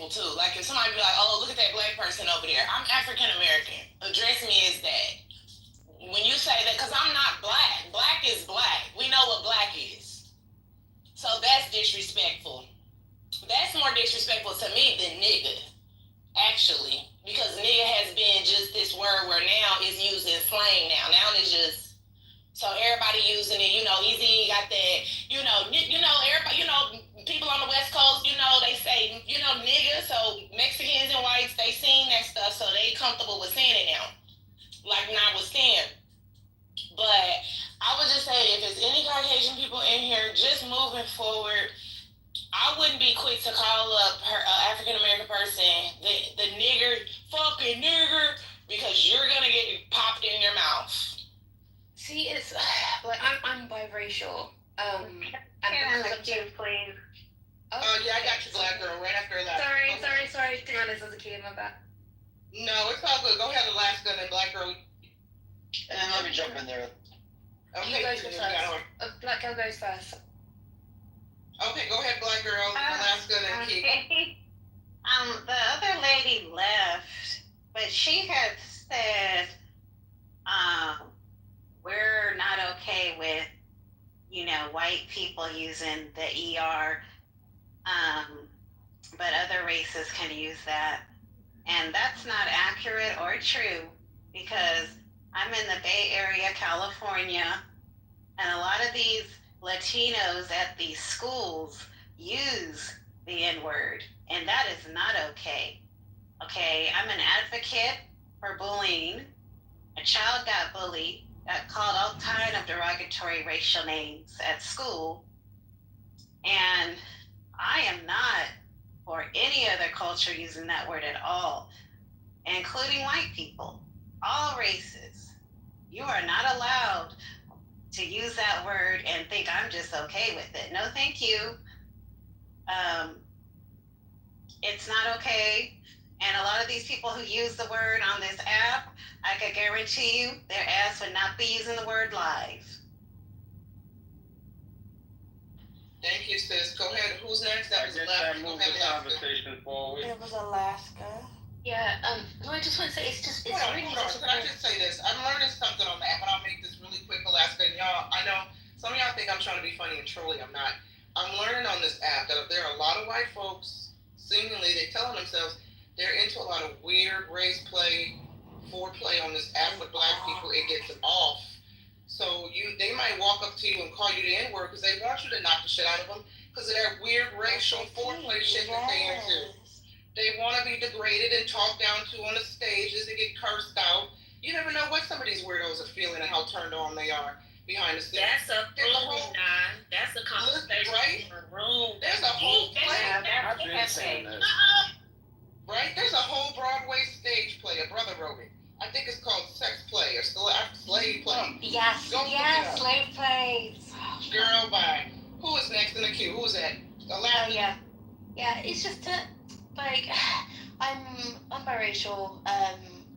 people too. Like if somebody be like, "Oh, look at that black person over there," I'm African American. Address me as that. When you say that, because I'm not black. Black is black. We know what black is. So that's disrespectful. That's more disrespectful to me than nigga, actually, because nigga has been just this word where now it's used in slang now. Now it's just so everybody using it. You know, Easy got that. You know, everybody. You know, people on the West Coast. You know, they say nigga. So Mexicans and whites, they seen that stuff, so they comfortable with saying it now. Like notwithstanding. But I would just say if there's any Caucasian people in here, just moving forward, I wouldn't be quick to call up her African American person the nigger, fucking nigger, because you're gonna get popped in your mouth. See, it's like I'm biracial. Can I look you, please? Yeah, I got you, black girl, right after Alaska. Sorry. Damn, this was a kid, my bad. No, it's all good. Go ahead, Alaska, and then black girl. And then let me jump in there. Okay, You guys go first. Black girl goes first. Okay, go ahead, black girl, Alaska, and then Keith. Okay. The other lady left, but she had said, we're not okay with, white people using the ER, but other races can use that. And that's not accurate or true, because I'm in the Bay Area, California, and a lot of these Latinos at these schools use the N-word, and that is not okay. Okay, I'm an advocate for bullying. A child got bullied, got called all kind of derogatory racial names at school, and I am not for any other culture using that word at all, including white people, all races. You are not allowed to use that word and think I'm just okay with it. No, thank you. It's not okay. And a lot of these people who use the word on this app, I could guarantee you their ass would not be using the word live. Thank you, sis. Go ahead. Who's next? That was Alaska. Alaska. Move the conversation forward. It was Alaska. Yeah, no, I just want to say it's Hold on. Can I just say this? I'm learning something on the app, and I'll make this really quick, Alaska. And y'all, I know some of y'all think I'm trying to be funny and trolly. I'm not. I'm learning on this app that there are a lot of white folks, seemingly, they're telling themselves they're into a lot of weird race play, foreplay on this app with black people. It gets them off. So they might walk up to you and call you the N-word because they want you to knock the shit out of them because of that weird racial foreplay shit that they into. They want to be degraded and talked down to on the stages. They get cursed out. You never know what some of these weirdos are feeling and how turned on they are behind the scenes. That's a room, That's a conversation. Right? Room. There's a whole play. I've been saying that. Right? There's a whole Broadway stage play. A brother wrote it. I think it's called Sex Play or Slave Play. Yes, slave plays. Girl, bye. Who is next in the queue? Who is that? Alaska? Yeah, it's just I'm biracial,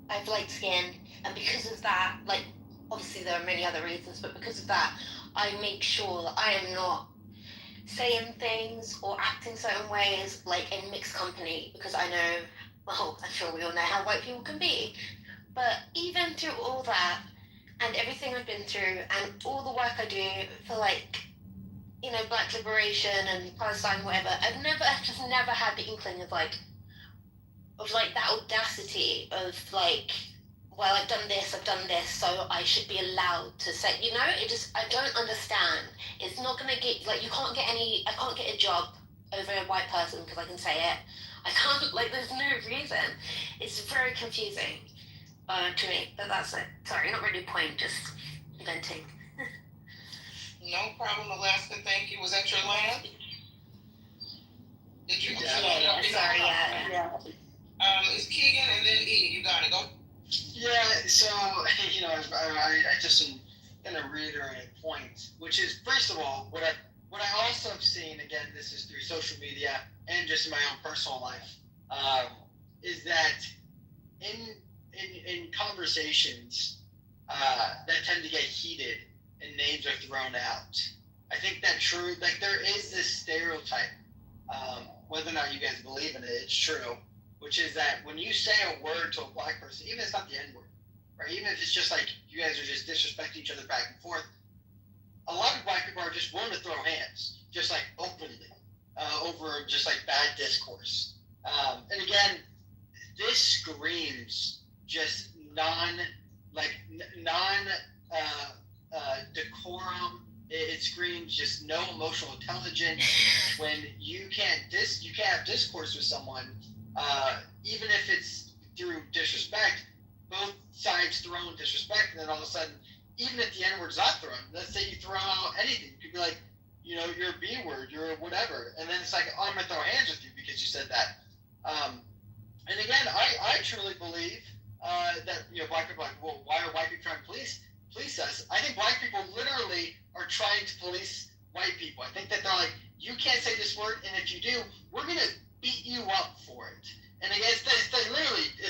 I've light skin, and because of that, like, obviously there are many other reasons, but because of that, I make sure that I am not saying things or acting certain ways, like, in mixed company, because I know, well, I'm sure we all know how white people can be, but even through all that, and everything I've been through, and all the work I do for, like, black liberation and Palestine, whatever, I've never had the inkling of that audacity of well, I've done this, so I should be allowed to say, I don't understand. It's not gonna get, I can't get a job over a white person because I can say it. I can't, there's no reason. It's very confusing to me, but that's it. Sorry, not really a point, just venting. No problem, Alaska. Thank you. Was that your land? Did you? Yeah. Sorry, yeah. It's Keegan and then E. You got it. Go. Yeah. So I just am gonna reiterate a point, which is first of all what I also have seen, again, this is through social media and just in my own personal life, is that in conversations that tend to get heated and names are thrown out. I think that there is this stereotype whether or not you guys believe in it, it's true, which is that when you say a word to a black person, even if it's not the N word, right? Even if it's just like you guys are just disrespecting each other back and forth, a lot of black people are just willing to throw hands, just like openly, over just like bad discourse. And again, this screams just decorum. It screams just no emotional intelligence. When you can't have discourse with someone, even if it's through disrespect. Both sides throwing disrespect, and then all of a sudden, even if the N word's not thrown, let's say you throw out anything, you could be like, you're a B word, you're whatever, and then it's like, oh, I'm gonna throw hands with you because you said that. And again, I truly believe that black people are like, well, why are white people trying to police us? I think black people literally are trying to police white people. I think that they're like, you can't say this word, and if you do, we're gonna beat you up for it. And again, it's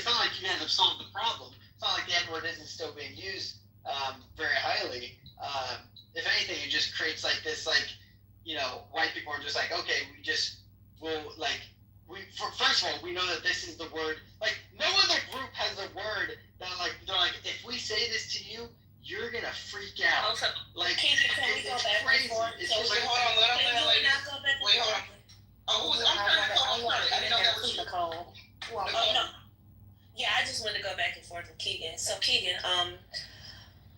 not like you guys have solved the problem. It's not like the N word isn't still being used very highly. If anything, it just creates like this, white people are just like, okay, first of all, we know that this is the word. Like, no other group has a word that they're like, if we say this to you, you're gonna freak out. Also, like, can we go back crazy. and forth? It's So just wait, hold on, let him go back and wait, hold forth? on. Oh, who's? I'm sorry. I didn't know that was you. Nicole. Nicole. No. Yeah, I just wanted to go back and forth with Keegan. So Keegan,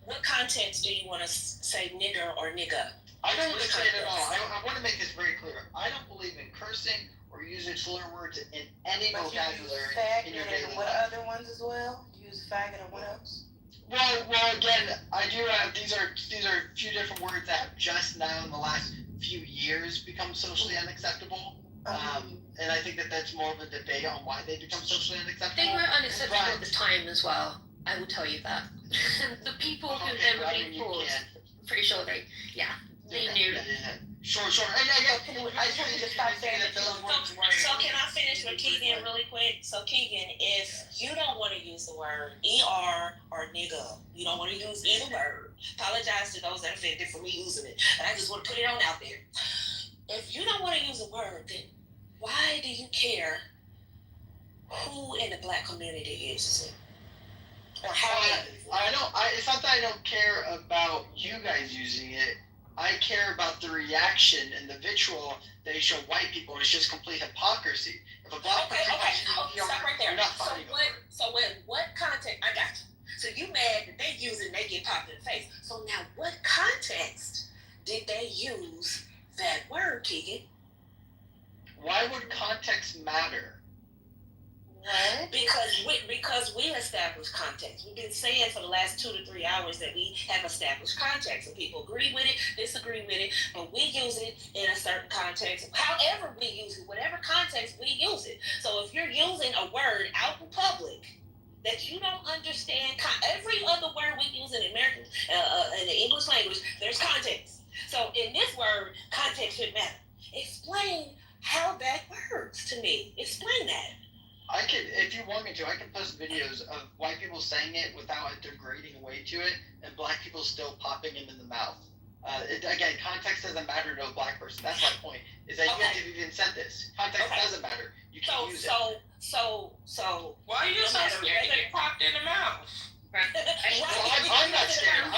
what context do you want to say nigger or nigga? I don't want to say it at all. I want to make this very clear. I don't believe in cursing or using slur words in any But you use vocabulary in your faggot daily and what life. other ones as well? You use faggot and what else? Well, again, I do have these are a few different words that have just now in the last few years become socially unacceptable. And I think that that's more of a debate on why they become socially unacceptable. They were unacceptable Right. at the time as well. I will tell you that. The people who Okay, they were well, I being mean, you pulled, can't. pretty sure they knew. Yeah. Sure. And I think Just start saying that those words were. So can I finish with Keegan really quick? So Keegan, if you don't want to use the word ER or nigga, you don't want to use either word. Apologize to those that are offended for me using it, and I just want to put it on out there. If you don't want to use a word, then why do you care who in the black community uses it? Or how It's not that I don't care about you guys using it. I care about the reaction and the vitriol they show white people. It's just complete hypocrisy. If a black person stop right there. you're not fighting over it. So what context? I got you. So you mad that they use it and they get popped in the face. So now what context did they use that word, Keegan? Why would context matter? What? Because we established context. We've been saying for the last 2 to 3 hours that we have established context, and people agree with it, disagree with it, but we use it in a certain context. However we use it, whatever context we use it. So if you're using a word out in public that you don't understand, every other word we use in American in the English language, there's context. So in this word, context should matter. Explain how that works to me. Explain that. I could, if you want me to, I can post videos of white people saying it without a degrading way to it, and black people still popping him in the mouth. Again, context doesn't matter to a black person. That's my point. Is that you guys have even said this. Context doesn't matter. You can use it. So. Why are you so scared to get popped in the mouth? Well, I'm not scared.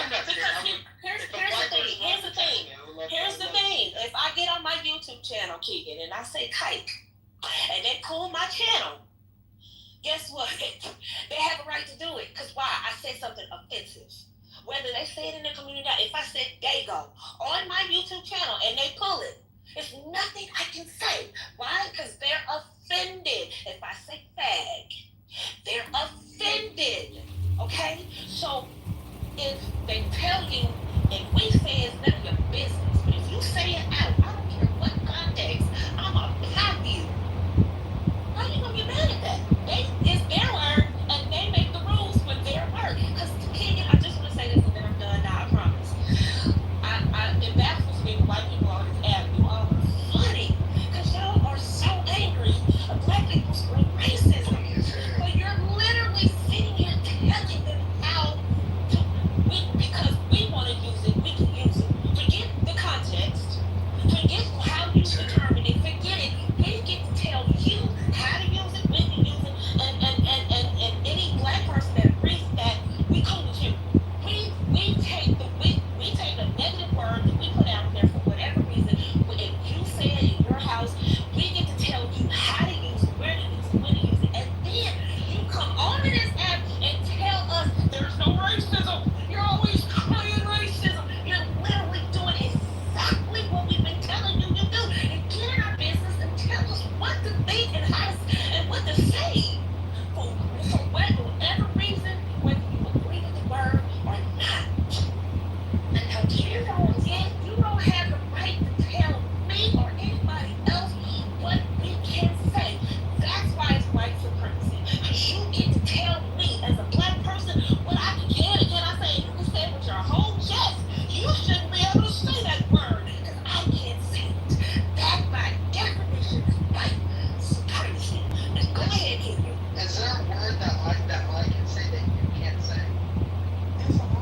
Here's the thing. If I get on my YouTube channel, Keegan, and I say kike, and they pull my channel, guess what? They have a right to do it. Because why? I said something offensive. Whether they say it in the community or not, if I said dago on my YouTube channel and they pull it, there's nothing I can say. Why? Because they're offended. If I say fag, they're offended. Okay? So if they tell you, and we say it's none of your business, but if you say it out, I don't care what context, I'm going to pop you. Why are you going to get mad at that? It's their word, and they make the rules for their word. Because, Keegan, I just want to say this, and then I'm done now, I promise. It baffles me why people on this app, you all are funny. Because y'all are so angry at black people scream racism. But you're literally sitting here telling them how to, because we want to use it, we can use it. Forget the context. Forget how you determine it. Forget it. We get to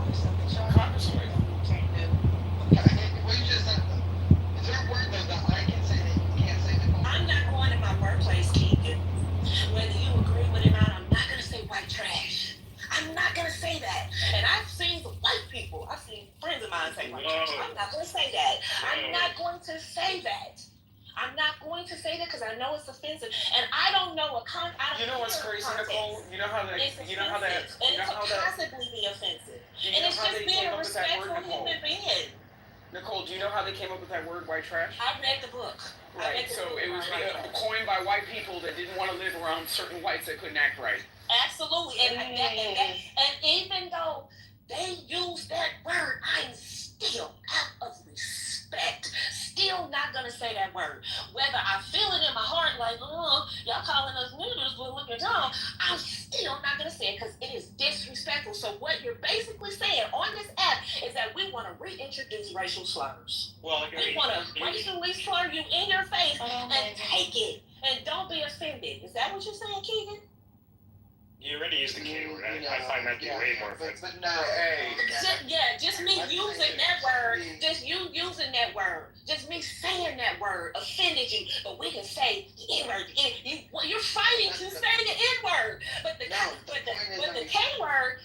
Congressman. What you just said, though, is there a word though that I can say that you can't say, Nicole? I'm not going to my workplace, Keegan. Whether you agree with it or not, I'm not gonna say white trash. I'm not gonna say that. And I've seen some white people, I've seen friends of mine say white trash. I'm not gonna say that. I'm not going to say that. I'm not going to say that because I know it's offensive, and I don't know a con. I don't You know what's crazy, context. Nicole? You know how that. It's You know how that. offensive, and You know it how could that. possibly be offensive. You And know it's how just they being came a up with that word, respectful Nicole? human being. Nicole, do you know how they came up with that word, white trash? I read the book. Right. So it was coined by white people that didn't want to live around certain whites that couldn't act right. Absolutely, and even though they use that word, I'm still out of respect. Still not gonna say that word. Whether I feel it in my heart, like, oh, y'all calling us niggers, but look at y'all, I'm still not gonna say it because it is disrespectful. So what you're basically saying on this app is that we want to reintroduce racial slurs. Well, We want to racially slur you in your face and take it, and don't be offended. Is that what you're saying, Keegan? You already used the K word. I find that to be way more offensive. But no, hey. Just me using that word, just you using that word, just me saying that word offended you. But we can say the N word. You're fighting to say the N word, but the K word,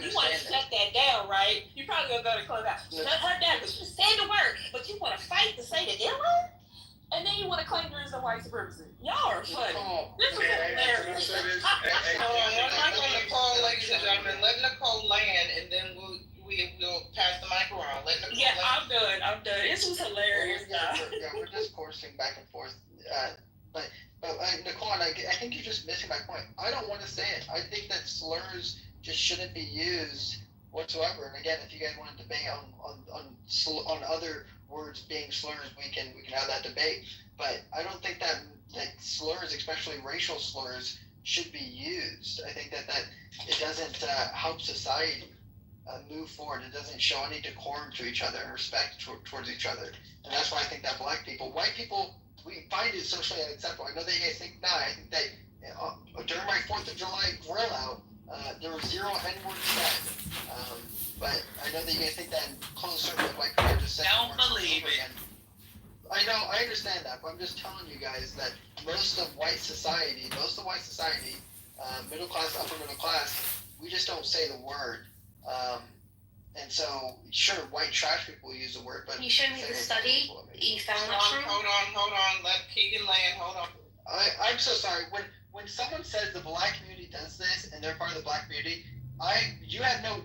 you want to shut that down, right? You probably gonna go to clubhouse. Shut her down, but she said the word, but you want to fight to say the N word. And then you want to claim you're the white supremacy. Y'all are funny. This is hilarious. Hold on, one mic on Nicole, ladies and gentlemen. Let Nicole land, and then we'll pass the mic around. Let Nicole land. I'm done. This was hilarious. We're just coursing back and forth. But Nicole, I think you're just missing my point. I don't want to say it. I think that slurs just shouldn't be used whatsoever. And again, if you guys want to debate on other words being slurs, we can have that debate. But I don't think that slurs, especially racial slurs, should be used. I think that it doesn't help society move forward. It doesn't show any decorum to each other and respect towards each other. And that's why I think that white people, we find it socially unacceptable. I know that you guys think not. I think that during my 4th of July grill out, there were 0 N-words said. But I know that you guys think that in closed circles, white people are just saying Don't believe it. Again. I know, I understand that, but I'm just telling you guys that most of white society, middle class, upper middle class, we just don't say the word. And so, sure, white trash people use the word, but... Can you show me the study that you found that from? Hold on. Let Keegan land. Hold on. I'm so sorry. When someone says the black community does this and they're part of the black community, I had no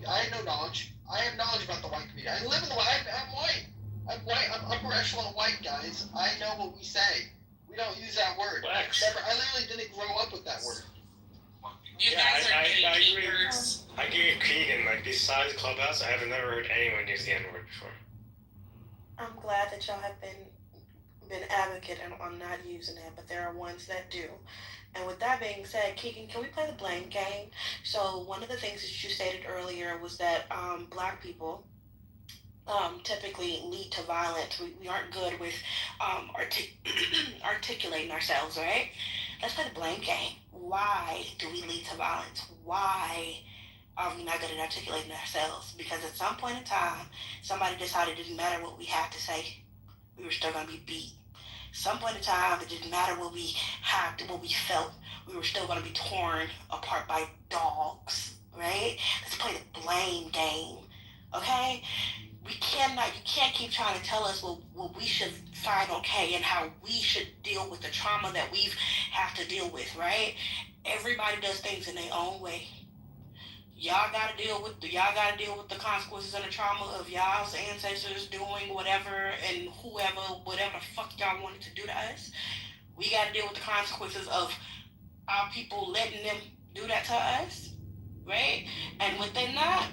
knowledge. I have knowledge about the white community. I live in the white. I'm white. I'm white. I'm upper echelon white, guys. I know what we say. We don't use that word. Blacks. I literally didn't grow up with that word. You guys are gatekeepers. I agree with Keegan. Like, besides Clubhouse, I have never heard anyone use the N-word before. I'm glad that y'all have been advocate on not using it, but there are ones that do. And with that being said, Keegan, can we play the blame game? So one of the things that you stated earlier was that black people typically lead to violence. We aren't good with articulating ourselves, right? Let's play the blame game. Why do we lead to violence? Why are we not good at articulating ourselves? Because at some point in time, somebody decided it didn't matter what we had to say. We were still going to be beat. Some point in time, it didn't matter what we had, what we felt. We were still going to be torn apart by dogs, right? Let's play the blame game, okay? You can't keep trying to tell us what we should find okay and how we should deal with the trauma that we've have to deal with, right? Everybody does things in their own way. Y'all gotta deal with the consequences and the trauma of y'all's ancestors doing whatever and whatever the fuck y'all wanted to do to us. We gotta deal with the consequences of our people letting them do that to us, right? And within that,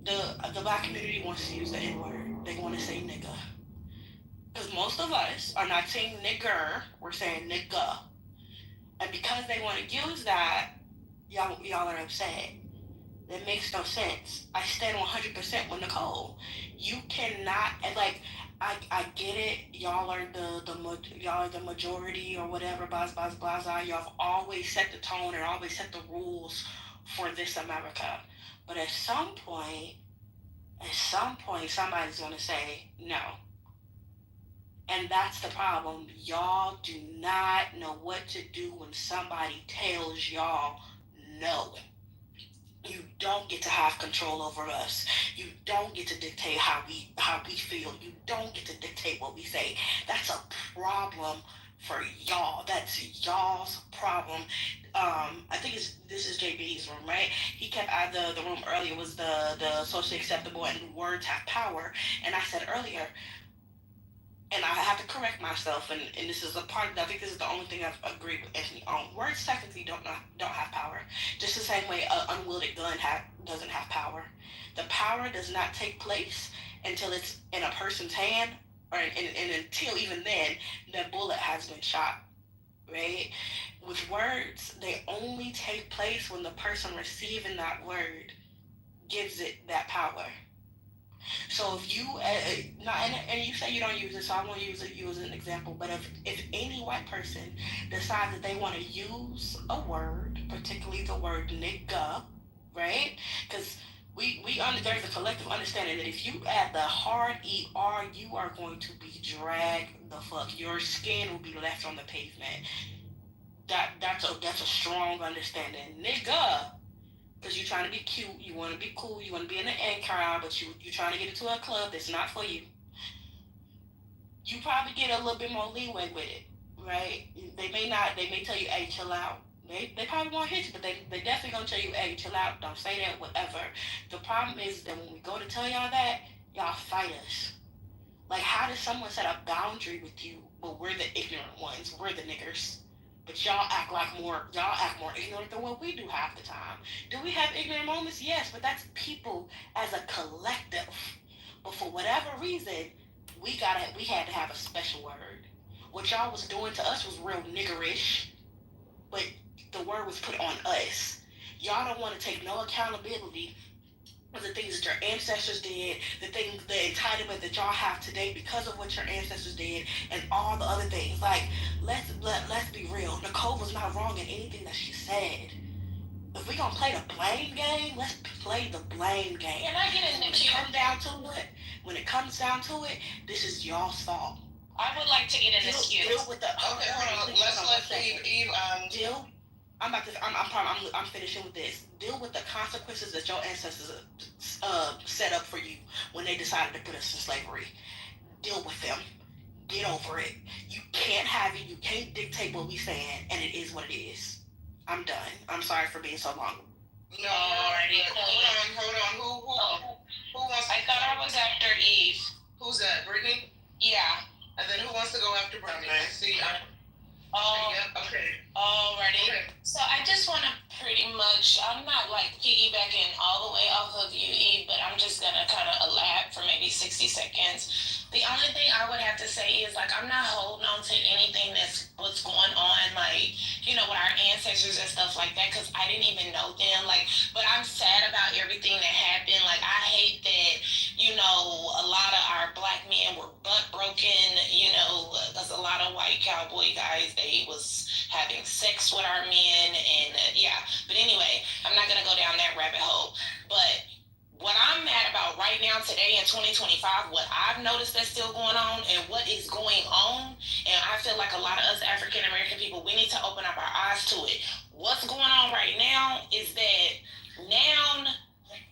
the black community wants to use the N-word. They want to say nigga. Because most of us are not saying nigger, we're saying nigga. And because they want to use that, y'all are upset. That makes no sense. I stand 100% with Nicole. You cannot, and like, I get it. Y'all are the majority or whatever. Blah blah blah. Y'all have always set the tone and always set the rules for this America. But at some point, somebody's going to say no. And that's the problem. Y'all do not know what to do when somebody tells y'all no. You don't get to have control over us. You don't get to dictate how we feel. You don't get to dictate what we say. That's a problem for y'all. That's y'all's problem. I think this is JB's room, right? He kept out the room earlier was the socially acceptable and words have power. And I said earlier, and I have to correct myself, and this is a part of, I think this is the only thing I've agreed with Anthony on. Words technically don't have power. Just the same way an unwielded gun doesn't have power. The power does not take place until it's in a person's hand, or and until even then, the bullet has been shot, right? With words, they only take place when the person receiving that word gives it that power. So if you, and you say you don't use it, so I won't use you as an example, but if any white person decides that they want to use a word, particularly the word nigga, right? Because there's a collective understanding that if you add the hard ER, you are going to be dragged the fuck. Your skin will be left on the pavement. That's a strong understanding. Nigga. Because you're trying to be cute, you want to be cool, you want to be in the in crowd, but you're trying to get into a club that's not for you. You probably get a little bit more leeway with it, right? They may tell you, hey, chill out. They probably won't hit you, but they definitely gonna tell you, hey, chill out, don't say that, whatever. The problem is that when we go to tell y'all that, y'all fight us. Like, how does someone set a boundary with you, but we're the ignorant ones, we're the niggers? But y'all act more ignorant than what we do half the time. Do we have ignorant moments? Yes, but that's people as a collective. But for whatever reason, we had to have a special word. What y'all was doing to us was real niggerish, but the word was put on us. Y'all don't want to take no accountability for the things that your ancestors did, the entitlement that y'all have today because of what your ancestors did, and all the other things. Like, let's be real. Nicole was not wrong in anything that she said. If we gonna play the blame game, let's play the blame game. Can I get in the queue? When it comes down to it, this is y'all's fault. I would like to get in the queue. Deal with the. Okay, hold on. Let's let Eve. Deal. I'm finishing with this. Deal with the consequences that your ancestors set up for you when they decided to put us in slavery. Deal with them. Get over it. You can't have it. You can't dictate what we saying, and it is what it is. I'm done. I'm sorry for being so long. No, hold on. Who wants? I thought I was after Eve. Who's that? Brittany? Yeah. And then who wants to go after Brittany? Okay. See. Okay. Alrighty. Okay. So I just want to pretty much, I'm not like piggybacking all the way off of you, Eve, but I'm just going to kind of elapse for maybe 60 seconds. The only thing I would have to say is, like, I'm not holding on to anything that's what's going on, like, you know, with our ancestors and stuff like that, because I didn't even know them. Like, but I'm sad about everything that happened. Like, I hate that, you know, a lot of our black men were butt broken, you know, because a lot of white cowboy guys, they was having sex with our men, and yeah. But anyway, I'm not going to go down that rabbit hole. But what I'm mad about right now, today in 2025, what I've noticed that's still going on and what is going on, and I feel like a lot of us African American people, we need to open up our eyes to it. What's going on right now is that now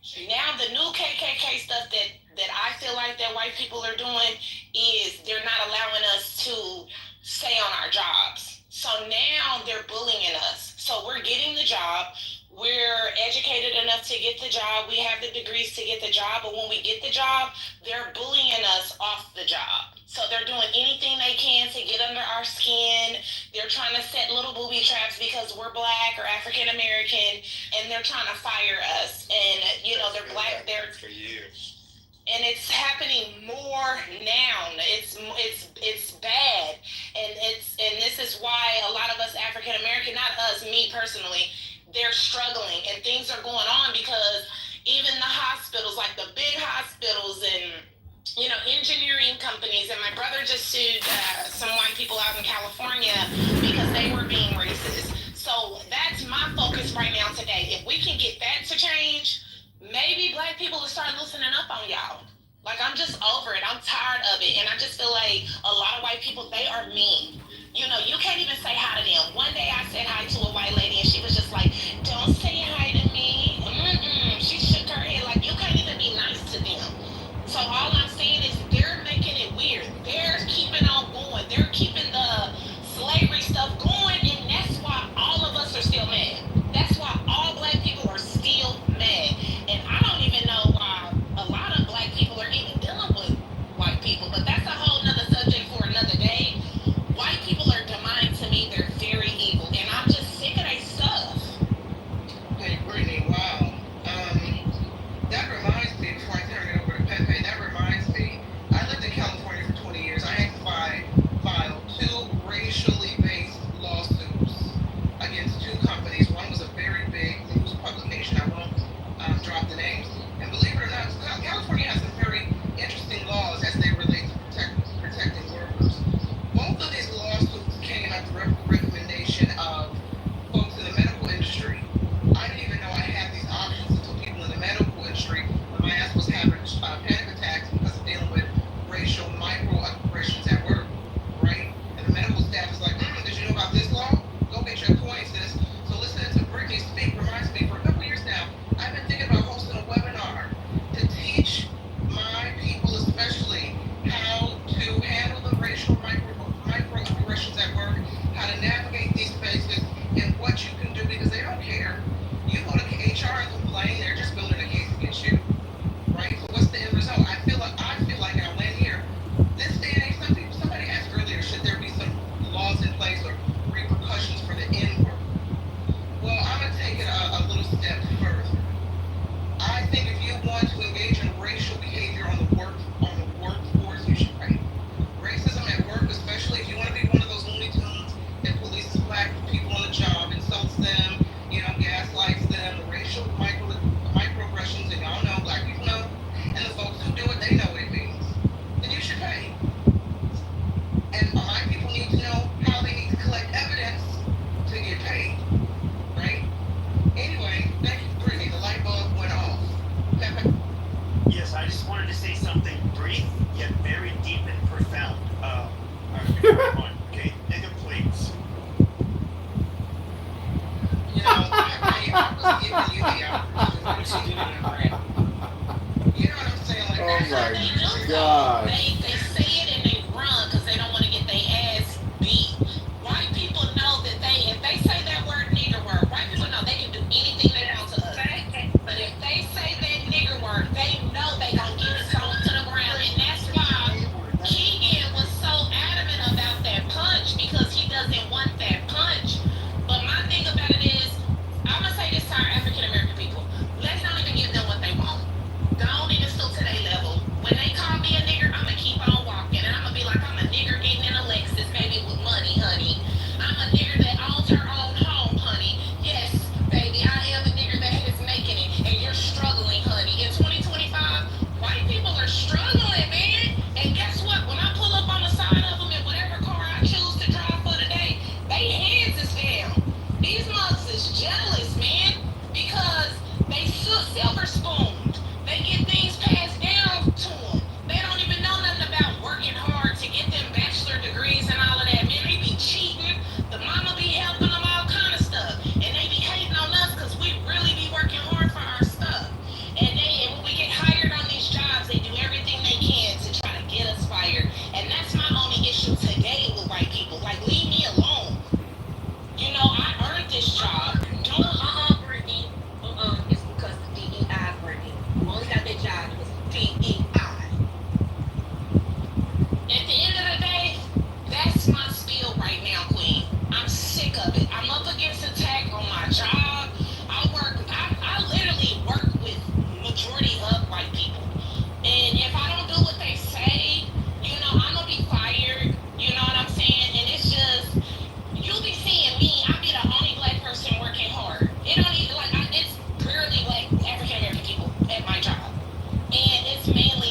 the new KKK stuff that I feel like that white people are doing is they're not allowing us to stay on our jobs. So now they're bullying us. So we're getting the job. We're educated enough to get the job. We have the degrees to get the job. But when we get the job, they're bullying us off the job. So they're doing anything they can to get under our skin. They're trying to set little booby traps because we're black or African American, and they're trying to fire us. And, you know, they're black. They're for years. And it's happening more now. It's bad, and this is why a lot of us African American, not us, me personally, they're struggling, and things are going on because even the hospitals, like the big hospitals and, you know, engineering companies, and my brother just sued some white people out in California because they were being racist. So that's my focus right now today. If we can get that to change, maybe black people will start loosening up on y'all. Like, I'm just over it. I'm tired of it. And I just feel like a lot of white people, they are mean. You know, you can't even say hi to them. One day I said hi to a white lady and she was just like, don't say hi to me. Mm-mm. She shook her head like, you can't even be nice to them. So all I'm saying is they're making it weird. They're keeping on going. They're keeping the slavery stuff going, and that's why all of us are still mad. That's why all black people are still mad. And I don't even know why a lot of black people are even dealing with white people, but that's a whole nother subject for another day. White people are demonic to me. They're very evil, and I'm just sick of their stuff. Hey, Brittany, wow. That reminds me, before I turn it over to Pepe, that reminds me, I lived in California for 20 years. I had to file two racially based lawsuits against two companies. One was a very big news publication. I won't drop the names. And believe it or not, California has some very interesting laws as they relate to protecting workers. Both of these lawsuits came at the recommendation of folks in the medical industry. I didn't even know I had these options until people in the medical industry, when my ass was having panic attacks because of dealing with racial microaggressions at work, right? And the medical staff is like, did you know about this law? Go get your coins, sis. So listening to Brittany speak reminds me, for a couple years now, I've been thinking about hosting a webinar to teach my people especially how to handle the racial microaggressions at work, how to navigate these spaces, and what you can do, because they don't care. You go to HR and complain, they're just building a case against you, right? So what's the end result? I feel like I'll land here. This day and age, somebody asked earlier, should there be some laws in place or repercussions for the N word? Well, I'm gonna take it a little step further. I think if you want to engage in racial behavior on the workforce, you should pay. Racism at work, especially if you want to be one of those Looney Tunes that polices black people on the job, insults them, gaslights them, the racial microaggressions, and y'all know, black people know, and the folks who do it, they know what it means. Then you should pay. And my people need to know how they need to collect evidence to get paid, right? Anyway, thank you, Brittany. The light bulb went off. Pepe? Yes, I just wanted to say something brief yet very deep and profound. Before I run, okay? Nigga, please. I was giving you the opportunity. You know what I'm saying? Like, Oh That's what my they do, though. God. They say it and they run because they don't want to get their ass beat. White people know that if they say that word nigger word, white people know they can do anything they want to us. But if they say that nigger word, they know they gonna get sold to the ground, and that's why Keegan was so adamant about that punch, because he doesn't want that punch. But my thing about it is, I'm gonna say this to our African American people: let's not even give them what they want. Don't even stoop to their level. When they call me a nigger, I'm gonna keep on walking, and I'm gonna be like, I'm a nigger getting in a Lexus, baby, with money, honey. I'm a nigger that owns her own home, honey. Yes, baby, I am a nigger that is making it, and you're struggling, honey. In 2025, white people are struggling, man. And guess what? When I pull up on the side of them in whatever car I choose to drive for the day, they hands is down. These mugs is jealous, man, because they silver spooned. They get things passed down to them. They don't even know nothing about working hard to get them bachelor degrees and all of that. Man, they be cheating. The mama be helping them, all kind of stuff. And they be hating on us because we really be working hard for our stuff. And when we get hired on these jobs, they do everything they can to try to get us fired. And that's my only issue today with white people. Like, leave me alone. I earned this job. Brittany. It's because the DEI, Brittany. You only got that job because of DEI. At the end of the day, that's my spiel right now, Queen. I'm sick of it. I'm up against attack on my job. I literally work with majority of white people. And if I don't do what they say, I'm gonna be fired. You know what I'm saying? And it's just, you'll be seeing me. I'll be the only black person working hard. It don't even, it's barely like African American people at my job. And it's mainly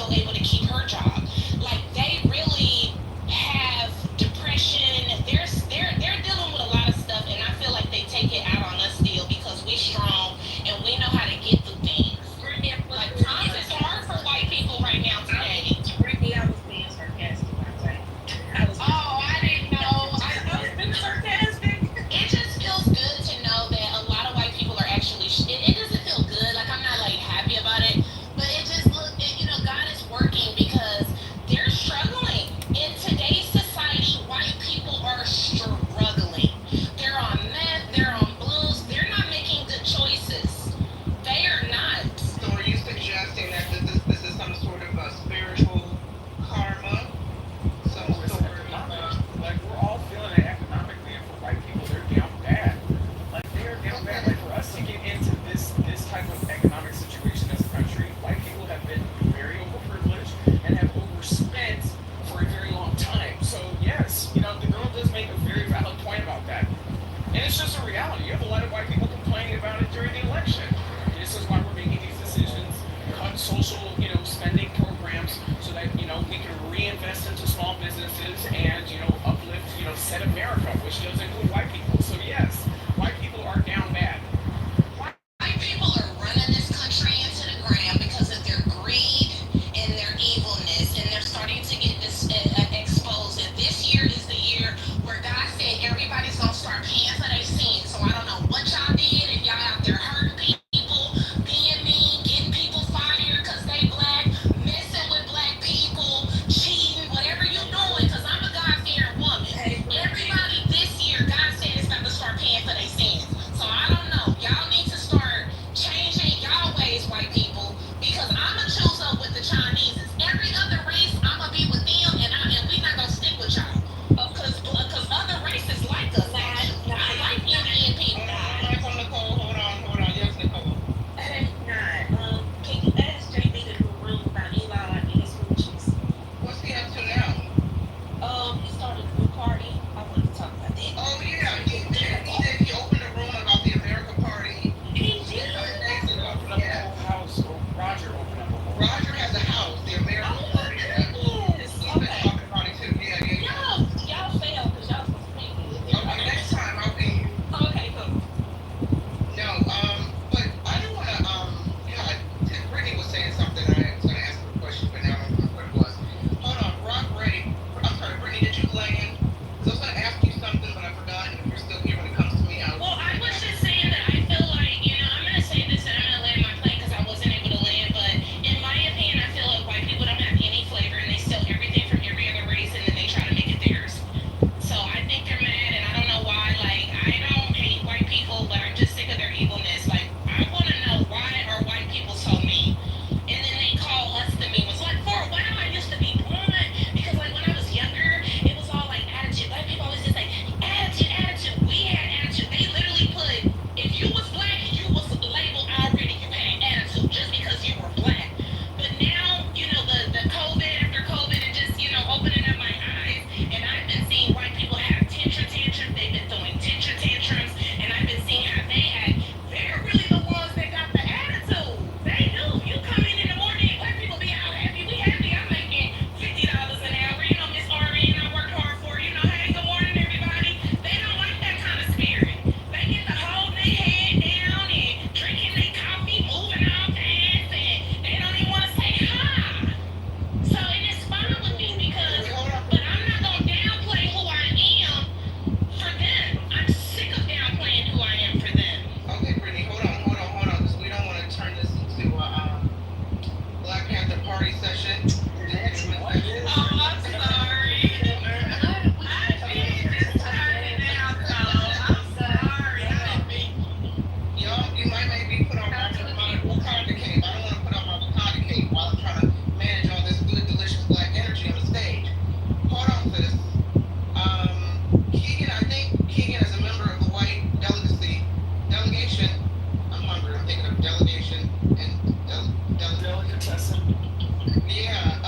still able to keep her job. Like, they really have depression. They're dealing with a lot of stuff, and I feel like they take it out on us still because we strong and we know how to get through things. Like, times is hard for white people right now today. Brittany, I was being sarcastic. I didn't know. I was being sarcastic. It just feels good to know that a lot of white people are actually. It doesn't feel good. Like, I'm not like happy about it, but it just God is working because they're struggling in today's society. White people are struggling. They're on meth. They're on blues. They're not making good choices. They are not. So are you suggesting that this is some sort of a spiritual karma? Some It's sort economic. of Like, we're all feeling it economically, and for white people, they're down bad. Like, they're down bad. Like, for us to get into this type of economic situation as a country, white people have been very overprivileged and have overspent for a very long time. So yes, the girl does make a very valid point about that. And it's just a reality. You have a lot of white people complaining about it during the election. This is why we're making these decisions, cut social, spending programs so that, we can reinvest into small businesses and, uplift, set America, which does include white people. So yes, white people are down bad. White people are running this country into the ground because of their greed and their evilness, and they're starting to get this exposed. And this year is the year where God said everybody's gonna start paying for their sins. So I don't know what y'all did, and y'all out there hurting people, being mean, getting people fired because they black, messing with black people, cheating, whatever you doing. Because I'm a God-fearing woman. Everybody this year, God said it's about to start paying for their sins. So I don't know. Y'all need to start changing y'all ways, white people, because I'ma choose up with the Chinese. Every other race, I'ma be with them, and we not gonna stick with y'all. Because other races like us. I like Indian people. Hold on. Yes, Nicole. Hey, can you ask JB to do a room about Eli and his foolishness? What's he up to now? He started a new party. I wanted to talk about that. Oh yeah, he opened a room about the America Party. He did. Open up the whole house. Roger opened up a whole Roger has a house, the America Oh my Party. goodness. He's been Okay. talking about it too. Yeah. Y'all failed because y'all supposed to pay me. Okay, next time I'll pay you. Okay, cool. No, but I don't want to, Brittany was saying something, I was going to ask her a question, but now I don't remember what it was. Hold on, I'm sorry, Brittany, did you land? Because I was going to ask you something, but I forgot, and if you're still here when it comes to me, Well, I was just saying that I feel like, I'm going to say this and I'm going to land my plane because I wasn't able to land, but in my opinion, I feel like white people don't have any flavor and they steal everything from every other race and then they try to make it theirs. So I think they're mad and I don't know why. Like, I don't hate white people, but I'm just sick of their evilness. Like, I want to know why are white people so mean? And then they call us the mean ones. Like, for a while I used to be blunt because, like, when I was younger, it was all like attitude. Black people always just like, attitude. We had attitude. They literally put, if you was black, you was labeled already. You had attitude just because you were black. But now, the COVID after COVID and just, opening up my eyes, and I've been seeing white people have tantrums. They've been throwing tantrums, and I've been seeing how they're really the ones that got the attitude. They do. You come in the morning, white people be out happy. We happy. I'm making $50 an hour. Miss Ari, I worked hard for you. Hey, good morning, everybody. They don't like that kind of spirit. They get to hold their head down and drinking their coffee, moving all fast, and they don't even want to say hi. So, and it's fine with me because, but I'm not gonna downplay who I am for them. I'm sick of downplaying who I am for them. Okay, Brittany, hold on, because we don't want to turn this into a Black Panther party session. Oh, I'm sorry. I did just turn it down, though. I'm sorry. I didn't mean. Y'all, you might maybe put on my avocado cake. I don't want to put on my avocado cake while I'm trying to manage all this good, delicious black energy on the stage. Hold on, sis. Keegan, I think Keegan is a member of the white delegation. I'm hungry. I'm thinking of delegation and delicatessen. Yeah.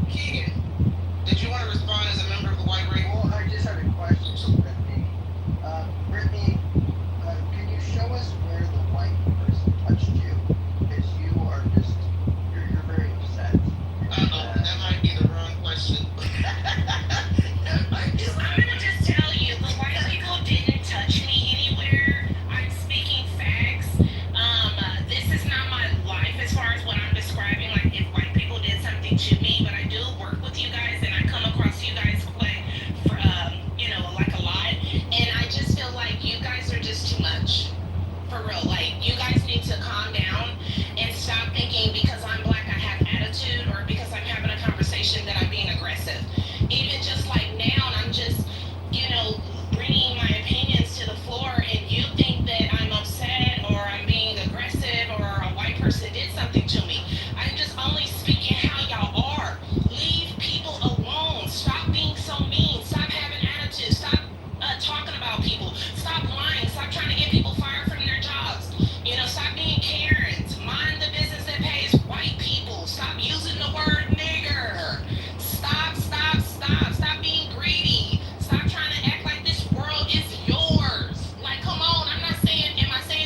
Keegan, did you want to respond as a member of the white race? Well, I just had a question for Brittany. Brittany, can you show us where the white person touched you? Because you're very upset. something to me, but I do work with you guys, and I come across you guys quite, like a lot. And I just feel like you guys are just too much. For real, like you guys need to calm down and stop thinking because I'm black I have attitude, or because I'm having a conversation that I'm being aggressive. Even just like now, I'm just, bringing my opinions to the floor, and you think that I'm upset or I'm being aggressive or a white person did something to me. I'm just only speaking how y'all are. Leave people alone. Stop being so mean. Stop having attitude. Stop talking about people. Stop lying. Stop trying to get people fired from their jobs. Stop being Karens. Mind the business that pays white people. Stop using the word nigger. Stop being greedy. Stop trying to act like this world is yours. Like, come on. Am I saying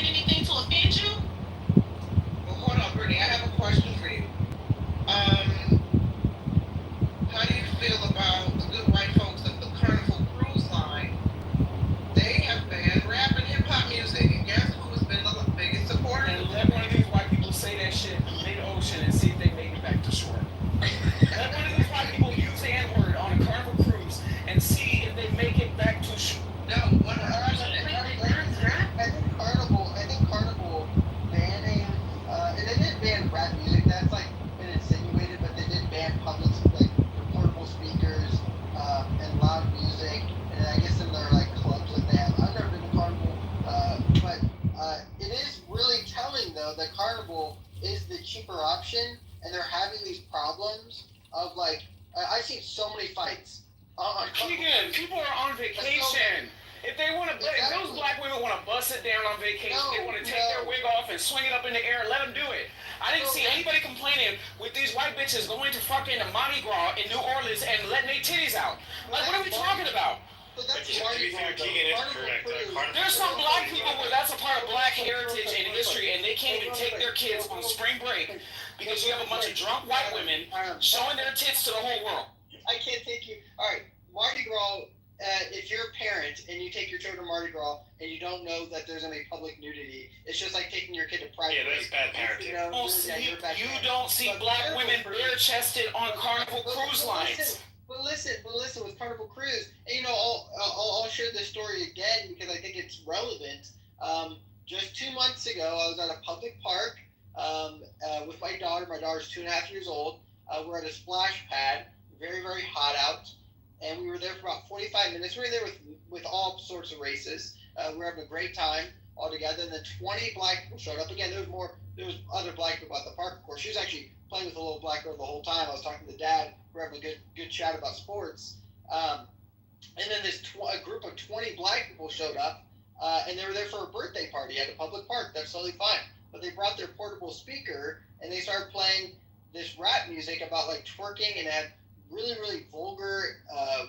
anything to offend you? Well, hold on, Brittany. I have a question for you. How do you feel about the good white folks of the Carnival Cruise Line? They have banned rap and hip hop music, and guess who has been the biggest supporter? And let one of these white people say that shit in mid-ocean and see if they make it back to shore. Let one of these white people use the N-word on a Carnival cruise and see if they make it back to shore. No, 100%. I think Carnival banning, and they did ban rap music. That's like been insinuated, but they did ban public, like portable speakers and loud music. And I guess in their like clubs that they have. I've never been to Carnival, but it is really telling though that Carnival is the cheaper option, and they're having these problems of like I've seen so many fights on Carnival. Keegan, people are on vacation. If they want to, if those black women want to bust it down on vacation, they want to take their wig off and swing it up in the air, let them do it. I didn't see anybody complaining with these white bitches going to fucking Mardi Gras in New Orleans and letting their titties out. Like, what are we talking about? But that's To Mardi be Gras, fair, Keegan is though. correct. Carnival There's some black people where that's a part of black heritage and history, and they can't even take their kids on spring break because you have a bunch of drunk white women showing their tits to the whole world. I can't take you. All right, Mardi Gras. If you're a parent and you take your children to Mardi Gras and you don't know that there's gonna be public nudity, it's just like taking your kid to private. Yeah, that's bad parenting. You don't see black women bare-chested on Carnival cruise lines. But listen, with Carnival Cruise, and I'll share this story again because I think it's relevant. Just 2 months ago, I was at a public park with my daughter. My daughter's 2.5 years old. We're at a splash pad, very, very hot out. And we were there for about 45 minutes. We were there with all sorts of races. We were having a great time all together. And then 20 black people showed up. Again, there was other black people at the park, of course. She was actually playing with a little black girl the whole time. I was talking to Dad. We were having a good chat about sports. And then a group of 20 black people showed up, and they were there for a birthday party at a public park. That's totally fine. But they brought their portable speaker, and they started playing this rap music about like twerking, and had really, really vulgar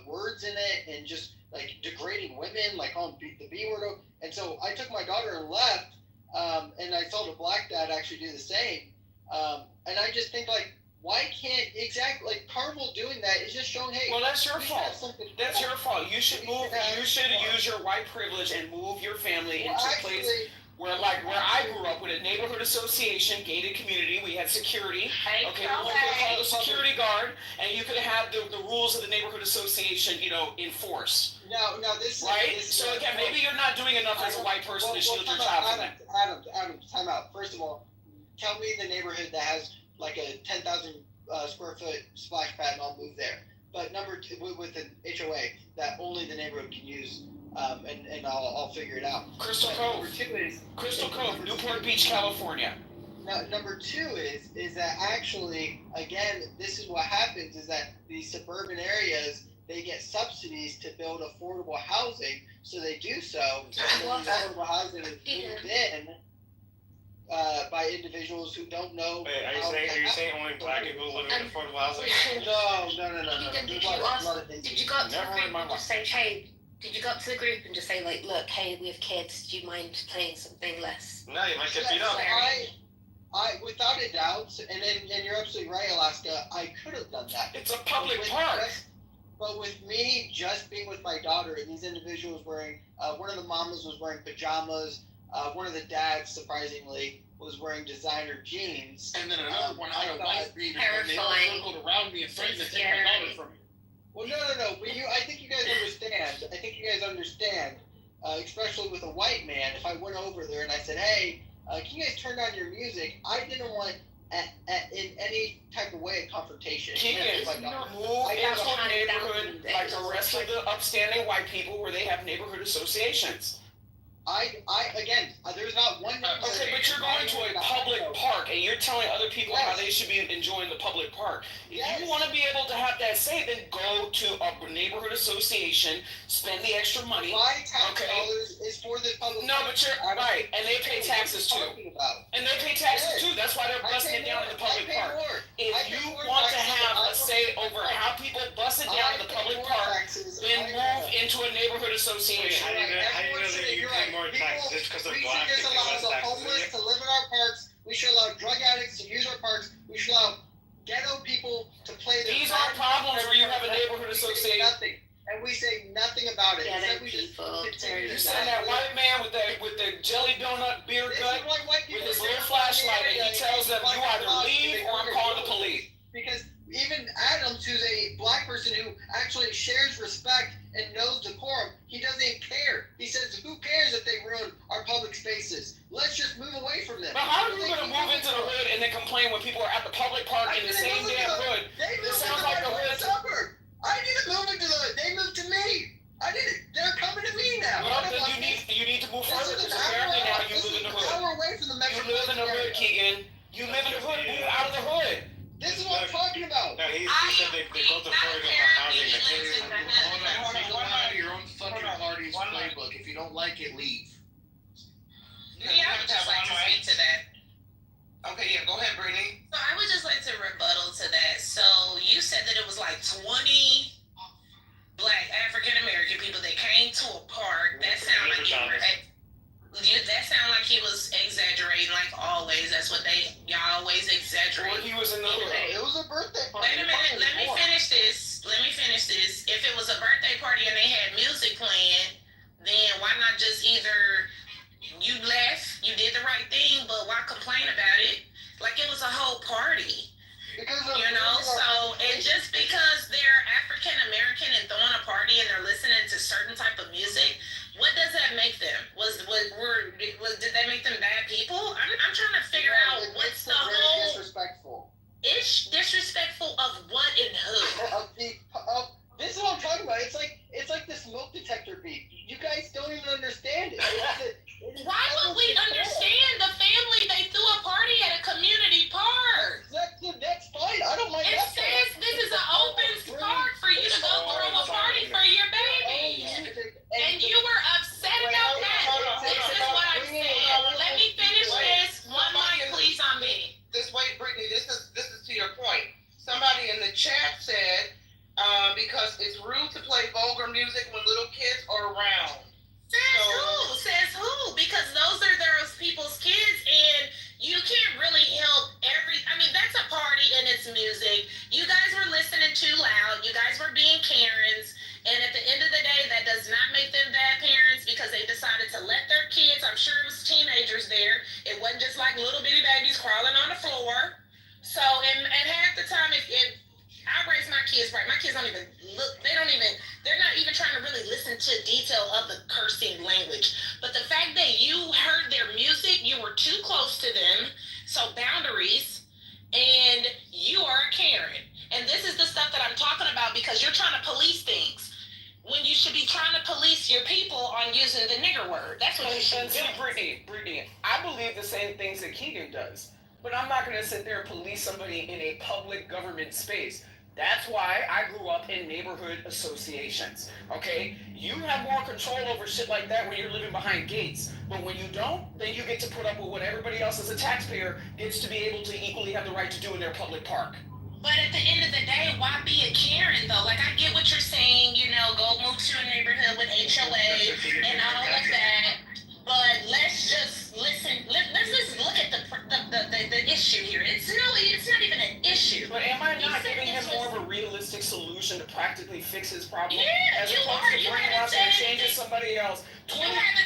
words in it, and just like degrading women, like calling the B word. And so I took my daughter and left, and I saw the black dad actually do the same. And I just think like, why can't like Carnival doing that is just showing, hey. Well, that's your fault. That's your fault. You should move. You should use your white privilege and move your family into a place where I grew up, with a neighborhood association, gated community. We had security. Okay, we called a security guard, and you could have the rules of the neighborhood association, enforced. Now this right. This, so again, maybe you're not doing enough as a white person to shield your child from that. Adam, time out. First of all, tell me the neighborhood that has like a 10,000 square foot splash pad, and I'll move there. But number two, with an HOA that only the neighborhood can use, and I'll figure it out. Crystal Cove, Newport Beach, California. Now, number two is that actually, again, this is what happens, is that these suburban areas, they get subsidies to build affordable housing, so they do so. And affordable housing is moved in by individuals who don't know. Wait, are you saying only black people live in affordable housing? No. Did you go up to the group and just say, hey, did you go up to the group and just say, like, look, hey, we have kids, do you mind playing something less? No, you might get beat up. I without a doubt, and you're absolutely right, Alaska, I could have done that. It's a public park. But with me just being with my daughter, and these individuals wearing, one of the mamas was wearing pajamas, one of the dads, surprisingly, was wearing designer jeans. And then another one had a wife beater, and they all Terrifying. circled around me and threatened to take my Scary. daughter from me. Well, no. But I think you guys understand. Especially with a white man, if I went over there and I said, "Hey, can you guys turn down your music?" I didn't want in any type of way a confrontation. Keegan, Like, move I got into a behind neighborhood that. like the rest of the upstanding white people where they have neighborhood associations. Again, there's not one. Okay, but you're going to a public park and you're telling other people how they should be enjoying the public park. If you want to be able to have that say, then go to a neighborhood association, spend the extra money. My tax dollars is for the public. No, but you're right, and they pay taxes too. And they pay taxes too. That's why they're busting it down in the public park. If you want to have a say over how people bust it down in the public park, then move into a neighborhood association. How do you know that you pay more taxes just because of We black should just people allow less the taxes? homeless to live in our parks. We should allow drug addicts to use our parks. We should allow ghetto people to play their These are problems where you have a neighborhood association. Nothing, and we say nothing about it. Ghetto Instead, we just people. continue You to send that white man with the jelly donut beer This is gut why white people with his are little down flashlight, in the and he tells them you either leave or I'm calling the police. Because even Adams, who's a black person who actually shares respect and knows decorum, he doesn't even care. He says, "Who cares if they ruin our public spaces? Let's just move away from them." But how are you going to move into the hood and then complain when people are at the public park in the same damn hood? This sounds like the hood. Suburb. I didn't move into the hood. They moved to me. I didn't. They're coming to me now. Well, then you need to move further because apparently now you live in the hood. Hour away from the You live in the hood, Keegan. You live in the hood. Move out of the hood. This is what I'm talking about. No, he said they built a program for housing. Hold on, go out of your own fucking party's playbook. If you don't like it, leave. Yeah, I would just like to speak to that. Okay, yeah, go ahead, Brittany. So I would just like to rebuttal to that. So you said that it was like 20 black African American people that came to a park. That sounded like that sounded like he was exaggerating, like always. That's what y'all always exaggerate. Or he was in the hood. It was a birthday party. Wait a minute, let me finish this. If it was a birthday party and they had music playing, then why not just either you left, you did the right thing, but why complain about it? Like it was a whole party. So and just because they're African American and throwing a party and they're listening to certain type of music, what does that make them? Did that make them bad people? I'm trying to figure out what's the whole disrespectful. It's disrespectful of what and who? This is what I'm talking about. It's like this smoke detector beat. You guys don't even understand it. Why would we understand the family? They threw a party at a community park. That's fine. I don't mind It that. says this is an open park for you to go throw a party for your baby. And you were upset about that. This is what I'm saying. Let me finish this. One mic, please, on me. Brittany, this is to your point. Somebody in the chat said, because it's rude to play vulgar music when little kids are around. Says who? Because those are those people's kids, and you can't really help that's a party and it's music. You guys were listening too loud. You guys were being Karens. And at the end of the day, that does not make them bad parents because they decided to let their kids, I'm sure it was teenagers there. It wasn't just like little bitty babies crawling on the floor. So, and half the time, if I raise my kids right, my kids don't even look, they're not even trying to really listen to detail of the cursing language. But the fact that you heard their music, you were too close to them, so boundaries, and you are a Karen. And this is the stuff that I'm talking about because you're trying to police things when you should be trying to police your people on using the nigger word. That's what you should See, do. Brittany, I believe the same things that Keegan does. But I'm not going to sit there and police somebody in a public government space. That's why I grew up in neighborhood associations, okay? You have more control over shit like that when you're living behind gates. But when you don't, then you get to put up with what everybody else as a taxpayer gets to be able to equally have the right to do in their public park. But at the end of the day, why be a Karen though? Like I get what you're saying, go move to a neighborhood with HOA and all of that. But let's just listen. Let's just look at the issue here. It's not even an issue. But am I not giving him more of a realistic solution to practically fix his problem? Yeah, as you opposed are. to You bringing haven't out there and said changing anything. somebody else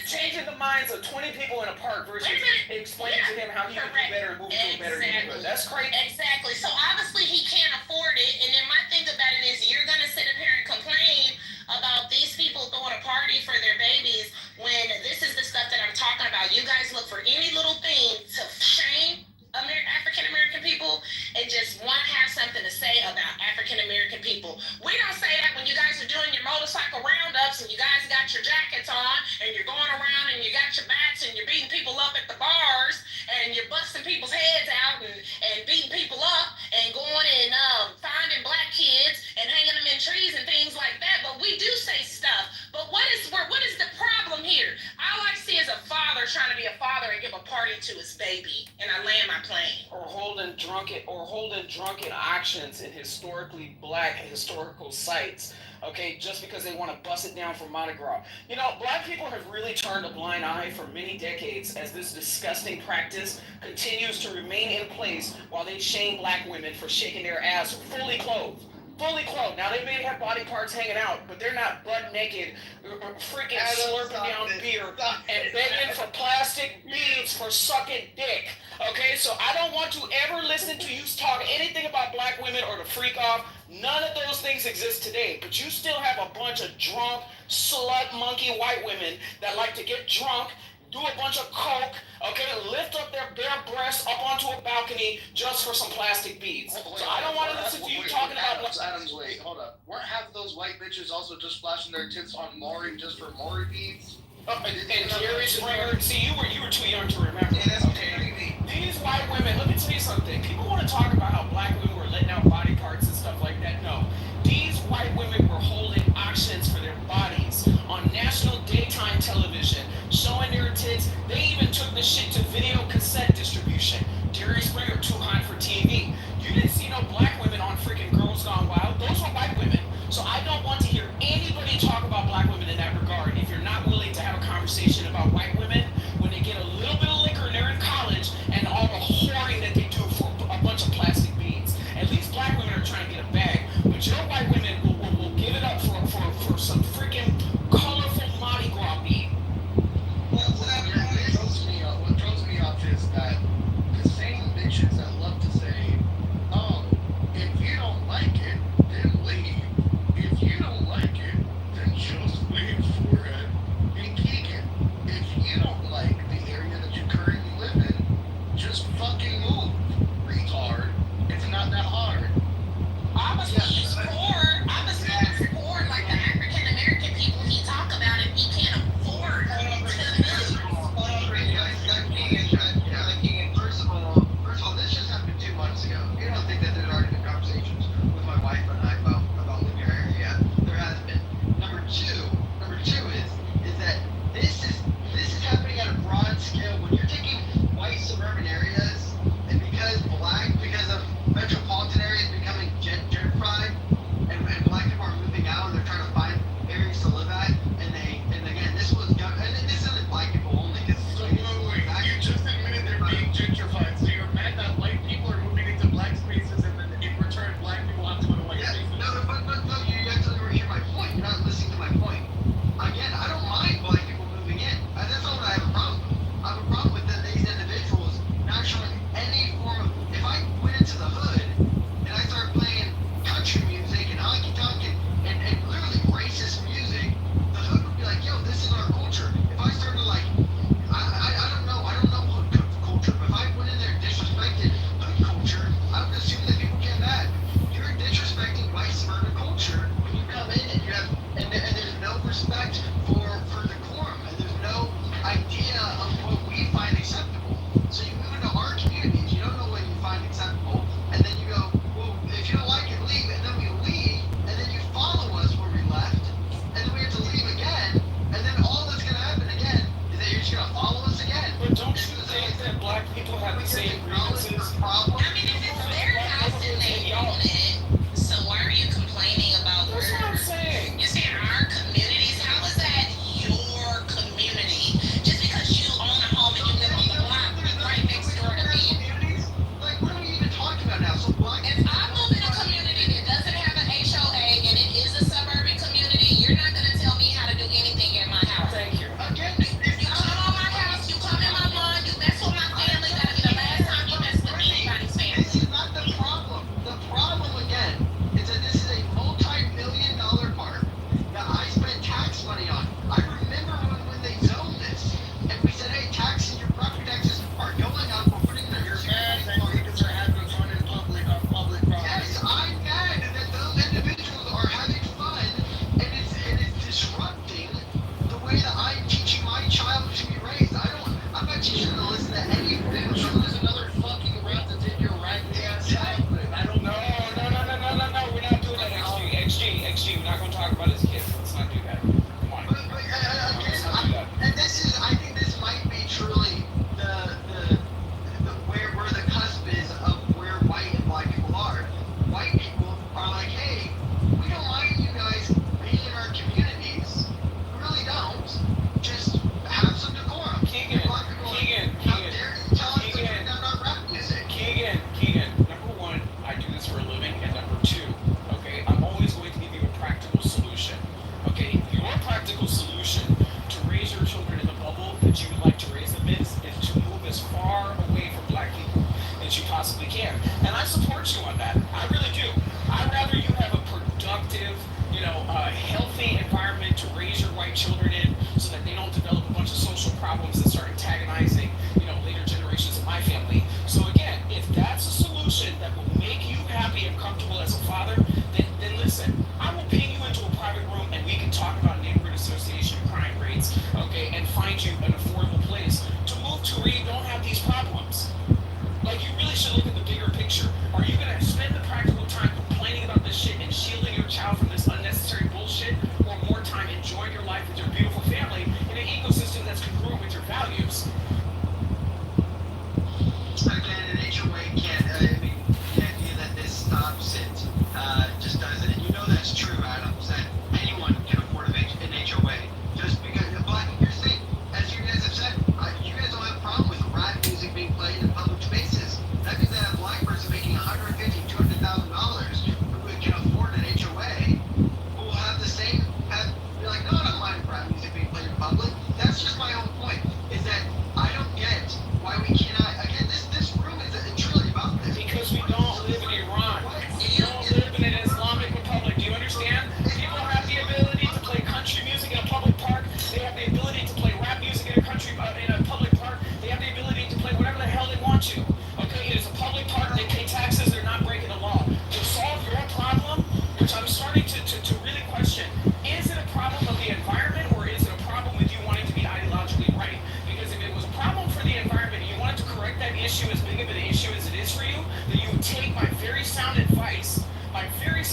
changing the minds of 20 people in a park versus explaining to him how he can do better and move to a better neighborhood. That's crazy. Exactly. So obviously he can't afford it. And then my thing about it is you're gonna sit up here and complain about these people throwing a party for their babies when this is the stuff that I'm talking about. You guys look for any little thing to shame African American people and just want to have something to say about African American people. We don't say that when you guys are doing your motorcycle roundups and you guys got your jackets on and you're going around and you got your bats and you're beating people up at the bars and you're busting people's heads out and beating people up and going and finding black kids and hanging them in trees and things like that. But we do say stuff. But what is the problem here? All I see is a father trying to be a father and give a party to his baby. And I land my plane. Or holding drunken auctions in historically black historical sites. Okay, just because they want to bust it down for Mardi Gras. You know, black people have really turned a blind eye for many decades as this disgusting practice continues to remain in place while they shame black women for shaking their ass fully clothed. Fully clothed. Now they may have body parts hanging out, but they're not butt naked, freaking slurping down beer and begging for plastic beads for sucking dick. Okay, so I don't want to ever listen to you talk anything about black women or to freak off. None of those things exist today, but you still have a bunch of drunk, slut, monkey white women that like to get drunk, do a bunch of coke, okay, lift up their bare breasts up onto a balcony just for some plastic beads. So I don't want to listen to you talking about... Adams, wait, hold up. Weren't half those white bitches also just flashing their tits on Maury just for Maury beads? And Jerry Springer, see, you were too young to remember. Yeah, that's okay. These white women, let me tell you something. People want to talk about how black women were letting out body parts and stuff like that. No. These white women were holding auctions for their bodies on national daytime television, showing their tits. They even took the shit to video cassette distribution. Jerry Springer, too hot for TV. You didn't see no black women on freaking Girls Gone Wild. Those were white women. So I don't want to hear anybody talk about black women in that regard if you're not willing to have a conversation about white women when they get a little bit of liquor and they're in college and all the whoring that they do for a bunch of plastic beads. At least black women are trying to get a bag, but your white women will give it up for some freaking colorful Mardi Gras bead. Well, what throws me off is that the same bitches that love to say, oh, if you don't like it, then leave. If you don't like it, then just wait for it and kick it. If you don't like the area that you currently live in, just fucking move, retard. It's not that hard. Obviously, he's poor. Obviously, he's poor like the African American people he talk about and he can't afford to move. First of all, this just happened 2 months ago. You don't think that there's already been conversations with my wife and I about living in our area? There has been. Number two is that this is happening at a broad scale. When you're taking white suburban areas and because of metropolitan areas becoming gentrified,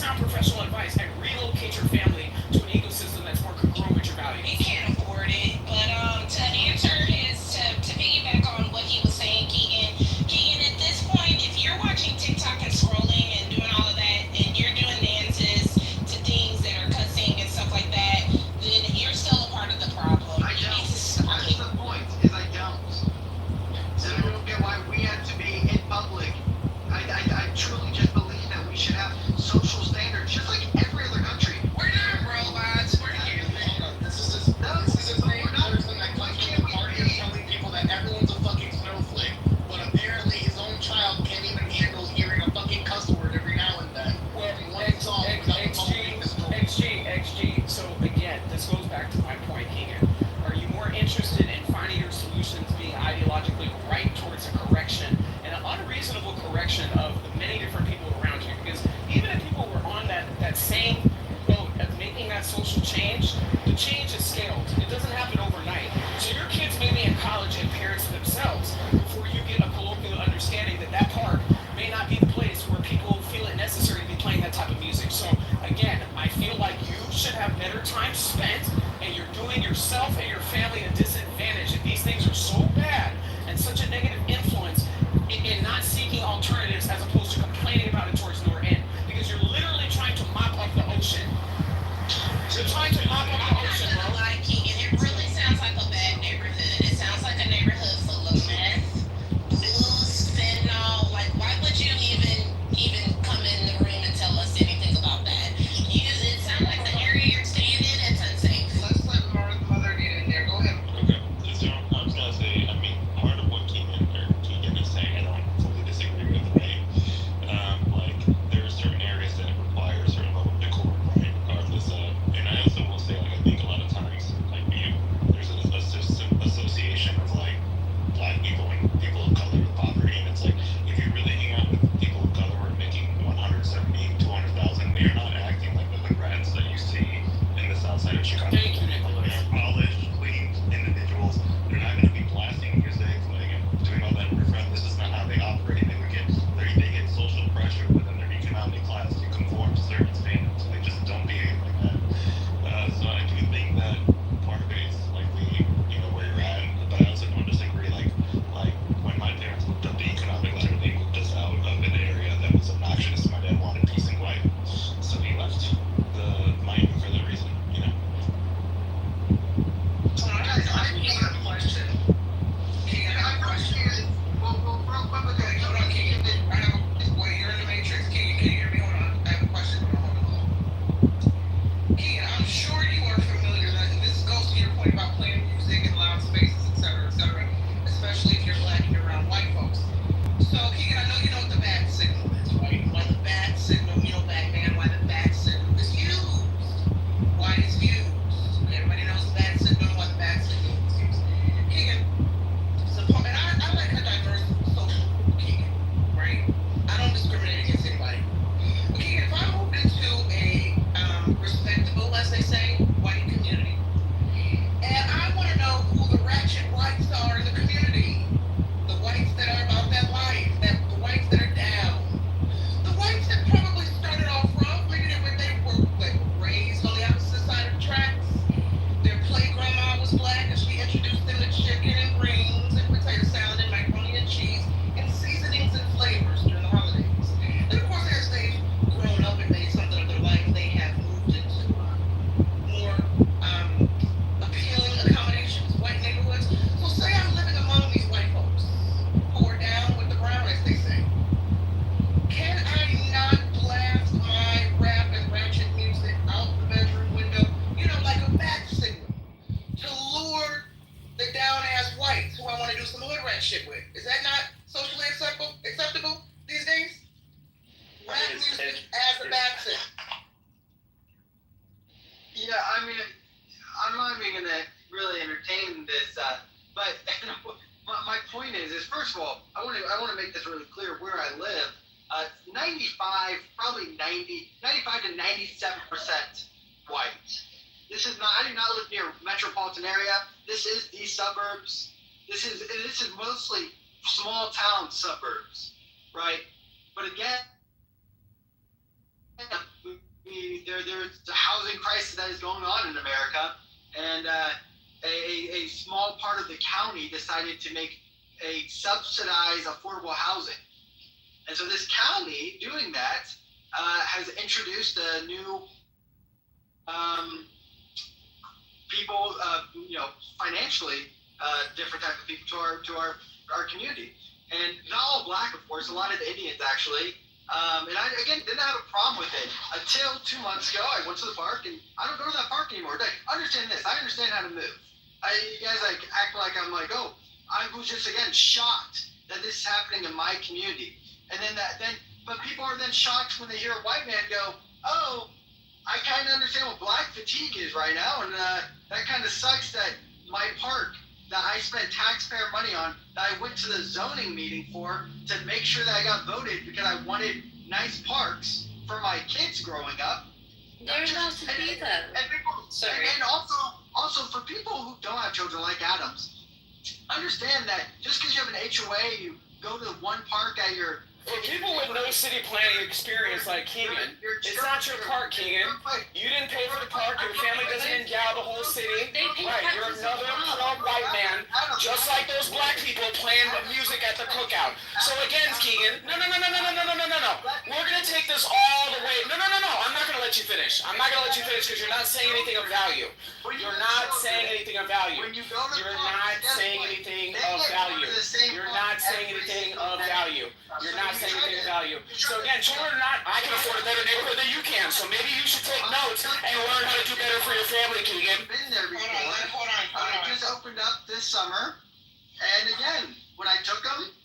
sound professional advice and relocate your family to an ecosystem that's more congruent with your values. He can't afford it. But to answer to piggyback on what he was saying, Keegan, at this point, if you're watching TikTok and scrolling and doing all of that, and you're doing dances to things that are cussing and stuff like that, then you're still a part of the problem. I You don't. need to stop That's it. the point, is I don't. And I don't get why we have to be in public. I truly just believe that we should have social standards, just like every other country. We're not robots. We're human. Hold on, this is the same person that comes to the party and telling people that everyone's a fucking snowflake, but apparently his own child can't even handle hearing a fucking cuss word every now and then. Well, One song without the whole thing to go. XG. So again, this goes back to my point, Keegan. Are you more interested in finding your solutions being ideologically right towards a correction and an unreasonable correction of the many different people around you? Because even if people were on that same boat of making that social change, the change is scaled. It doesn't happen overnight. So your kids may be in college and parents themselves before you get a colloquial understanding that that park may not be the place where people feel it necessary to be playing that type of music. So again, I feel like you should have better time spent and you're doing yourself and your family a disadvantage if these things are so bad and such a negative influence in not seeking alternatives as opposed to complaining about it towards no end. Because you're literally trying to mop up the ocean. You're trying to mop up the I'm not ocean, gonna bro. lie, Keegan. It really sounds like a bad neighborhood. It sounds like a neighborhood full of meth, booze, fentanyl. Like, why would you even come in the room and tell us anything about that? It sounds like the area you're staying in. It's unsafe. Let's let mother get in there. Go ahead. Okay, so I was gonna say, I mean, part of what Keegan is saying, I don't fully disagree with, right? Like, there are certain areas that require a certain level of decorum, right? Regardless of, and I also will say, like, I think a lot of times, like, there's an association of, like, black people and people of color with poverty, and it's like, if you really hang out with people of color who are making 170, 200,000, they're not acting like the hood rats that you see in the south side of Chicago. Thank you, Nicholas. They're polished, clean individuals. They're not going to be blasting music, like, and doing all that in front. This is not how they operate. They get social pressure within their economic class to conform to certain standards. Like, just don't behave like that. So I do think that part of it is likely, where you're at. But I also don't disagree. Like when my parents moved up the economic ladder, they moved us out of an area that was obnoxious. My dad wanted peace and quiet, so he left Miami for that reason. I have a question. Keegan, I have a question. Okay, hold on, Keegan. Wait, you're in the Matrix. Keegan, can you hear me? Hold on. I have a question. Hold on. Keegan, I'm sure you are familiar that this goes to your point about playing music in loud spaces, etc., especially if you're black and you're around white folks. So, Keegan, I know you know what the bat signal is, right? Why the bat signal, Batman, why the bat signal is used. Why it's used. Everybody knows the bat signal, why the bat signal is used. Keegan, and I like a diverse social group, Keegan, right? I don't discriminate against anybody. But Keegan, if I moved into a respectable, as they say, white community, and I want to know who the ratchet whites are in the community, the whites that are about that life, the whites that are down, the whites that probably started off rough, maybe they were raised on the opposite side of the tracks. Their play grandma was black and she introduced them to chicken and greens and potato salad and macaroni and cheese and seasonings and flavors during the holidays. And of course, as they've grown up and made something of their life, they have moved into more appealing accommodations, white neighborhoods. So say I'm living among these white folks who are down with the brown, as they say. Can I not blast my rap and ratchet music out the bedroom window, like a bat signal, to lure the down-ass whites who I want to do some hood rat shit with? Is that not socially acceptable these days? Rap music as a bat signal. Yeah, I mean, I'm not even gonna really entertain this, but my point is first of all, I want to make this really clear. Where I live, 95 to 97% white. This is not. I do not live near a metropolitan area. This is the suburbs. This is mostly small town suburbs, right? But again, we there's a housing crisis that is going on in America, and a small part of the county decided to make a subsidized affordable housing. And so this county doing that has introduced a new people, financially different type of people to our community. And not all black, of course, a lot of the Indians actually. And I, again, didn't have a problem with it until 2 months ago. I went to the park, and I don't go to that park anymore. Like, understand this. I understand how to move. You guys act like I'm like, oh, I was just, again, shocked that this is happening in my community. And but people are then shocked when they hear a white man go, oh, I kind of understand what black fatigue is right now, and that kind of sucks that my park that I spent taxpayer money on, that I went to the zoning meeting for to make sure that I got voted because I wanted nice parks for my kids growing up. They're allowed to do that. And people, Sorry. and also for people who don't have children like Adams, understand that just because you have an HOA, you go to one park at your. For people with no city planning experience like Keegan, it's not your park, Keegan. You didn't pay for the park. Your family doesn't endow the whole city. Right, you're another poor white man, just like those black people playing the music at the cookout. So again, Keegan, no. We're gonna take this all the way. No. I'm not gonna let you finish. I'm not gonna let you finish because you're not saying anything of value. You're not saying anything of value. You're not saying anything of value. You're not saying anything of value. You're not saying anything of value. So again, children are not, I can afford a better neighborhood than you can, so maybe you should take notes and learn how to do better for your family, Keegan. Been there before. Hold on. I just opened up this summer, and again, when I took them,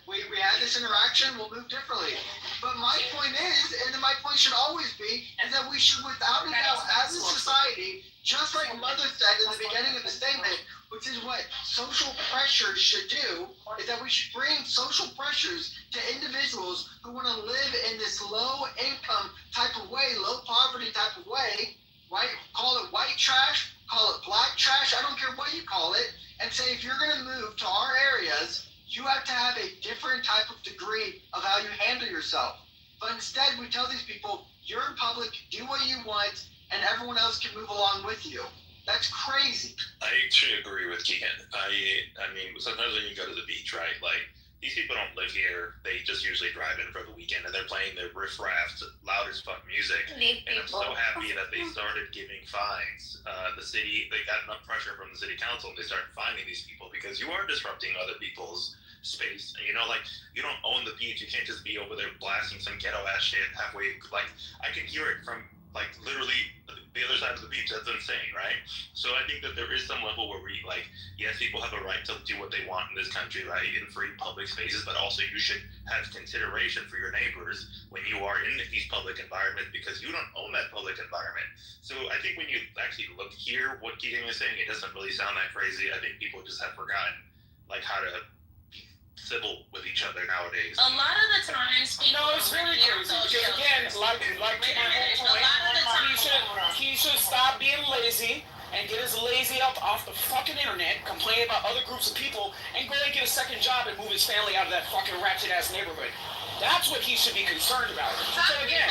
we had this interaction. We'll move differently. But my point is, and my point should always be, is that we should, without a doubt, as a society, just like Mother said in the beginning of the statement, which is what social pressures should do, is that we should bring social pressures to individuals who want to live in this low income type of way, low poverty type of way, right? Call it white trash, call it black trash, I don't care what you call it, and say if you're going to move to our areas, you have to have a different type of degree of how you handle yourself. But instead, we tell these people, you're in public, do what you want, and everyone else can move along with you. That's crazy. I actually agree with Keegan. I mean, sometimes when you go to the beach, right? Like, these people don't live here. They just usually drive in for the weekend, and they're playing their riff-raff, loud as fuck music. And I'm so happy that they started giving fines. The city, they got enough pressure from the city council, and they started fining these people because you are disrupting other people's space. And like, you don't own the beach. You can't just be over there blasting some ghetto-ass shit halfway. Like, I can hear it from, like, literally the other side of the beach. That's insane, right? So I think that there is some level where we, like, yes, people have a right to do what they want in this country, right, in free public spaces, but also you should have consideration for your neighbors when you are in these public environments, because you don't own that public environment. So I think when you actually hear what Keegan is saying, it doesn't really sound that crazy. I think people just have forgotten, like, how to be civil with each other nowadays. A lot of the times, people. No, it's very crazy because again, like to my whole point, he should stop being lazy and get his lazy up off the fucking internet, complain about other groups of people, and go and get a second job and move his family out of that fucking ratchet ass neighborhood. That's what he should be concerned about. So again,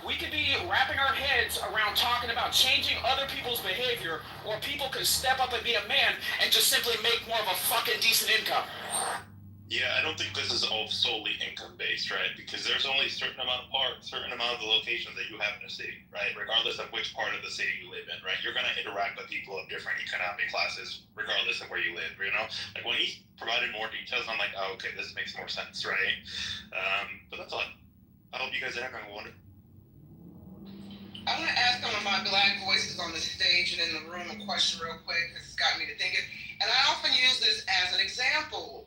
we could be wrapping our heads around talking about changing other people's behavior, or people could step up and be a man and just simply make more of a fucking decent income. Yeah, I don't think this is all solely income-based, right? Because there's only a certain amount of the locations that you have in a city, right? Regardless of which part of the city you live in, right? You're going to interact with people of different economic classes, regardless of where you live, Like, when he provided more details, I'm like, oh, okay, this makes more sense, right? But that's all. I hope you guys are having a wonderful. I want to ask some of my black voices on the stage and in the room a question real quick, because it's got me to thinking. And I often use this as an example.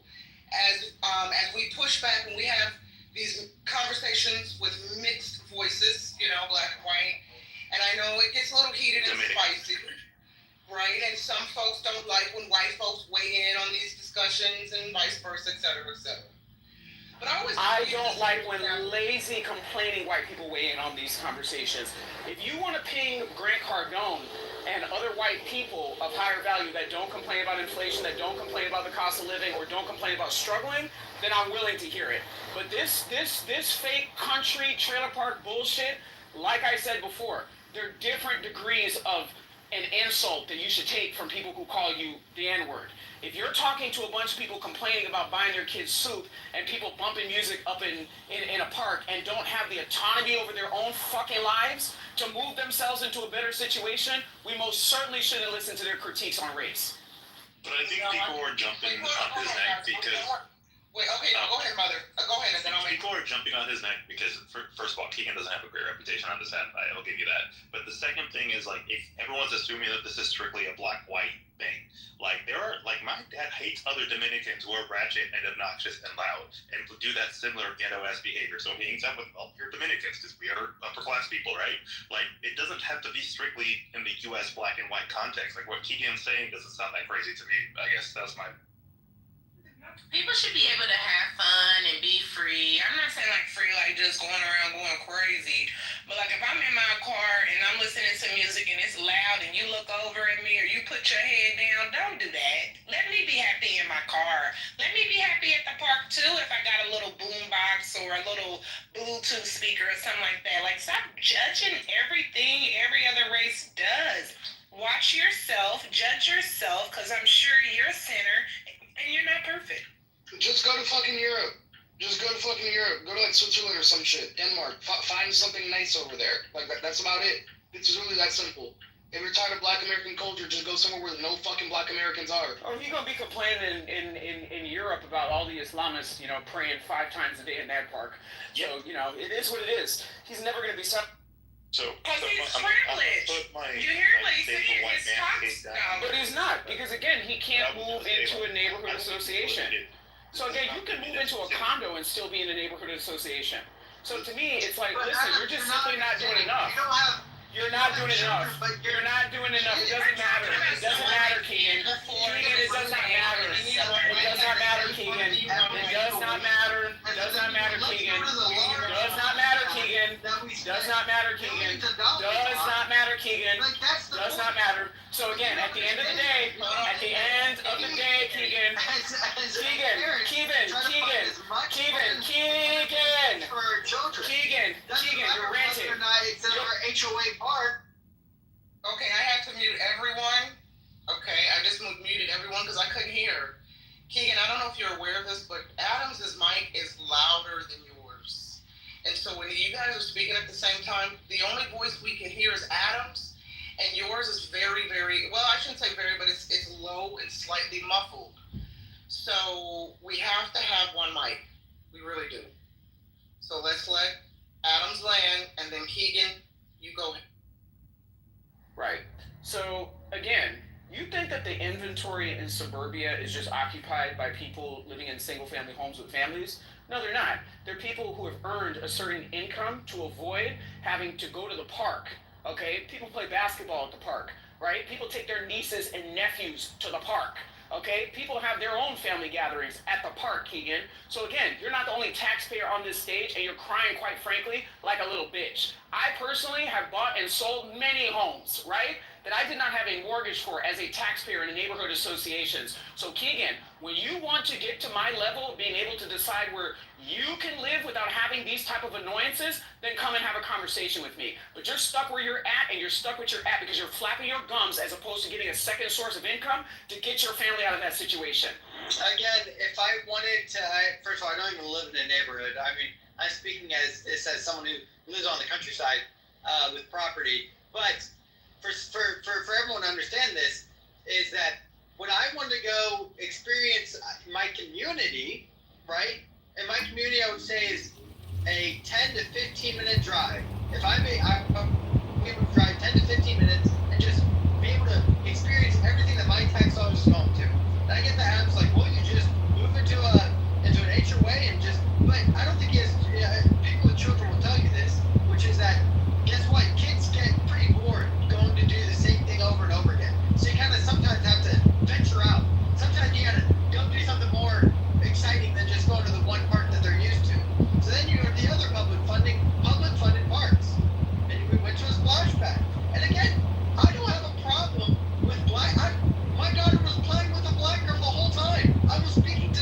As we push back, when we have these conversations with mixed voices, black and white, and I know it gets a little heated and spicy, right? And some folks don't like when white folks weigh in on these discussions and vice versa, et cetera, et cetera. But I don't like when lazy, complaining white people weigh in on these conversations. If you want to ping Grant Cardone and other white people of higher value that don't complain about inflation, that don't complain about the cost of living, or don't complain about struggling, then I'm willing to hear it. But this fake country trailer park bullshit, like I said before, there are different degrees of an insult that you should take from people who call you the N-word. If you're talking to a bunch of people complaining about buying their kids soup and people bumping music up in a park and don't have the autonomy over their own fucking lives to move themselves into a better situation, we most certainly shouldn't listen to their critiques on race. But I think people are jumping on his neck because. Wait, okay, no, go ahead, mother. Go ahead, and then I'll make. People are jumping on his neck because, first of all, Keegan doesn't have a great reputation on this app. I'll give you that. But the second thing is, like, if everyone's assuming that this is strictly a black-white thing, like, there are, like, my dad hates other Dominicans who are ratchet and obnoxious and loud and do that similar ghetto-ass behavior. So he hangs out with, well, you're Dominicans because we are upper-class people, right? Like, it doesn't have to be strictly in the U.S. black and white context. Like, what Keegan's saying doesn't sound that crazy to me. I guess that's my. People should be able to have fun and be free. I'm not saying like free, like just going around going crazy. But like if I'm in my car and I'm listening to music and it's loud and you look over at me or you put your head down, don't do that. Let me be happy in my car. Let me be happy at the park too if I got a little boom box or a little Bluetooth speaker or something like that. Like stop judging everything every other race does. Watch yourself, judge yourself, because I'm sure you're a sinner and you're not perfect. Just go to fucking Europe. Just go to fucking Europe. Go to like Switzerland or some shit. Denmark. Find something nice over there. Like that's about it. It's really that simple. If you're tired of black American culture, just go somewhere where no fucking black Americans are. Or you're gonna be complaining in Europe about all the Islamists, you know, praying 5 times a day in that park. So, you know, it is what it is. He's never gonna be something. So, he's privileged. You hear what he's saying? His talks now. But he's not, because again, he can't move into a neighborhood association. So again, you can move into a condo and still be in a neighborhood association. So to me, it's like, listen, you're just simply not doing enough. You're not doing enough. You're not doing enough. It doesn't matter. It doesn't matter, Keegan. Keegan, it does not matter. It does not matter, Keegan. It does not matter. It does not matter, Keegan. Does not matter, Keegan. Does not matter, Keegan. Does not matter, Keegan. Does not matter. So again, at the end of the day, Keegan, you're ranting. It's in our HOA park. Okay, I had to mute everyone. Okay, I just muted everyone because I couldn't hear. Keegan, I don't know if you're aware of this, but Adam's mic is louder than yours. And so when you guys are speaking at the same time, the only voice we can hear is Adam's, and yours is very, very, well, I shouldn't say very, but it's low and slightly muffled. So we have to have one mic. We really do. So let's let Adams land, and then Keegan, you go ahead. Right. So again, you think that the inventory in suburbia is just occupied by people living in single-family homes with families? No, they're not. They're people who have earned a certain income to avoid having to go to the park. Okay? People play basketball at the park, right? People take their nieces and nephews to the park. Okay? People have their own family gatherings at the park, Keegan. So again, you're not the only taxpayer on this stage, and you're crying, quite frankly, like a little bitch. I personally have bought and sold many homes, right, that I did not have a mortgage for as a taxpayer in the neighborhood associations. So Keegan, when you want to get to my level of being able to decide where you can live without having these type of annoyances, then come and have a conversation with me. But you're stuck where you're at, and you're stuck where you're at because you're flapping your gums as opposed to getting a second source of income to get your family out of that situation. Again, if I wanted to, first of all, I don't even live in a neighborhood. I mean, I'm speaking as someone who lives on the countryside with property. But for everyone to understand this, is that when I want to go experience my community, right? And my community, I would say, is a 10 to 15 minute drive. If I'm able to drive 10 to 15 minutes and just be able to experience everything that my tax dollars is going to. And I get the Adams like, well, you just move into an HOA and just. But I don't think people with children will tell you this, which is that guess what? Kids get pretty bored going to do the same thing over and over again. So you kind of sometimes have to venture out. Sometimes you gotta go do something more exciting than just going to the one park that they're used to. So then you go to the other public funded parks. And we went to a splash pad. And again, I don't have a problem with black. My daughter was playing with a black girl the whole time. I was speaking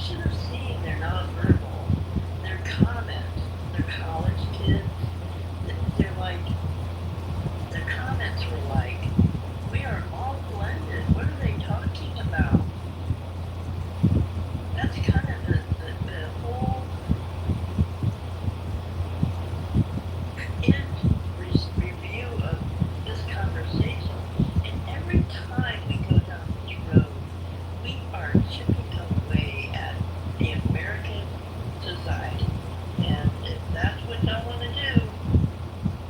should have seen their nonverbal, their comments, their college kids. They're like, their comments were like, we are all blended. What are they talking about? That's kind of the whole review of this conversation. And every time we go down this road, we are chipping away at the American society. And if that's what y'all want to do,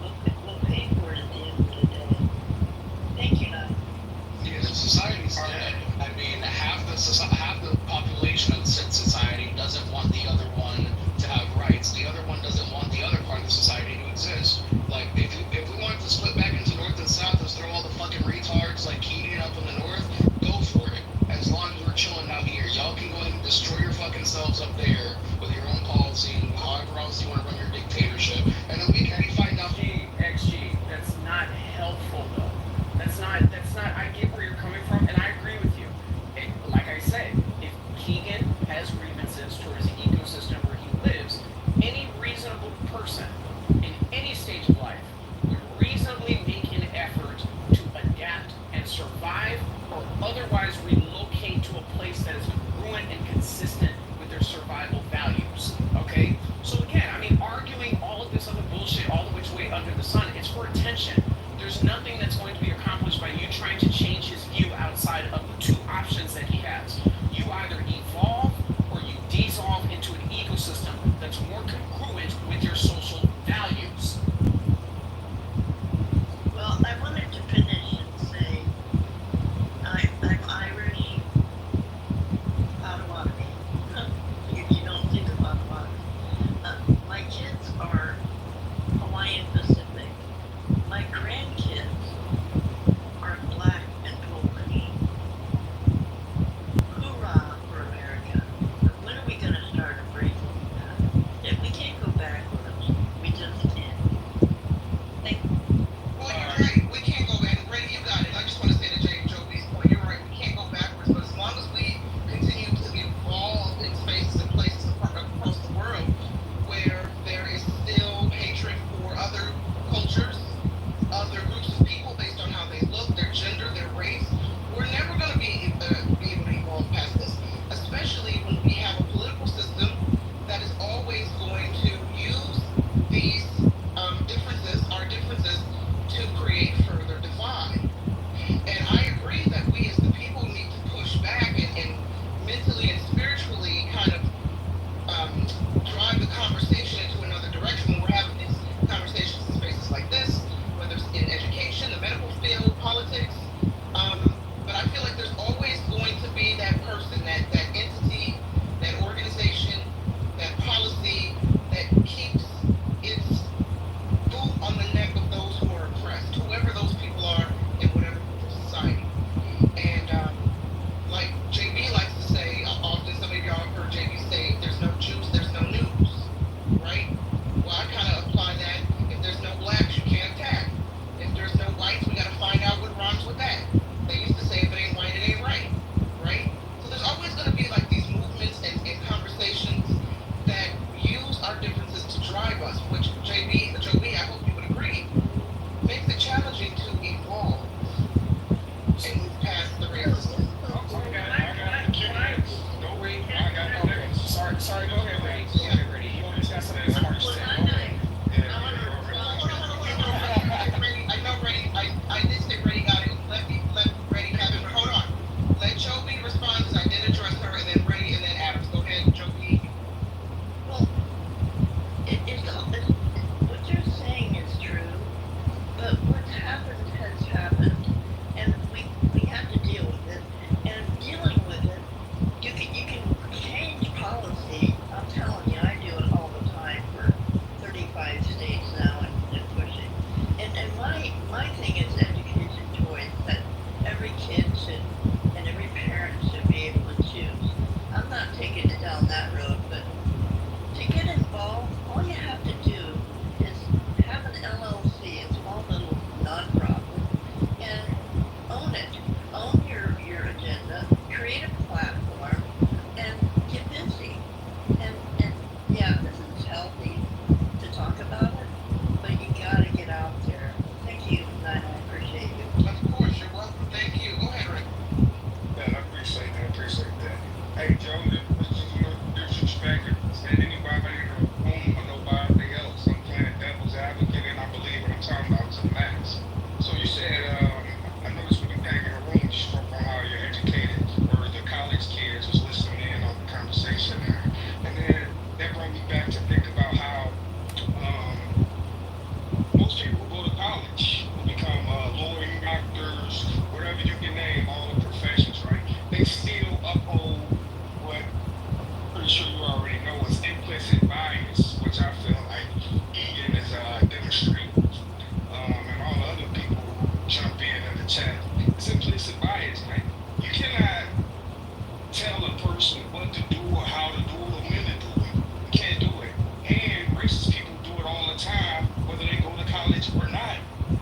we'll pay for it at the end of the day. Thank you, Nai. Yeah, the society's dead. I mean, half the population of said society doesn't want the other one to have rights. The other one doesn't want the other part of the society to exist. Like, if we wanted to split back into North and South and throw all the fucking retards like Keating up in the North, go for it. As long as we're chilling out here, y'all can go ahead and destroy your fucking selves up there with your own policy and however else you want to run your dictatorship, and then we can find out. XG, that's not helpful though. That's not, I get where you're coming from, and I agree with you. Like I said, if Keegan has grievances towards the ecosystem where he lives, any reasonable person in any stage of life would reasonably make an effort to adapt and survive, or otherwise relocate to a place that is congruent and consistent with their survival values. Okay? So again, I mean, arguing all of this other bullshit all the which way under the sun, it's for attention. There's nothing that's going to be accomplished by you trying to change his view outside of the two options that he has. You either evolve or you dissolve into an ecosystem that's more congruent with your social values. Well, I wanted to finish and say I'm Irish, Potawatomi. You don't think of Potawatomi. My kids are Hawaiian Pacific. My grandkids are black and Polish. Hoorah for America. When are we going to start embracing that? If we can't go backwards, we just can't. Thank you. Well, you're right. We can't go back. Ray, you got it. I just want to say to Joby's point, you're right. We can't go backwards, but as long as we continue to evolve in spaces and places across the world where there is still hatred for other cultures, other groups of people based on how they look, their gender, their race, we're never going to be able to evolve past this, especially when we have a political system that is always going to use these our differences, to create further divide. And I agree that we as the people need to push back and mentally and spiritually kind of drive the conversation into another direction when we're having these conversations in spaces like this, whether it's in education, the medical field, politics. But I feel like there's always going to be that person, that entity, that organization, that policy that keeps its boot on the neck of those who are oppressed, whoever those people are in whatever society. And like JB likes to say, often some of y'all have heard JB say, there's no Jews, there's no news, right? Well, I kind of apply that. If there's no blacks, you can't attack. If there's no whites, we got to find out what rhymes with that. They used to say, if it ain't white, it ain't right, right? So there's always going to be like these movements and conversations that use our differences to drive us, which JB, I hope you would agree, makes it challenging to evolve and move past the racism. Sorry, go ahead, Ray. Go ahead, Ray. You always got something smart to say. Go ahead. I know Brady. I did say Brady got it. Let Brady have it. But hold on. Let Joby respond because I did address her, and then Brady, and then Adams. Go ahead, Joby. Well, what you're saying is true, but what's happened has happened, and we have to deal with it. And dealing with it, you can change policy. I'm telling you, I do it all the time for 35 states now and pushing. And my thing is education choice, that every kid should and every parent should be able to choose. I'm not taking it down that road, but to get involved, all you have to do is have an LLC, a small little nonprofit, and own it. Own your agenda, create a platform, and convince Joe, this is no disrespect at anybody in the room or nobody else. I'm playing devil's advocate and I believe what I'm talking about to the max. So you said, I noticed when you came in the room, you spoke on how you're educated, or the college kids was listening in on the conversation there. And then that brought me back to think about how most people who go to college, who become lawyers, doctors, whatever you can name, all the professions, right? They still uphold what I'm pretty sure you already know is implicit bias, which I feel like Egan is demonstrating, and all the other people who jump in the chat. It's implicit bias, man. You cannot tell a person what to do or how to do it or when to do it. You can't do it. And racist people do it all the time, whether they go to college or not.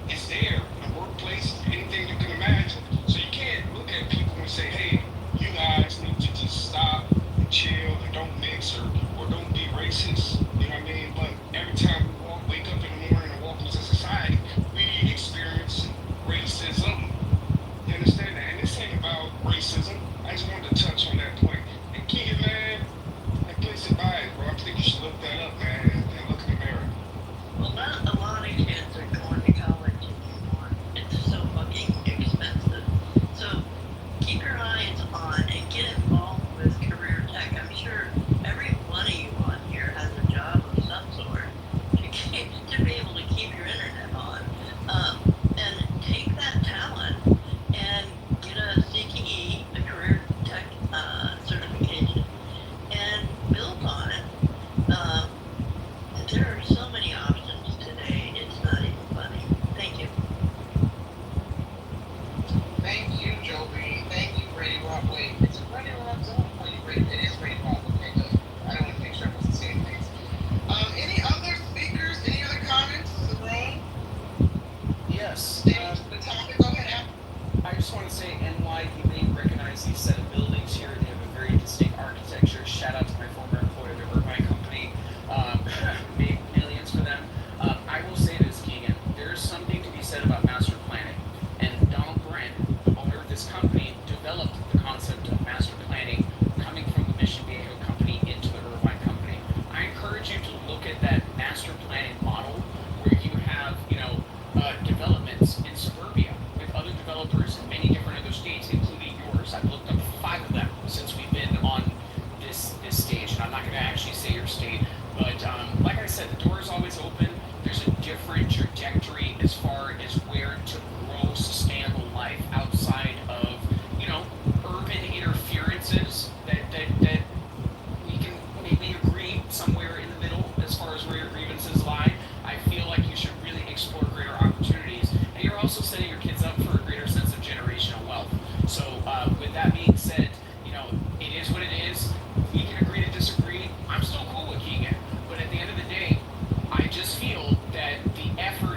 It's there in the workplace, anything you can imagine. So you can't look at people and say, hey, you guys need to just stop and chill and don't mix or don't be racist. You know what I mean? But every time we wake up in the morning and walk into society, we experience racism. You understand that? And this ain't about racism. I just wanted to touch on that point. And Keegan, man, implicit bias, bro. I think you should look that up, man, and look in the mirror. Well, not a lot of kids are going to college anymore. It's so fucking expensive. So keep your eyes on and get involved with career tech. I'm sure every one of you on here has a job of some sort to be able to keep your internet on. And take that talent and get a CTE, a career tech certification, and build on it. There are so many options today, it's not even funny. Thank you. Thank you, Joby. Thank you, Brady Rock. Wait, it's a Brady Rock zone? Oh, you Brady. It is Brady Rock. Okay, good. I don't want to make sure I wasn't saying things. Any other speakers? Any other comments? The room? Yes. The topic? Go ahead, Al. I just want to say NY, you may recognize these set of buildings here. They have a very distinct architecture. Shout out to my former employer, the Irvine Company. Made millions for them. I will say this, Keegan. There's something to be said about master planning. And Donald Brent, the owner of this company, developed the concept of master planning coming from the Mission Viejo Company into the Irvine Company. I encourage you to look at that master planning model where you have, developments in suburbia with other developers in many different other states, including yours. I've looked up 5 of them since we've been on this stage, and I'm not going to actually say your state, but like I said, the door is always open. There's a different trajectory as far as where to grow sustainable life outside of, urban interferences that we can maybe agree somewhere in the middle as far as where your grievances lie. I feel like you should really explore greater opportunities, and you're also setting your kids up for a greater sense of generational wealth. So with that being said, it is what it is. We can agree to disagree. I'm still cool with Keegan, but at the end of the day, I just feel that the effort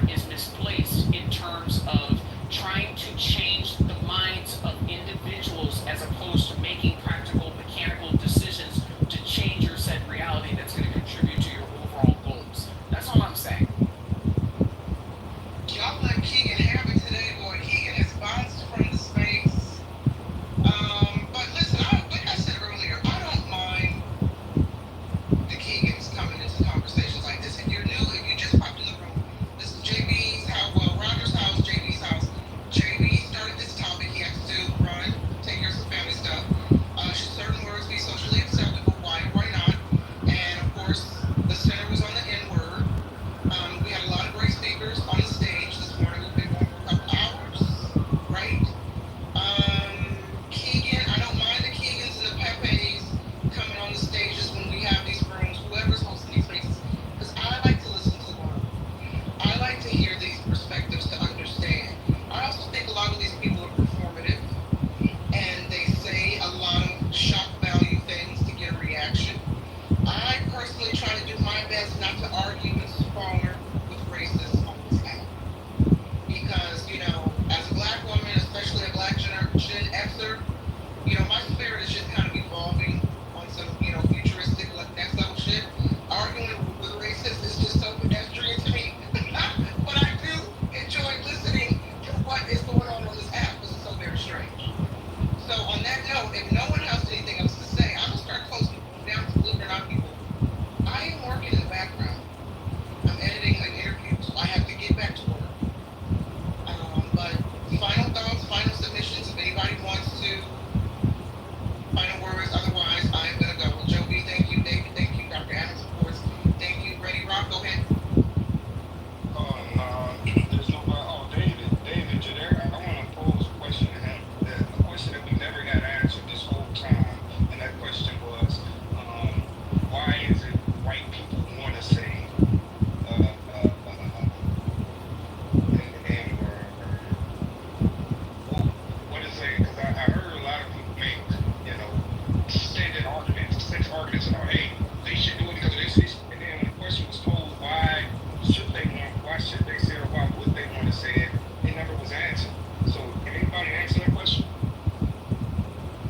arguments about, hey, they should do it because of this. And then when the question was posed, why should they say it, or why would they want to say it, it never was answered. So can anybody answer that question?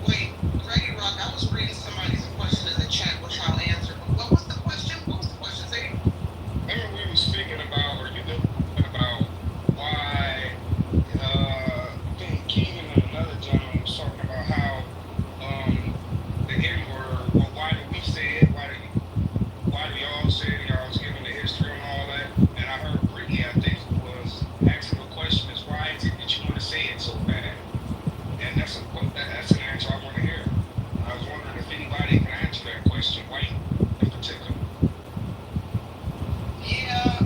Wait, Greggy Rock, I was reading somebody's question in the chat, which I'll answer. But what was the question? What was the question? Say it. Remember we were speaking about, or you've been speaking about why I think Keegan and another gentleman was talking about how the N-word, well, why do we say it? Why do y'all say it? Y'all was giving the history and all that. And I heard Brittany, I think, was asking the question is, why is it that you want to say it so bad? And that's an answer I want to hear. I was wondering if anybody can answer that question, white in particular. Yeah,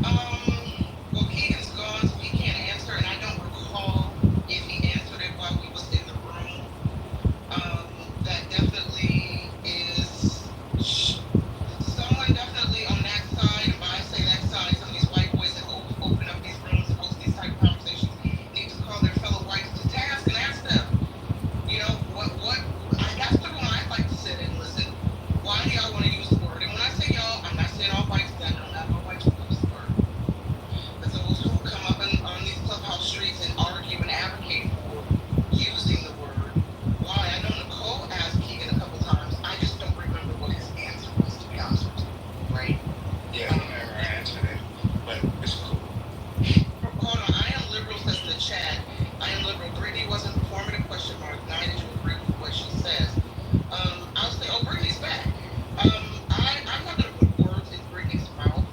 well, Keegan's gone, so he can't answer, and I don't recall if he answered it while we was in the room. That definitely is someone definitely on that side, and when I say that side, some of these white boys that open up these rooms and host these type of conversations need to call their fellow whites to task and ask them, you know, that's the room I like to sit and listen. Why do y'all want to use the word? And when I say y'all, I'm not saying all whites, because I know not all whites will use the word. But those who come up on these clubhouse streets and argue and advocate for using the word, why? I know Nicole asked Keegan a couple times. I just don't remember what his answer was, to be honest with you. Right? Yeah, I never answered it, but it's cool. Hold on. I am liberal, says in the chat. I am liberal. Brittany wasn't performing a question mark. Now did you agree with what she says? I'll say, oh, Brittany's back. I'm not going to put words in Brittany's mouth.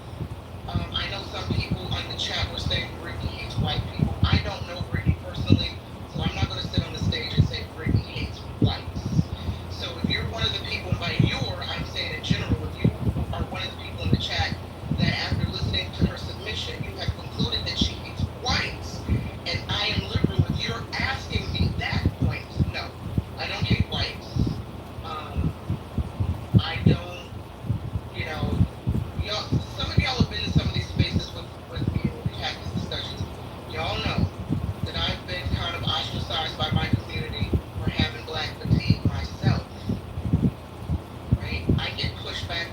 I know some people on the chat were saying Brittany hates white people. I don't know Brittany personally, so I'm not going to sit on the stage and say Brittany hates whites. So if you're one of the people, by I'm saying in general, if you are one of the people in the chat that after listening to her submission, you have concluded that she hates whites, and I am liberal, if you're asking me that point, no, I don't hate whites. I don't, you know, some of y'all have been in some of these spaces with me when we've had these discussions. Y'all know that I've been kind of ostracized by my community for having black fatigue myself. Right? I get pushback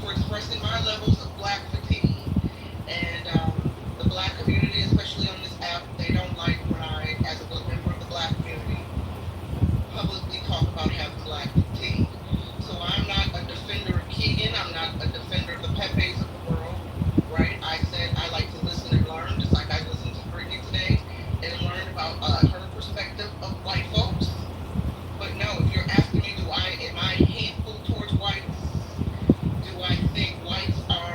for expressing my levels of black fatigue. And the black community, especially on this app, they don't like when I, as a member of the black community, publicly talk about having black fatigue. So I'm not a defender of Keegan. I'm not a defender of the Pepes of the world, right? I said I like to listen and learn, just like I listened to Brittany today and learned about her perspective of white folks. But no, if you're asking me, am I hateful towards whites? Do I think whites are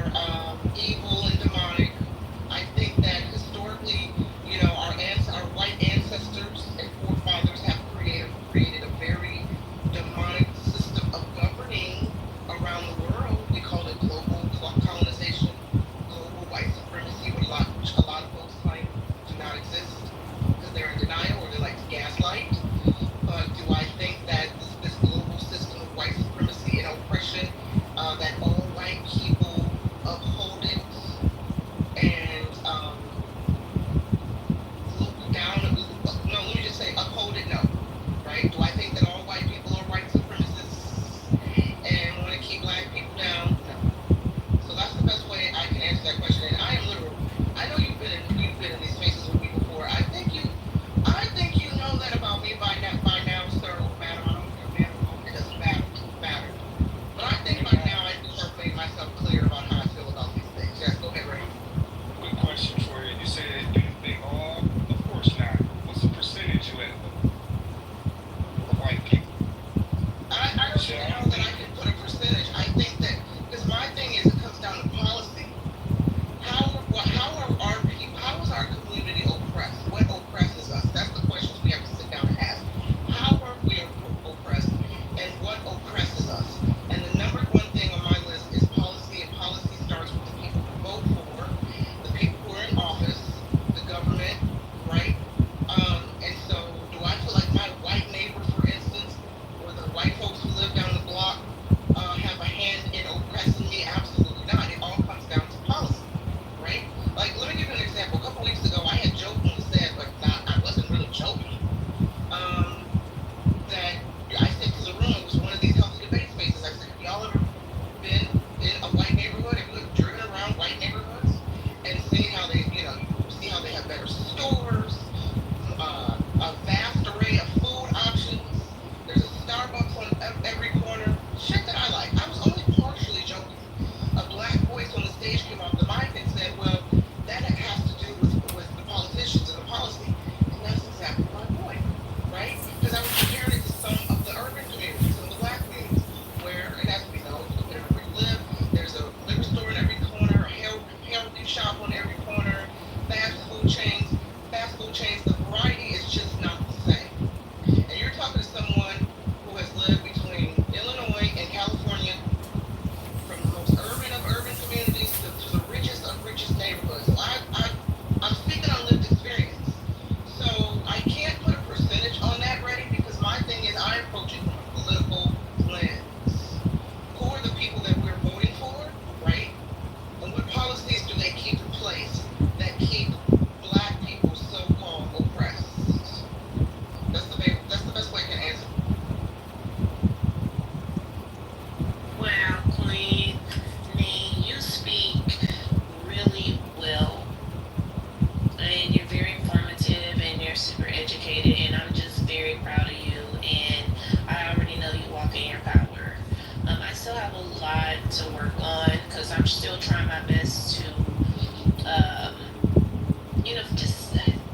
still have a lot to work on because I'm still trying my best to,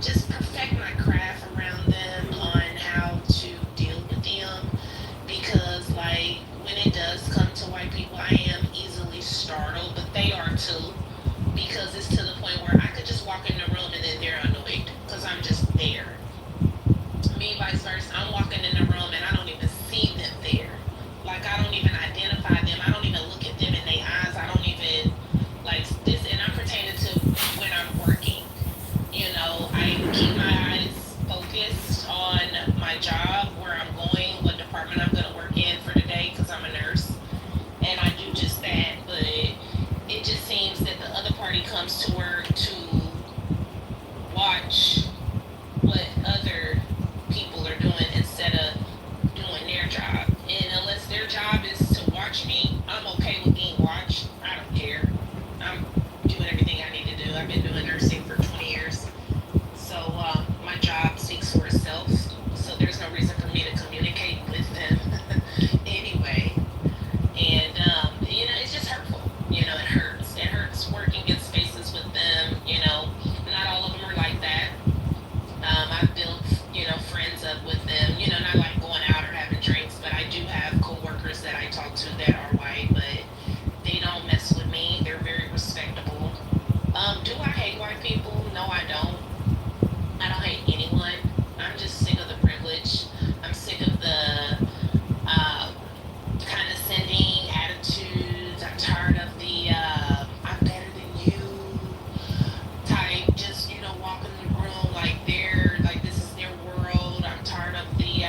just perfect my craft around them on how to deal with them. Because like when it does come to white people, I am easily startled, but they are too. Because it's to the point where I could just walk in the room and then they're annoyed because I'm just there. Me, vice versa. I'm walking in the room and I don't even see them there. Like I don't even identify them. I don't even look at them in their eyes. I don't even like this. And I'm pertaining to when I'm working. I keep my eyes focused on my job, where I'm going, what department I'm going to work in for the day, because I'm a nurse, and I do just that. But it just seems that the other party comes to work to watch what other people are doing instead of doing their job. And unless their job is to watch me, I'm okay with being watched. I don't care. I'm doing everything I need to do. I've been doing nursing for 20 years. So my job speaks for itself. So there's no reason for me to communicate with them anyway. And, it's just hurtful. It hurts. It hurts working in spaces with them. Not all of them are like that. I've built, friends up with them, not like going out or having drinks, but I do have coworkers that I talk to that are white, but they don't mess with me. They're very respectable. Do I hate white people? No, I don't. I don't hate anyone. I'm just sick of the privilege. I'm sick of the condescending attitudes. I'm tired of the I'm better than you type, just walking in the room like this is their world. I'm tired of the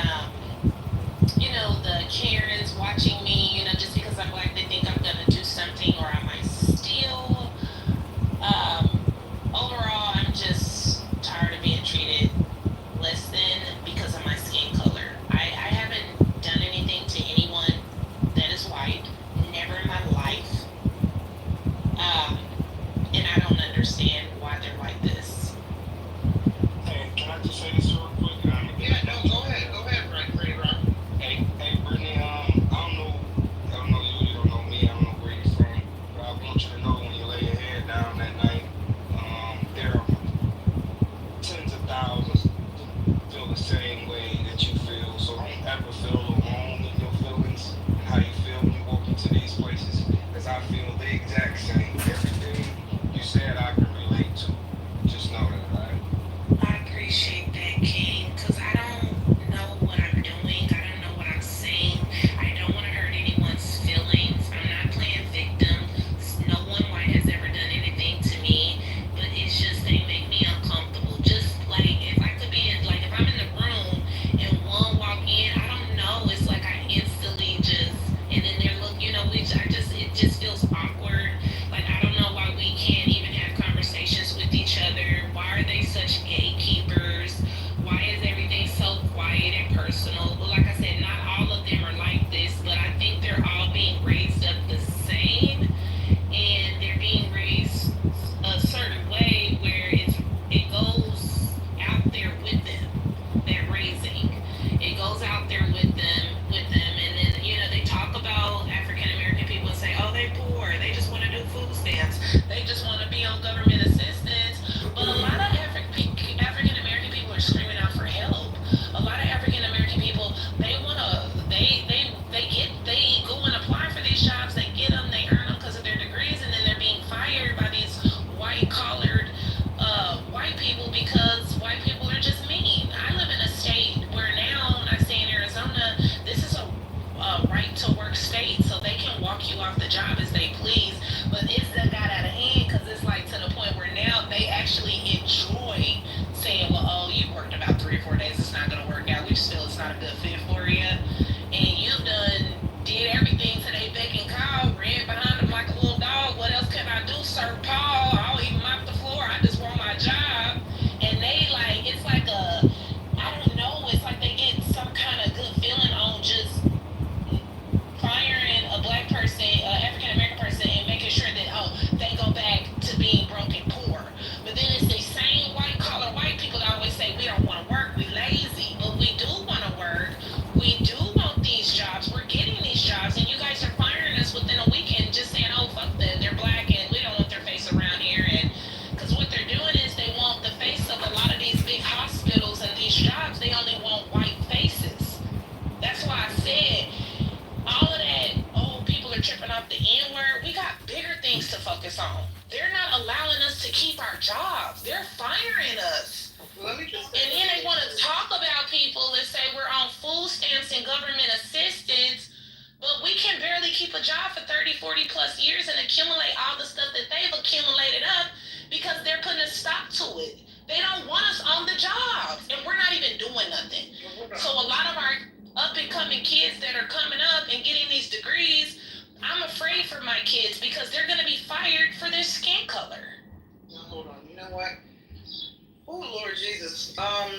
the Karens watching me, just because I'm black, they think I'm gonna do something or I might steal. Overall, I'm just tired of being treated less than because of my skin color. I haven't done anything to anyone that is white, never in my life. And I don't understand why they're like this. Hey, can I just say this real quick? Yeah, no, go ahead, Ray Rock. Hey, Brittany, I don't know you don't know me, I don't know where you're from, but I want you to know when you lay your head down that night, there are tens of thousands that feel the same way that you feel, so don't ever feel alone in your feelings and how you feel when you walk into these places, because I feel the exact same. Everything you said I can relate to. Just know that, right? I appreciate that, King, because I don't know what I'm doing. I don't know what I'm saying. I don't want to hurt anyone's feelings. I'm not playing victim. No one white has ever done anything to me, but it's just they make me uncomfortable. Just like if I could be like if I'm in the room and one walk in, I don't know. It's like I instantly just and then they're look, it just feels awkward. Like I don't know why we can't even have conversations with each other. Why are they such gatekeepers? Why is everything so quiet and personal? But like I said, not all of them are like this, but I think they're all being raised up the same, and they're being raised a certain way where it goes out there with them. That raising, it goes out there with them, and then they talk about African American people and say, oh, they poor, they just want to do food stamps, they just want to be on government assistance. But a lot of African American people are screaming out for help. A lot of African American people, they go and apply for these jobs, they get them, they earn them because of their degrees, and then they're being fired by these white collared white people because white people are just mean. I live in a state where now, I stay in Arizona, this is a right to work state, so they can walk you off the job as they please. But it's that got out of hand because it's like to the point where now they actually enjoy saying, well, oh, you worked about 3 or 4 days, it's not going to work out. We just feel it's not a good fit for you. And you've did everything to they beck and call, ran behind them like a little dog. What else can I do, Sir Paul? I'll even mop the floor. I just want my job. And they it's like I don't know, it's like they get some kind of good feeling on just firing a black person, African American person, and making sure that, oh, they go back are tripping off the N-word, we got bigger things to focus on. They're not allowing us to keep our jobs. They're firing us. Let me just And then they want to talk about people and say we're on food stamps and government assistance, but we can barely keep a job for 30, 40 plus years and accumulate all the stuff that they've accumulated up because they're putting a stop to it. They don't want us on the jobs, and we're not even doing nothing. So a lot of our up-and-coming kids that are coming up and getting these degrees, I'm afraid for my kids because they're going to be fired for their skin color. Now, hold on. You know what? Oh, Lord Jesus. I'm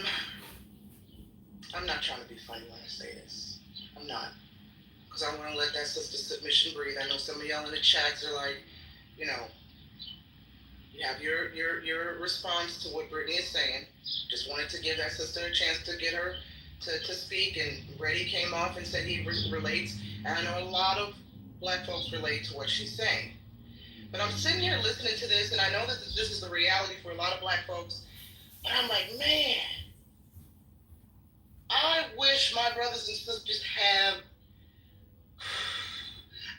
not trying to be funny when I say this. I'm not. Because I want to let that sister submission breathe. I know some of y'all in the chats are like, you know, you have your response to what Brittany is saying. Just wanted to give that sister a chance to get her to speak. And Reddy came off and said he relates. And I know a lot of Black folks relate to what she's saying. But I'm sitting here listening to this, and I know that this is the reality for a lot of Black folks. But I'm like, man, I wish my brothers and sisters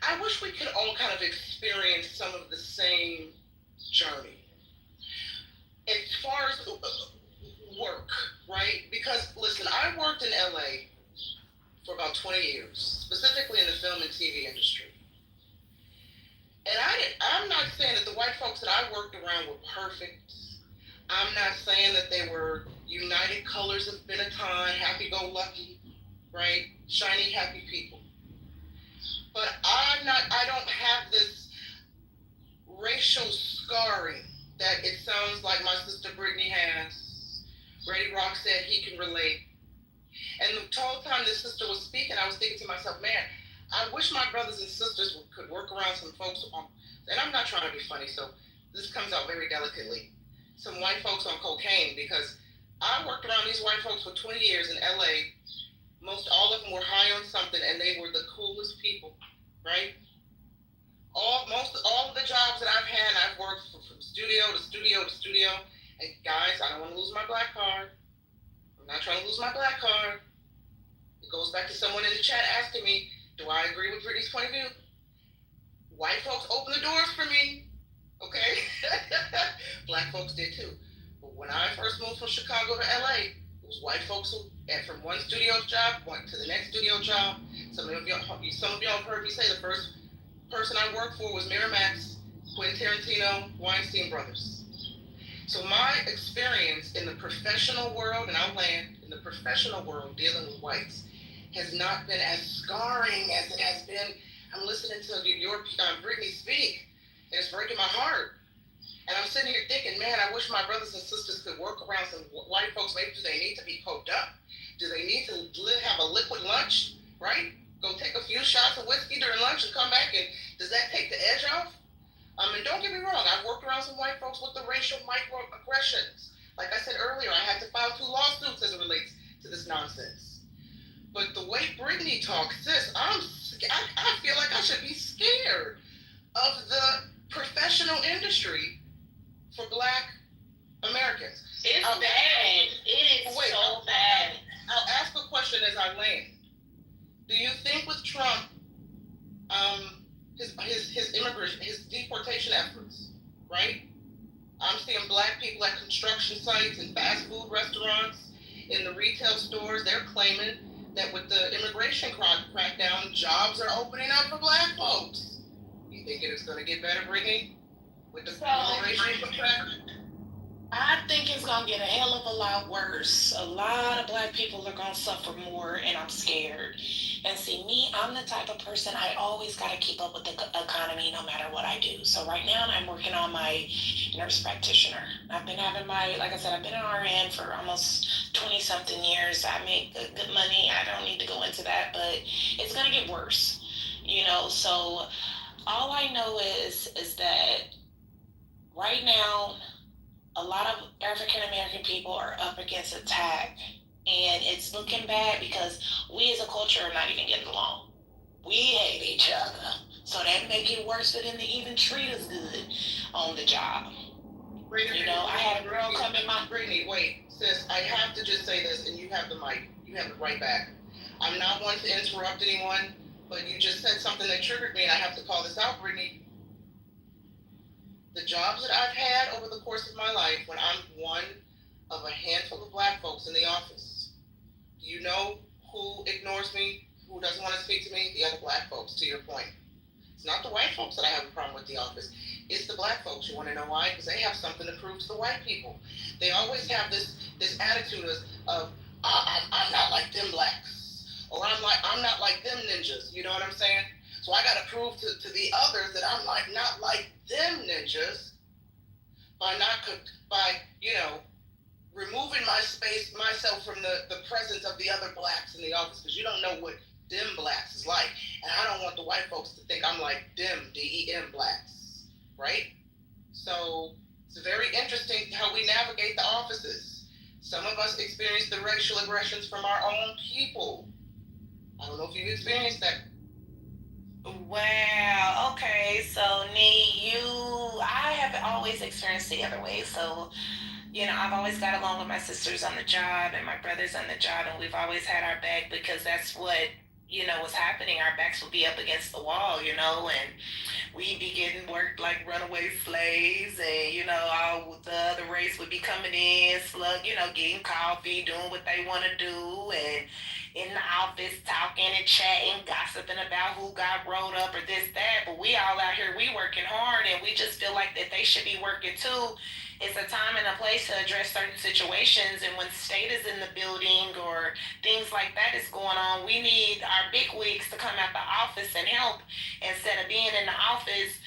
I wish we could all kind of experience some of the same journey. As far as work, right? Because, listen, I worked in LA for about 20 years, specifically in the film and TV industry. And I'm not saying that the white folks that I worked around were perfect. I'm not saying that they were united colors of Benetton, happy-go-lucky, right? Shiny, happy people. But I don't have this racial scarring that it sounds like my sister Brittany has. Reddy Rock said he can relate. And the whole time this sister was speaking, I was thinking to myself, man, I wish my brothers and sisters could work around some folks and I'm not trying to be funny, so this comes out very delicately, some white folks on cocaine, because I worked around these white folks for 20 years in LA. Most all of them were high on something, and they were the coolest people, right? All of the jobs that I've had, I've worked from studio to studio to studio. And guys, I don't want to lose my Black card. I'm not trying to lose my Black card. It goes back to someone in the chat asking me, do I agree with Brittany's point of view? White folks opened the doors for me, okay? Black folks did too. But when I first moved from Chicago to LA, it was white folks who, and from one studio job, went to the next studio job. Some of y'all have heard me say the first person I worked for was Miramax, Quentin Tarantino, Weinstein Brothers. So my experience in the professional world, and I'll land, in the professional world dealing with whites, has not been as scarring as it has been. I'm listening to your Brittany speak, and it's breaking my heart. And I'm sitting here thinking, man, I wish my brothers and sisters could work around some white folks. Maybe do they need to be coked up? Do they need to have a liquid lunch, right? Go take a few shots of whiskey during lunch and come back, and does that take the edge off? And don't get me wrong, I've worked around some white folks with the racial microaggressions. Like I said earlier, I had to file 2 lawsuits as it relates to this nonsense. But the way Brittany talks, sis, I feel like I should be scared of the professional industry for Black Americans. It's bad. It is so bad. I'll ask a question as I land. Do you think with Trump, his immigration, his deportation efforts, right? I'm seeing Black people at construction sites and fast food restaurants, in the retail stores. They're claiming that with the immigration crackdown, jobs are opening up for Black folks. You think it's going to get better, Brittany, with the immigration crackdown? I think it's going to get a hell of a lot worse. A lot of Black people are going to suffer more, and I'm scared. And see, me, I'm the type of person, I always got to keep up with the economy no matter what I do. So right now, I'm working on my nurse practitioner. I've been having like I said, I've been an RN for almost 20-something years. I make good money. I don't need to go into that, but it's going to get worse. So all I know is that right now, a lot of African American people are up against attack, and it's looking bad because we as a culture are not even getting along. We hate each other, so that make it worse for them to even treat us good on the job. I had a girl come in my... Brittany, wait, sis, I have to just say this, and you have the mic. You have it right back. I'm not one to interrupt anyone, But you just said something that triggered me, and I have to call this out, Brittany. The jobs that I've had over the course of my life, when I'm one of a handful of black folks in the office, do you know who ignores me, who doesn't want to speak to me? The other black folks, to your point. It's not the white folks that I have a problem with the office. It's the black folks. You want to know why? Because they have something to prove to the white people. They always have this attitude of I'm not like them blacks, or I'm not like them ninjas. You know what I'm saying? So I got to prove to the others that I'm not like them ninjas by removing myself from the presence of the other blacks in the office, because you don't know what them blacks is like, and I don't want the white folks to think I'm like them DEM blacks, right? So it's very interesting how we navigate the offices. Some of us experience the racial aggressions from our own people. I don't know if you've experienced that. Wow. Okay. So, I have always experienced the other way. So, I've always got along with my sisters on the job and my brothers on the job, and we've always had our back, because that's what, was happening. Our backs would be up against the wall, and we'd be getting worked like runaway slaves, and, all the other race would be coming in, getting coffee, doing what they want to do, and in the office talking and chatting, gossiping about who got rolled up or this, that. But we all out here, we working hard, and we just feel like that they should be working too. It's a time and a place to address certain situations, and when state is in the building or things like that is going on, we need our big wigs to come out the office and help, instead of being in the office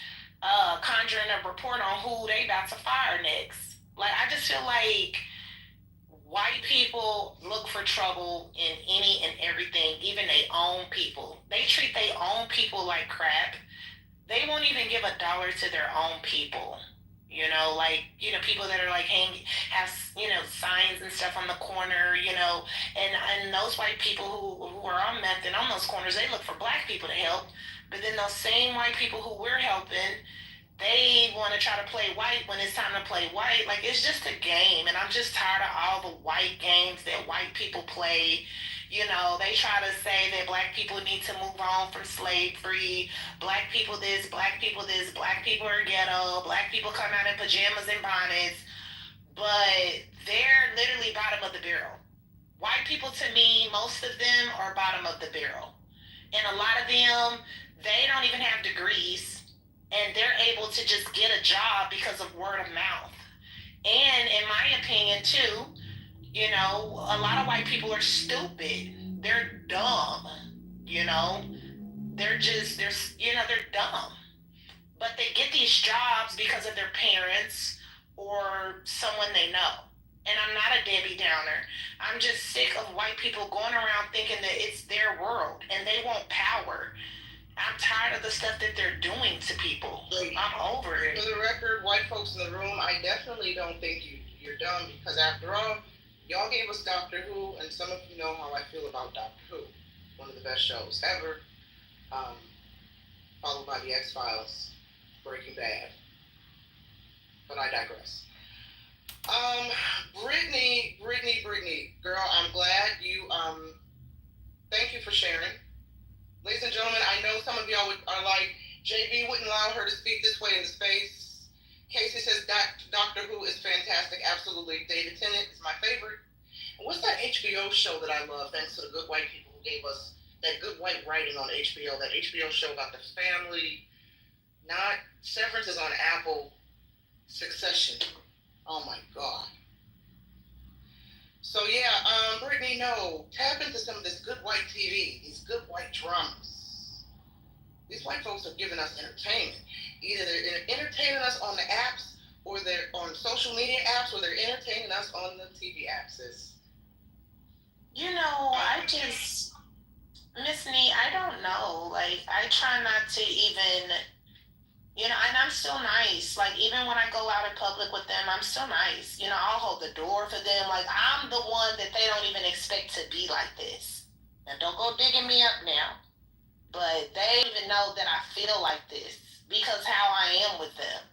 conjuring a report on who they about to fire next. Like, I just feel like white people look for trouble in any and everything, even their own people. They treat their own people like crap. They won't even give $1 to their own people. People that are like have signs and stuff on the corner, and those white people who are on meth and on those corners, they look for black people to help. But then those same white people who we're helping, they want to try to play white when it's time to play white. Like, it's just a game, and I'm just tired of all the white games that white people play. They try to say that black people need to move on from slavery. Black people this, black people this, black people are ghetto, black people come out in pajamas and bonnets. But they're literally bottom of the barrel. White people, to me, most of them are bottom of the barrel. And a lot of them, they don't even have degrees, and they're able to just get a job because of word of mouth. And in my opinion, too, a lot of white people are stupid. They're dumb. They're dumb. But they get these jobs because of their parents or someone they know. And I'm not a Debbie Downer. I'm just sick of white people going around thinking that it's their world and they want power. I'm tired of the stuff that they're doing to people. I'm over it. For the record, white folks in the room, I definitely don't think you're dumb, because after all, y'all gave us Doctor Who, and some of you know how I feel about Doctor Who. One of the best shows ever, followed by The X-Files, Breaking Bad. But I digress. Brittany, girl, I'm glad you, thank you for sharing. Ladies and gentlemen, I know some of y'all are like, JB wouldn't allow her to speak this way in the space. Casey says Doctor Who is fantastic. Absolutely. David Tennant is my favorite. And what's that HBO show that I love, thanks to the good white people who gave us that good white writing on HBO, that HBO show about the family? Not Severance is on Apple. Succession. Oh my God. So yeah, Brittany, no, tap into some of this good white TV, these good white dramas. These white folks are giving us entertainment. Either they're entertaining us on the apps, or they're on social media apps, or they're entertaining us on the TV apps. Miss Nee, I don't know. Like, I try not to even, and I'm still nice. Like, even when I go out in public with them, I'm still nice. I'll hold the door for them. Like, I'm the one that they don't even expect to be like this. Now, don't go digging me up now. But they don't even know that I feel like this because how I am with them.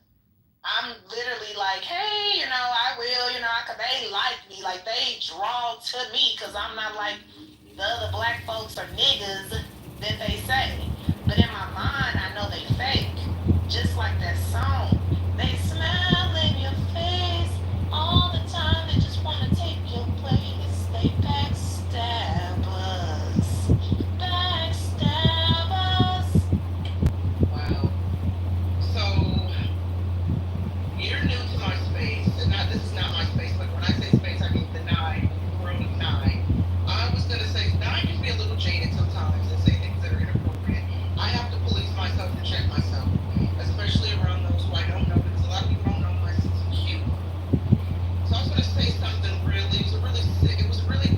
I'm literally like, hey, I will, cause they like me. Like, they draw to me because I'm not like the other black folks or niggas that they say. But in my mind, I know they fake. Just like that song. They smile in your face all the time. They just want to take your place. They backstab us. Backstab us. Wow. So you're new to my space, and not this is not my space, but when I say space, I mean the nine, world of nine. I was gonna say nine can be a little jaded sometimes and say things that are inappropriate. I have to police myself and check myself, especially around those who I don't know, because a lot of people don't know my sense of humor. So I was gonna say something really, it was a really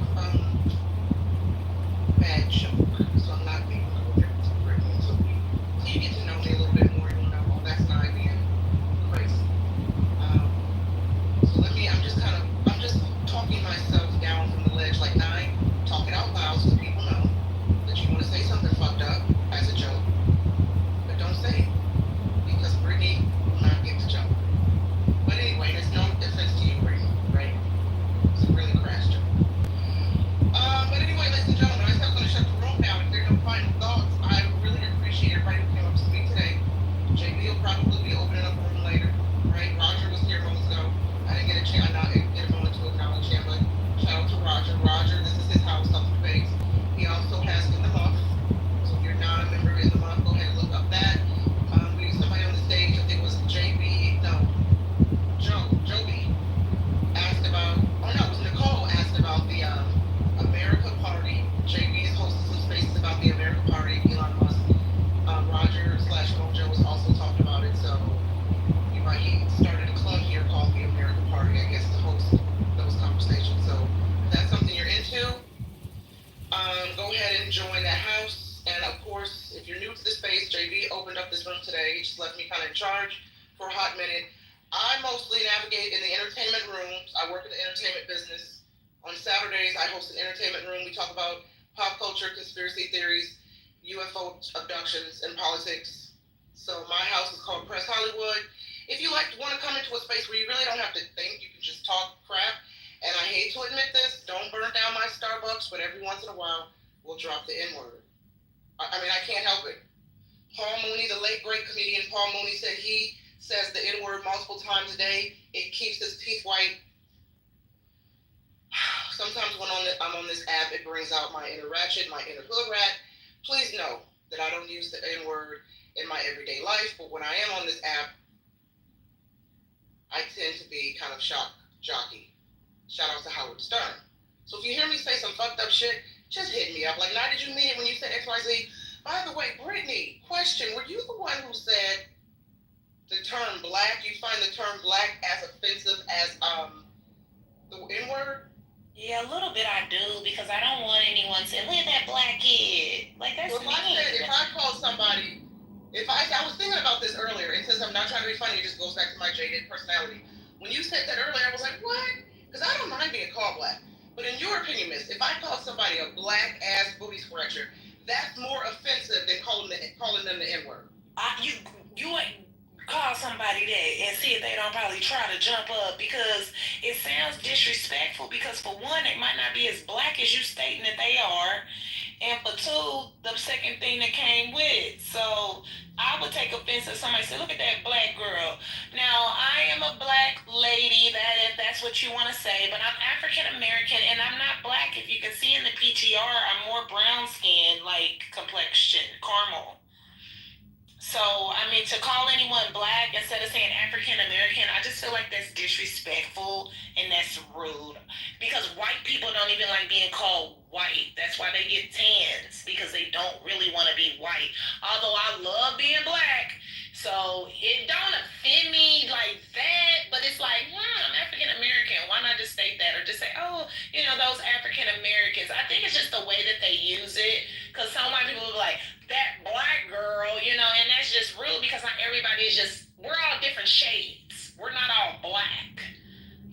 bad joke. So I'm not being go there to Brittany. So you get to know me a little bit more, you'll know, oh, that's not being crazy. Um, so I'm just talking myself down from the ledge like nine, talk it out loud so people know that you want to say something fucked up as a joke, but don't say it because Brittany will not get the joke. But anyway, there's no offense to you, Brittany, right? It's a really crass joke. But anyway, ladies and gentlemen, I said I'm going to shut the room down. If there are no final thoughts, I really appreciate everybody who came up to speak today. JB will probably be opening up a room later, right? Roger was here moments ago. I didn't get a chance. I didn't get a moment to acknowledge him, but shout out to Roger. Roger, this is his house, up the base. He also has In the Muff. So if you're not a member of In the Muff, go ahead and look up that. We had somebody on the stage. I think it was JB. No, Joby asked about. Oh no, it was Nicole asked about the America Party. JB is hosting some spaces about the America Party. Elon Musk. Roger slash Mojo was also talking about it. So he started a club here called the America Party, I guess, to host those conversations. So if that's something you're into, go ahead and join that house. And of course, if you're new to the space, JB opened up this room today. He just left me kind of in charge for a hot minute. I mostly navigate in the entertainment rooms. I work in the entertainment business. On Saturdays, I host an entertainment room. We talk about pop culture, conspiracy theories, UFO abductions, and politics. So my house is called Press Hollywood. If you want to come into a space where you really don't have to think, you can just talk crap. And I hate to admit this, don't burn down my Starbucks, but every once in a while, we'll drop the N-word. I mean, I can't help it. Paul Mooney, the late great comedian Paul Mooney, said he says the N-word multiple times a day. It keeps his teeth white. Sometimes when I'm on this app, it brings out my inner ratchet, my inner hood rat. Please know that I don't use the N-word in my everyday life, but when I am on this app, I tend to be kind of shock jockey. Shout out to Howard Stern. So if you hear me say some fucked up shit, just hit me up. Like, now did you mean it when you said XYZ? By the way, Brittany, question, were you the one who said the term black, you find the term black as offensive as the N-word? Yeah, a little bit I do, because I don't want anyone to say, look at that black kid. Like, that's well, if I call somebody, I was thinking about this earlier, and since I'm not trying to be funny, it just goes back to my jaded personality. When you said that earlier, I was like, what? Because I don't mind being called black. But in your opinion, miss, if I call somebody a black-ass booty scratcher, that's more offensive than calling them the N-word. You ain't call somebody that and see if they don't probably try to jump up, because it sounds disrespectful, because for one, they might not be as black as you stating that they are, and for two, the second thing that came with. So I would take offense if somebody said, look at that black girl. Now, I am a black lady, if that's what you want to say, but I'm African American and I'm not black. If you can see in the PTR, I'm more brown skin, like complexion, caramel. So, I mean, to call anyone black instead of saying African American, I just feel like that's disrespectful and that's rude. Because white people don't even like being called white. That's why they get tans, because they don't really want to be white. Although I love being black, so it don't offend me like that, but it's like, I'm African American. Why not just state that, or just say, oh, those African Americans. I think it's just the way that they use it, because some white people will be like, that black girl, and that's just rude, because not everybody is we're all different shades. We're not all black,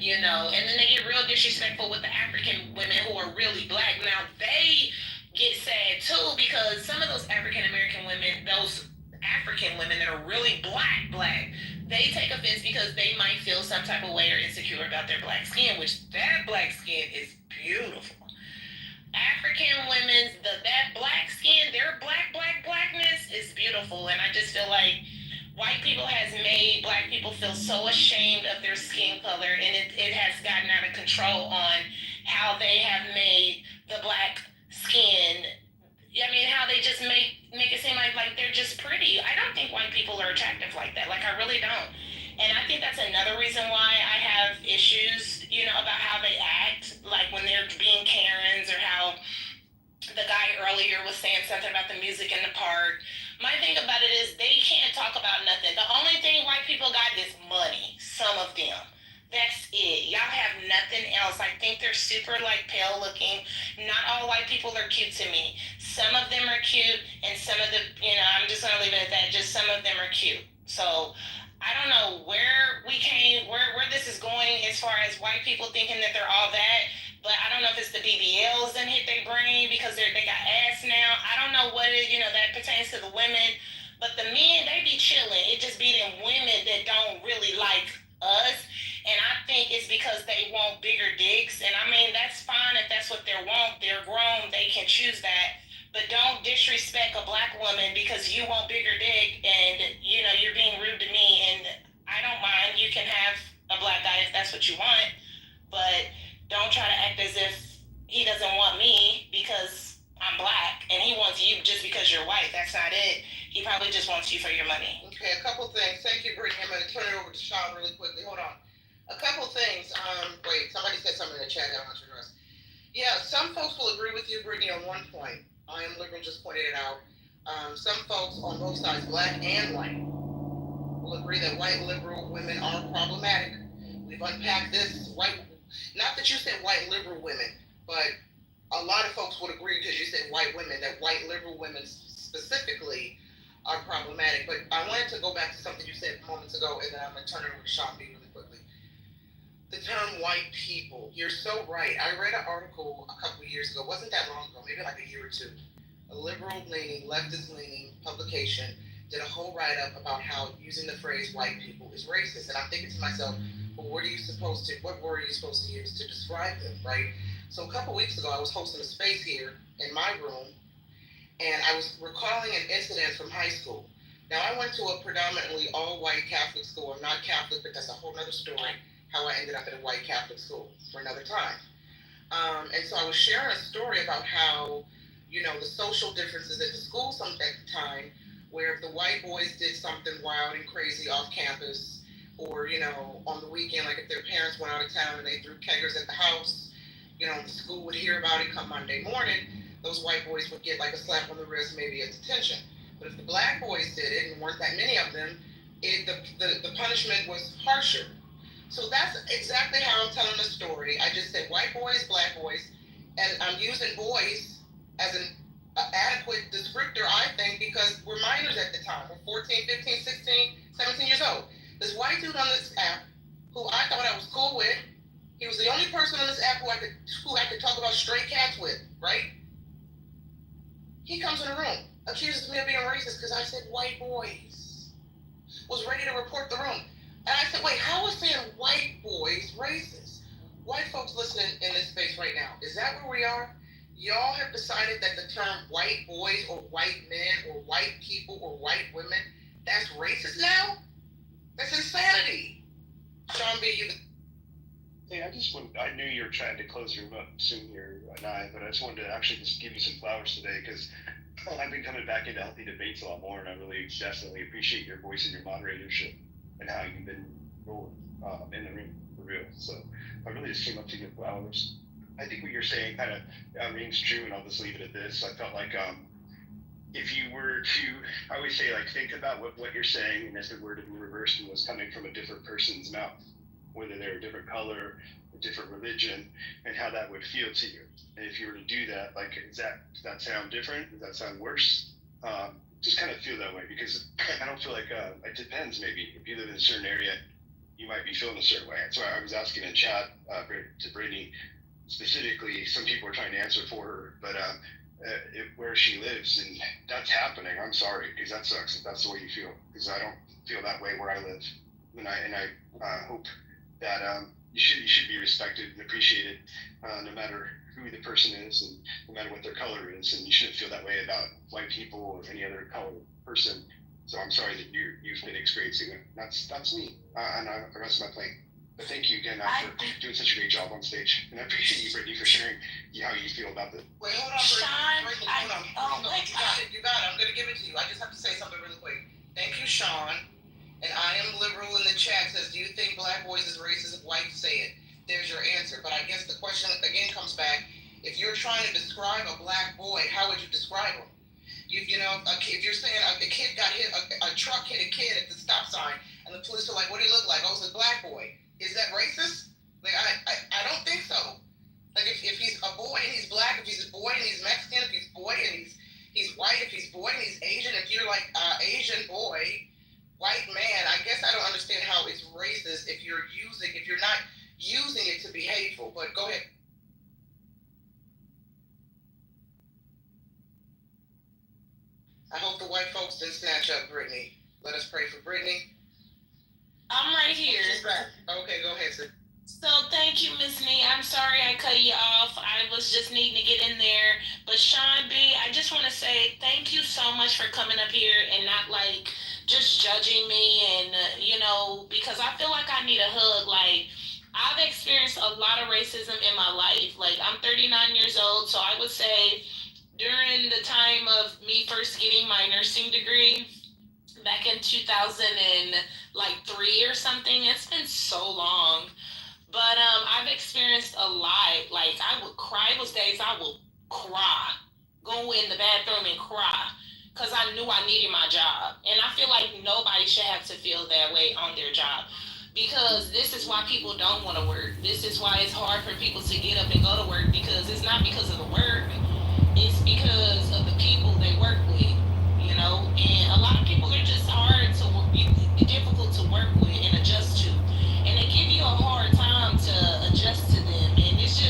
and then they get real disrespectful with the African women who are really black. Now, they get sad too, because some of those African American women, those African women that are really black, they take offense because they might feel some type of way or insecure about their black skin, which that black skin is beautiful. African women's that black skin, their blackness is beautiful, and I just feel like white people has made black people feel so ashamed of their skin color, and it has gotten out of control on how they have made the black skin. I mean, how they just make it seem like they're just pretty. I don't think white people are attractive like that. Like, I really don't. And I think that's another reason why I have issues, about how they act, like when they're being Karens, or how the guy earlier was saying something about the music in the park. My thing about it is they can't talk about nothing. The only thing white people got is money. Some of them. That's it. Y'all have nothing else. I think they're super pale looking. Not all white people are cute to me. Some of them are cute, and some of the, I'm just gonna leave it at that. Just some of them are cute. So I don't know where this is going as far as white people thinking that they're all that. But I don't know if it's the BBLs that hit their brain because they got ass now. I don't know what it is, that pertains to the women. But the men, they be chilling. It just be them women that don't really like us. And I think it's because they want bigger dicks. And I mean, that's fine if that's what they want. They're grown. They can choose that. But don't disrespect a black woman because you want bigger dick and, you're being rude to me. And I don't mind. You can have a black guy if that's what you want. But don't try to act as if he doesn't want me because I'm black and he wants you just because you're white. That's not it. He probably just wants you for your money. Okay, a couple things. Thank you, Brittany. I'm going to turn it over to Sean really quickly. Hold on. A couple things. Wait, somebody said something in the chat I want to address. Yeah, some folks will agree with you, Brittany, on one point. I Am Liberal just pointed it out. Some folks on both sides, black and white, will agree that white liberal women are problematic. We've unpacked this. Not that you said white liberal women, but a lot of folks would agree because you said white women, that white liberal women specifically are problematic. But I wanted to go back to something you said moments ago, and then I'm going to turn it over to Sean B really quickly. The term white people, you're so right. I read an article a couple of years ago, wasn't that long ago, maybe like a year or two. A liberal-leaning, leftist-leaning publication did a whole write-up about how using the phrase white people is racist. And I'm thinking to myself, well, what word are you supposed to use to describe them, right? So a couple weeks ago, I was hosting a space here in my room, and I was recalling an incident from high school. Now, I went to a predominantly all-white Catholic school. I'm not Catholic, but that's a whole other story, how I ended up at a white Catholic school for another time. And so I was sharing a story about how, the social differences at the school at the time, where if the white boys did something wild and crazy off campus, or, on the weekend, like if their parents went out of town and they threw keggers at the house, the school would hear about it come Monday morning, those white boys would get like a slap on the wrist, maybe a detention. But if the black boys did it, and weren't that many of them, the punishment was harsher. So that's exactly how I'm telling the story. I just said white boys, black boys, and I'm using boys as an adequate descriptor, I think, because we're minors at the time. We're 14, 15, 16, 17 years old. This white dude on this app, who I thought I was cool with, he was the only person on this app who I could talk about stray cats with, right? He comes in the room, accuses me of being racist because I said white boys. Was ready to report the room. And I said, wait, how is saying white boys racist? White folks listening in this space right now, is that where we are? Y'all have decided that the term white boys or white men or white people or white women, that's racist now? That's insanity. Sean B, you... Hey, I knew you were trying to close your mouth soon here, but I just wanted to actually just give you some flowers today because I've been coming back into healthy debates a lot more, and I really definitely appreciate your voice and your moderatorship and how you've been rolling in the ring for real. So I really just came up to give flowers. I think what you're saying kind of rings true, and I'll just leave it at this. I felt like if you were to, I always say, think about what you're saying, and if it were to be reversed and was coming from a different person's mouth, whether they're a different color, a different religion, and how that would feel to you. And if you were to do that, does that sound different? Does that sound worse? Just kind of feel that way, because I don't feel like, it depends maybe. If you live in a certain area, you might be feeling a certain way. That's why I was asking in chat to Brittany, specifically, some people are trying to answer for her, but where she lives, and that's happening, I'm sorry, because that sucks if that's the way you feel, because I don't feel that way where I live. And I hope that you should be respected and appreciated, no matter who the person is and no matter what their color is, and you shouldn't feel that way about white people or any other color person. So I'm sorry that you've been experiencing it. That's me, and I rest my plane. But thank you again for doing such a great job on stage, and I appreciate you, Brittany, for sharing how you feel about this. Wait, hold on, Sean, Brittany, hold on. No, you got it. I'm gonna give it to you. I just have to say something really quick. Thank you, Sean. And I am liberal in the chat says, do you think black boys is racist if whites say it? There's your answer. But I guess the question again comes back: if you're trying to describe a black boy, how would you describe him? You know, if you're saying a kid got hit, a truck hit a kid at the stop sign, and the police are like, "What do he look like?" Oh, it's a black boy. Is that racist? Like, I don't think so. Like, if he's a boy and he's black, if he's a boy and he's Mexican, if he's boy and he's white, if he's boy and he's Asian, if you're like Asian boy, white man, I guess I don't understand how it's racist if you're not using it to be hateful. But go ahead. I hope the white folks didn't snatch up Brittany. Let us pray for Brittany. I'm right here. Okay, go ahead, sis. So thank you, Miss Nee. I'm sorry I cut you off. I was just needing to get in there. But Sean B, I just want to say thank you so much for coming up here and not like just judging me and because I feel like I need a hug. Like, I've experienced a lot of racism in my life. Like, I'm 39 years old, so I would say during the time of me first getting my nursing degree back in 2003 or something, it's been so long. But I've experienced a lot. Like, I would cry. It was days I would cry, go in the bathroom and cry, because I knew I needed my job. And I feel like nobody should have to feel that way on their job, because this is why people don't want to work. This is why it's hard for people to get up and go to work, because it's not because of the work. It's because of the people they work with, and a lot of people are just hard to work, difficult to work with and adjust to. And they give you a hard time to adjust to them. And it's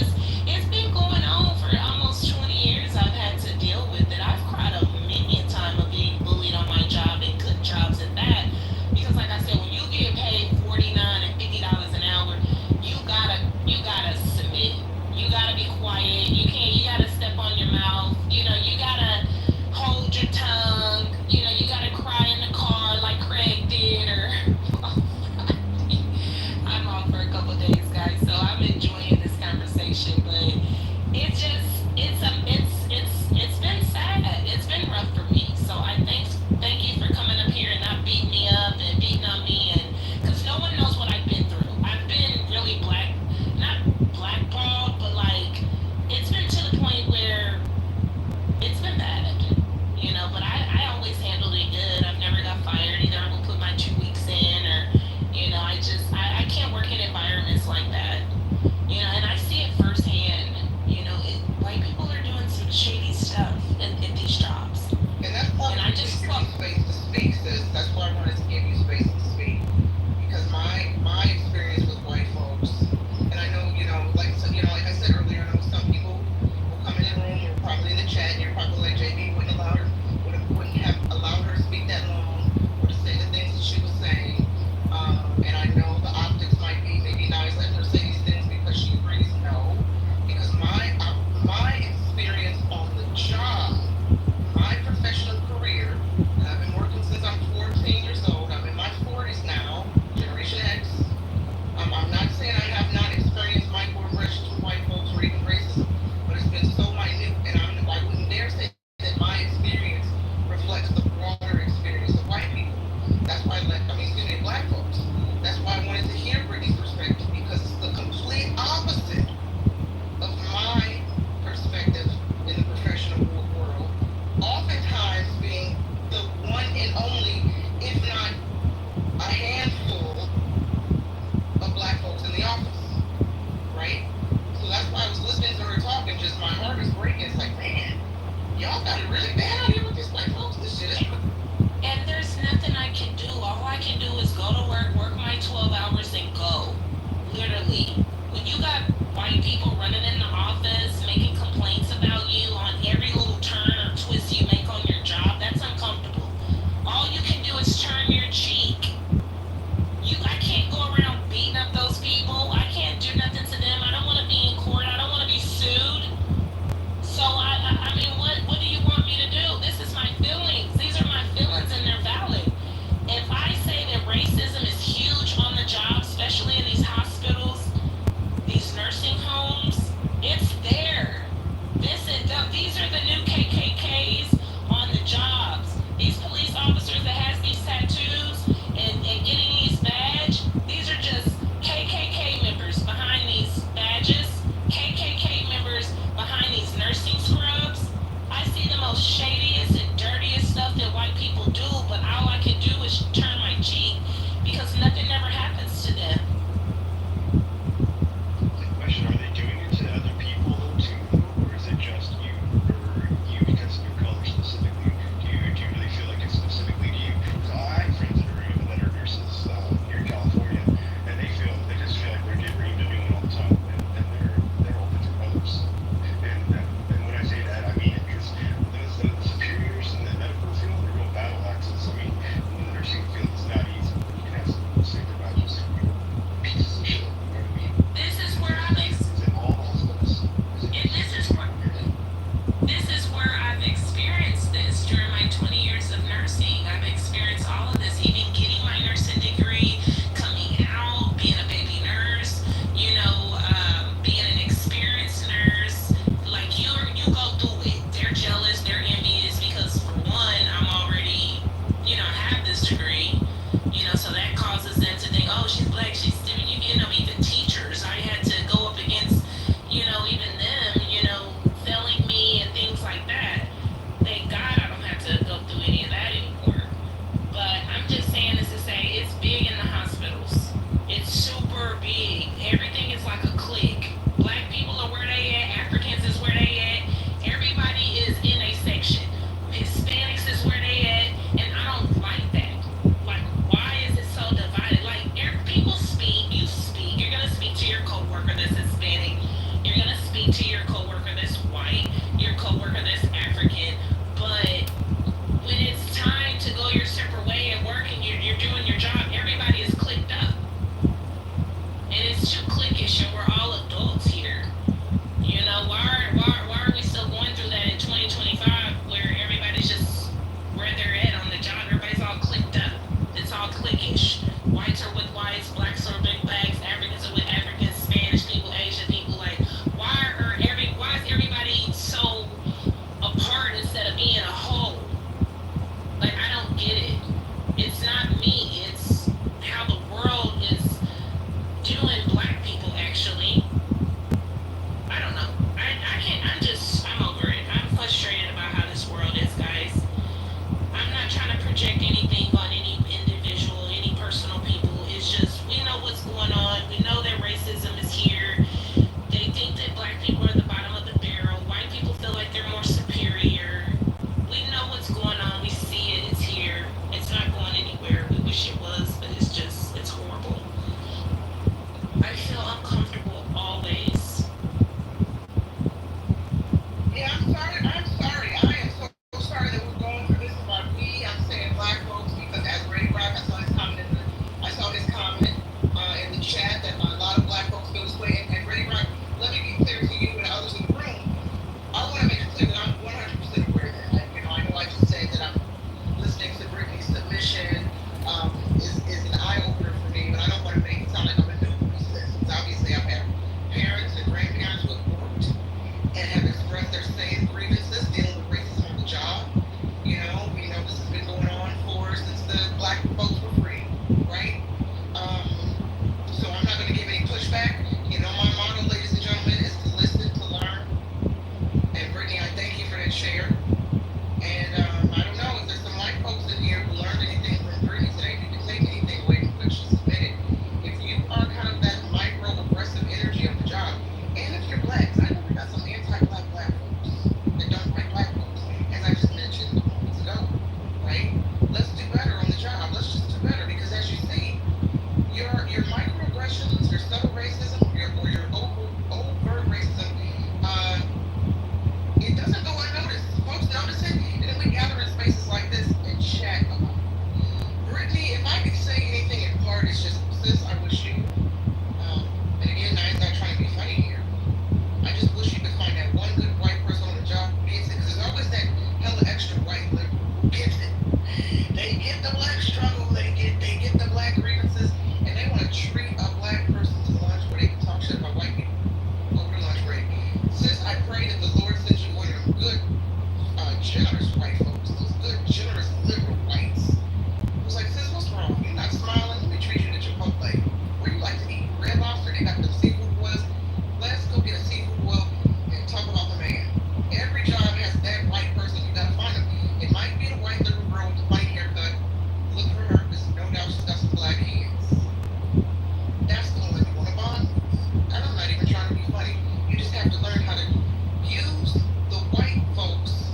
been going on for almost 20 years. I've had to deal with it. I've cried a million times of being bullied on my job and good jobs at that. Because like I said, when you get paid $49 and $50 an hour, you gotta submit. You gotta be quiet. You gotta step on your mouth. You gotta hold your tongue. You gotta cry in the car like Craig did, or I'm off for a couple of days, guys, so I'm enjoying this conversation. But it's been sad. It's been rough for me. So I thank you for coming up here and not beating me up and beating on me, and because no one knows what I've been through. I've been really not blackballed, but like, it's been to the point where it's been bad, but I always handled it good. I've never got fired. Either I will put my 2 weeks in, or I can't work in environments like that, and I see it firsthand. White people are doing some shady stuff at these jobs. And that's why I just space to speak, sis. That's why I wanted to give you space to speak, because my experience with white folks, and I know like I said earlier, I know some people will come in the room, you're probably in the chat, and you're probably like, JB wouldn't have allowed her to speak that long or to say the things that she was saying. And I know the optics might be maybe nice letting her say these things because she agrees. No, because my experience on the job, my professional career, and I've been working since I'm 14 years old. I'm in my 40s now, Generation X. I'm not saying I have not experienced microaggressions from white folks or even racism, but it's been so minute, and I wouldn't dare say that my experience reflects the broader experience of white people. That's why, black folks. That's why I wanted to hear Brittany's perspective, because it's the complete opposite of my perspective in the professional world. Oftentimes being the one and only, if not a handful of black folks in the office, right? So that's why I was listening to her talk, and just my heart is breaking. It's like, man, y'all got it really bad out here with these white folks. This shit is. And there's nothing I can do. All I can do is go to work my 12 hours, and go. Literally. When you got white people running in the office, making complaints about you on every little turn or twist you make on your job, that's uncomfortable. All you can do is turn your cheek. I can't go around beating up those people. I can't doing your job, everybody is clicked up. And it's too cliquish, and we're all adults here. You know, why are we still going through that in 2025 where everybody's just where they're at on the job? Everybody's all clicked up. It's all cliquish. Whites are with whites, blacks are with blacks, Africans are with Africans, Spanish people, Asian people. Like, why is everybody so apart instead of being a whole? Like, I don't get it. It's not me. It's how the world is doing black people, actually. I don't know. I can't. I'm over it. I'm frustrated about how this world is, guys. I'm not trying to project anything on any individual, any personal people. It's just, we know what's going on. We know that racism is here. They think that black people are at the bottom of the barrel. White people feel like they're more superior. We know what's going on. We see it. It's here. It's not going anywhere. We wish it was, but it's horrible. I feel uncomfortable always. Yeah, I'm sorry. I am so sorry that we're going through this about me. I'm saying black folks because as Ray Rock, I saw his comment in the chat that a lot of black folks feel this way. And Ray Rock, let me be clear to you and others in the room. I want to make it clear that I'm 100% aware of that. I know I just said that I'm listening to Brittany's submission is an eye opener for me, but I don't want to make it sound like I'm a news list. Because obviously I've had parents and grandparents who have worked and have expressed their same grievances dealing with racism on the job. We know this has been going on since the black folks were free, right? So I'm not going to give any pushback. My motto, ladies and gentlemen, is to listen, to learn. And Brittany, I thank you for that share. And I don't know if there's some white folks in here who learned anything from Brittany today. You can take anything away from what she submitted. If you are kind of that micro-aggressive energy of the job, and if you're black, 'cause I know we got some anti-black folks that don't like black folks, as I just mentioned moments ago, right? Let's do better on the job. Let's just do better because as you see, your microaggressions, your subtle racism, or your overt racism, it doesn't go unnoticed. Folks notice it, and then we gather in spaces like this and chat about it. Brittany, if I could say anything in part, it's just, sis, I wish you, and again, I'm not trying to be funny here. I just wish you could find that one good white person on the job who gets it, because there's always that hella extra white liberal who gets it. They get the black struggle, they get the black grievances, and they want to treat a black person to lunch where they can talk shit about white people over the lunch break. Sis, I pray that the Lord sends you one of them good, generous white folks, those good, generous, liberal whites. Who's like, sis, what's wrong? You're not smiling? Let me treat you to Chipotle. Where you like to eat? Red Lobster, they got them seafood boils. Let's go get a seafood boil and talk about the man. Every job has that white person. You gotta find them. It might be the white little girl with the white haircut. Look for her, because no doubt she's got some black hands. That's the one you want to bond with. And I'm not even trying to be funny. You just have to learn how to use the white folks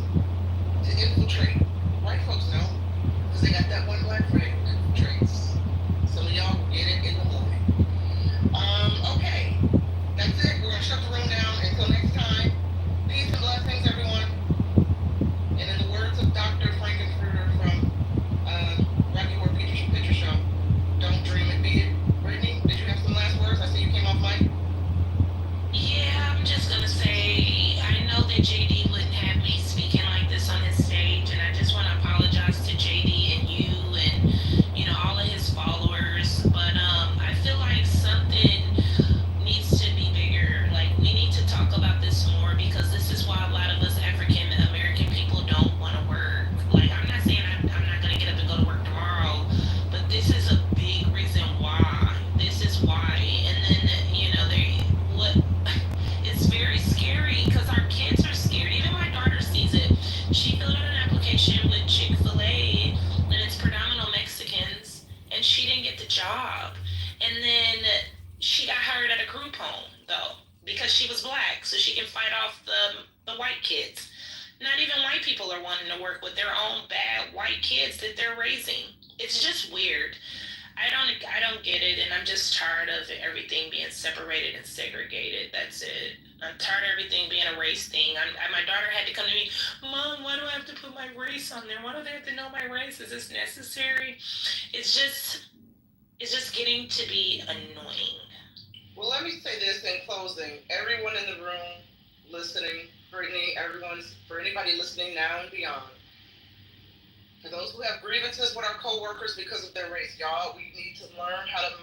to infiltrate. White folks know, because they got that one black friend who infiltrates. Some of y'all will get it in the morning. Okay. That's it. We're going to shut the room down. Until next time, peace and blessings, everyone. And in the words of Dr. Frankenfurter from Rocky Horror Picture Show, don't dream it, be it. Brittany, did you have some last words? I see you came off mic. Yeah, I'm just gonna say, I know that JD wouldn't have me speaking like this on his stage, and I just want to apologize to JD and you and, all of his followers, but I feel like something needs to be bigger. Like, we need to talk about this more, because this is why a lot of us African American people don't want to work. Like, I'm not saying I'm not gonna get up and go to work tomorrow, but this is a big reason why. This is why. And then, it's very scary, because our kids are scared. Even my daughter sees it. She filled out an application with Chick-fil-A, and it's predominantly Mexicans, and she didn't get the job. And then she got hired at a group home, though, because she was black, so she can fight off the white kids. Not even white people are wanting to work with their own bad white kids that they're raising. It's just weird. I don't don't get it, and I'm just tired of everything being separated and segregated. That's it. I'm tired of everything being a race thing. My daughter had to come to me, Mom, why do I have to put my race on there? Why do they have to know my race? Is this necessary? It's just getting to be annoying. Well, let me say this in closing. Everyone in the room listening, Brittany, for anybody listening now and beyond, for those who have grievances with our coworkers because of their race, y'all, we need to learn how to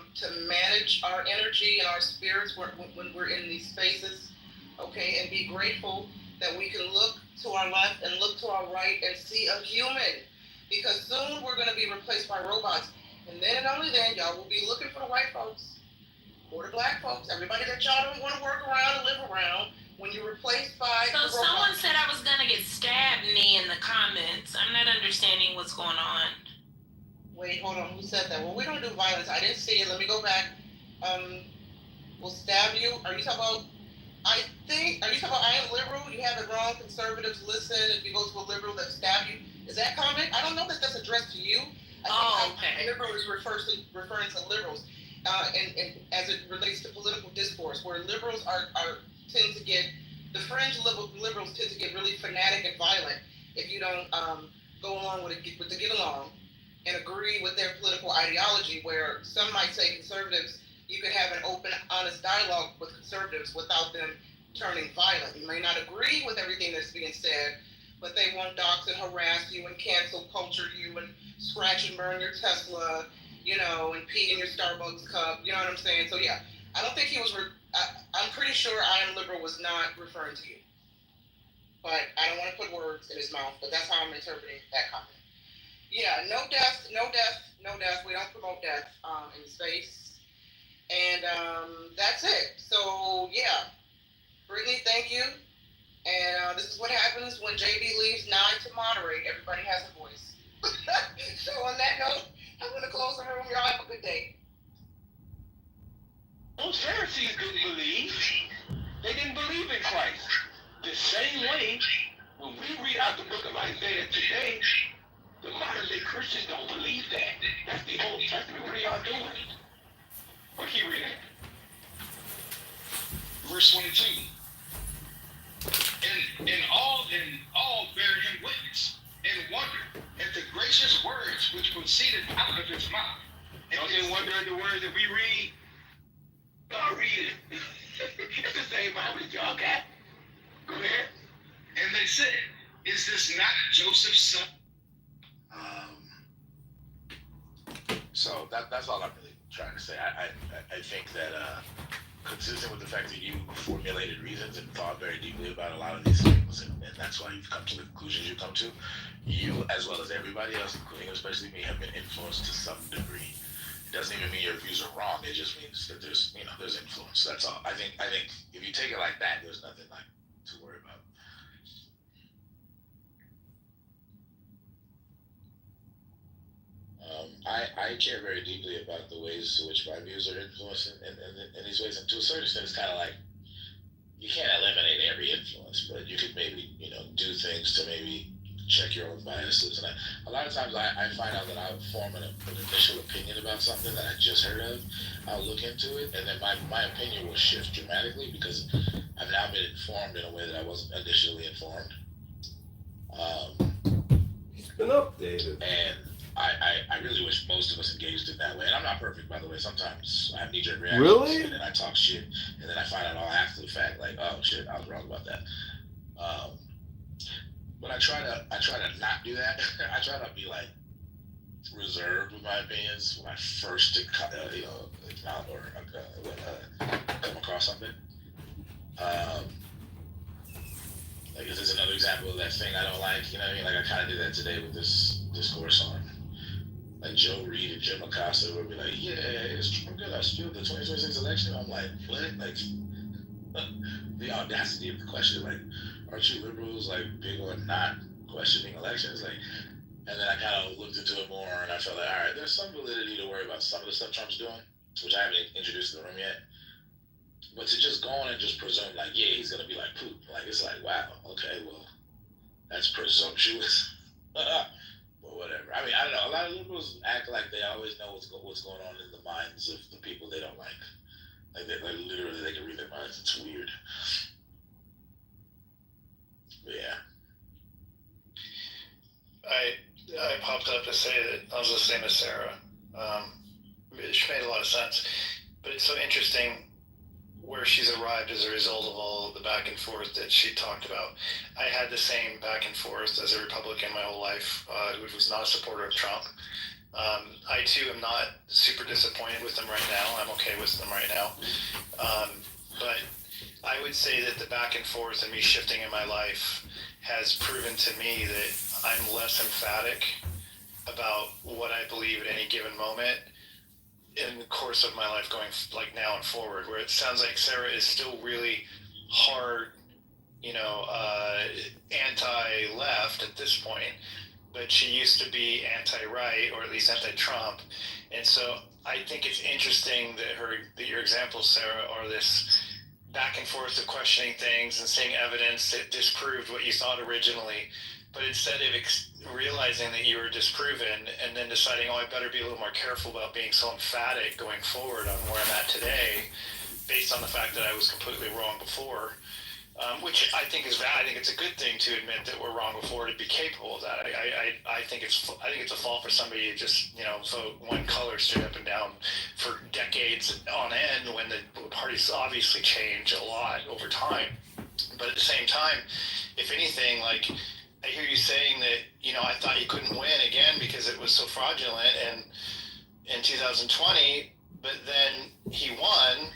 manage our energy and our spirits when we're in these spaces, okay, and be grateful that we can look to our left and look to our right and see a human, because soon we're going to be replaced by robots, and then and only then, y'all will be looking for the white folks or the black folks, everybody that y'all don't want to work around and live around. When you're replaced by So someone said I was gonna get stabbed in the comments. I'm not understanding what's going on. Wait, hold on. Who said that? Well, we don't do violence. I didn't see it. Let me go back. Will stab you. Are you talking about? Are you talking about I am liberal? You have it wrong. Conservatives listen. If you go to a liberal, that stab you. Is that comment? I don't know that that's addressed to you. Okay. Liberal is referring to liberals, and as it relates to political discourse, where liberals tend to get, the fringe liberals tend to get really fanatic and violent if you don't go along with the get along and agree with their political ideology, where some might say conservatives, you can have an open, honest dialogue with conservatives without them turning violent. You may not agree with everything that's being said, but they won't dox and harass you and cancel culture you and scratch and burn your Tesla, and pee in your Starbucks cup. You know what I'm saying? So yeah, I don't think he was. I'm pretty sure I am liberal was not referring to you, but I don't want to put words in his mouth. But that's how I'm interpreting that comment. Yeah, no death. We don't promote death in space, and that's it. So yeah, Brittany, thank you. And this is what happens when JB leaves Nye to moderate. Everybody has a voice. So on that note, I'm going to close the room. Y'all have a good day. Those Pharisees didn't believe. They didn't believe in Christ. The same way, when we read out the book of Isaiah today, the modern day Christians don't believe that. That's the Old Testament. What are y'all doing? What keep reading? Verse 22. And all bear him witness, and wonder at the gracious words which proceeded out of his mouth. Don't they wonder at the words that we read? Y'all read it. It's the same Bible that y'all got. Go ahead. And they said, is this not Joseph's son? So that's all I'm really trying to say. I think that consistent with the fact that you formulated reasons and thought very deeply about a lot of these things, and that's why you've come to the conclusions you come to, you, as well as everybody else, including especially me, have been influenced to some degree. It doesn't even mean your views are wrong. It just means that there's influence. That's all. I think if you take it like that, there's nothing like to worry about. I care very deeply about the ways to which my views are influenced in these ways, and to a certain extent, it's kind of like you can't eliminate every influence, but you could maybe do things to maybe check your own biases. And a lot of times I find out that I'll form an initial opinion about something that I just heard of. I'll look into it, and then my opinion will shift dramatically because I've now been informed in a way that I wasn't initially informed. It's been updated. And I really wish most of us engaged in that way. And I'm not perfect, by the way. Sometimes I have knee-jerk reactions. Really? And then I talk shit, and then I find out all after the fact, like, oh shit, I was wrong about that. But I try to not do that. I try to be like reserved with my opinions when I first come across something. Like, this is another example of that thing I don't like. You know what I mean? Like, I kind of did that today with this discourse on, like, Joe Reed and Jim Acosta would be like, yeah, it's true, I'm good. I stood the 2026 election. I'm like, what? Like, the audacity of the question, like, aren't you liberals, like, big on not questioning elections? Like, and then I kind of looked into it more, and I felt like, all right, there's some validity to worry about some of the stuff Trump's doing, which I haven't introduced to the room yet. But to just go on and just presume, like, yeah, he's going to be like poop. Like, it's like, wow, okay, well, that's presumptuous. But whatever. I mean, I don't know. A lot of liberals act like they always know what's going on in the minds of the people they don't like. Like literally, they can read their minds. It's weird. But yeah. I popped up to say that I was listening to Sarah. She made a lot of sense, but it's so interesting where she's arrived as a result of all the back and forth that she talked about. I had the same back and forth as a Republican my whole life, who was not a supporter of Trump. I too am not super disappointed with them right now. I'm okay with them right now. But I would say that the back and forth and me shifting in my life has proven to me that I'm less emphatic about what I believe at any given moment in the course of my life going like now and forward, where it sounds like Sarah is still really hard, anti-left at this point, but she used to be anti-right, or at least anti-Trump. And so I think it's interesting that your examples, Sarah, are this back and forth of questioning things and seeing evidence that disproved what you thought originally, but instead of realizing that you were disproven and then deciding, I better be a little more careful about being so emphatic going forward on where I'm at today, based on the fact that I was completely wrong before, which I think is valid. I think it's a good thing to admit that we're wrong before, to be capable of that. I think it's a fault for somebody to just vote one color straight up and down for decades on end, when the parties obviously change a lot over time. But at the same time, if anything, like, I hear you saying that, I thought you couldn't win again because it was so fraudulent and in 2020, but then he won.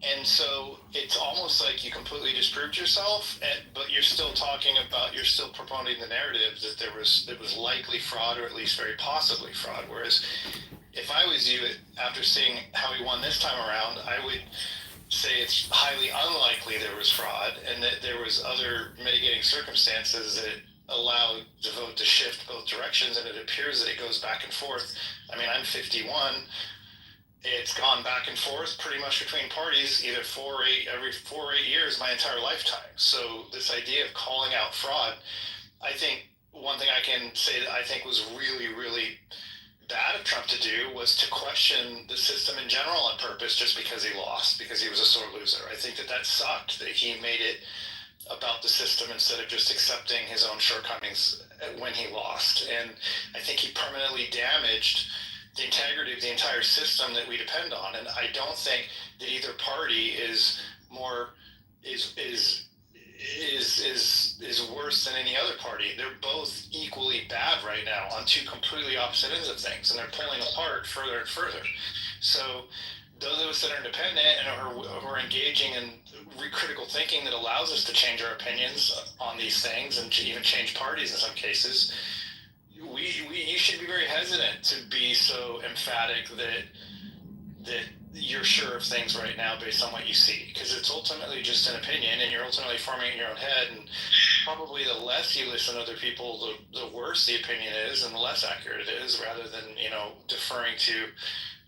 And so it's almost like you completely disproved yourself, but you're still promoting the narrative that it was likely fraud, or at least very possibly fraud. Whereas if I was you, after seeing how he won this time around, I would say it's highly unlikely there was fraud, and that there was other mitigating circumstances that allowed the vote to shift both directions, and it appears that it goes back and forth. I mean, I'm 51. It's gone back and forth pretty much between parties, either every 4 or 8 years my entire lifetime. So this idea of calling out fraud, I think one thing I can say that I think was really, really bad of Trump to do was to question the system in general on purpose just because he lost, because he was a sore loser. I think that sucked, that he made it about the system instead of just accepting his own shortcomings when he lost. And I think he permanently damaged the integrity of the entire system that we depend on. And I don't think that either party is worse than any other party. They're both equally bad right now on two completely opposite ends of things, and they're pulling apart further and further. So those of us that are independent and who are engaging in critical thinking that allows us to change our opinions on these things and to even change parties in some cases, you should be very hesitant to be so emphatic that you're sure of things right now based on what you see, because it's ultimately just an opinion, and you're ultimately forming it in your own head. And probably the less you listen to other people, the worse the opinion is, and the less accurate it is, rather than deferring to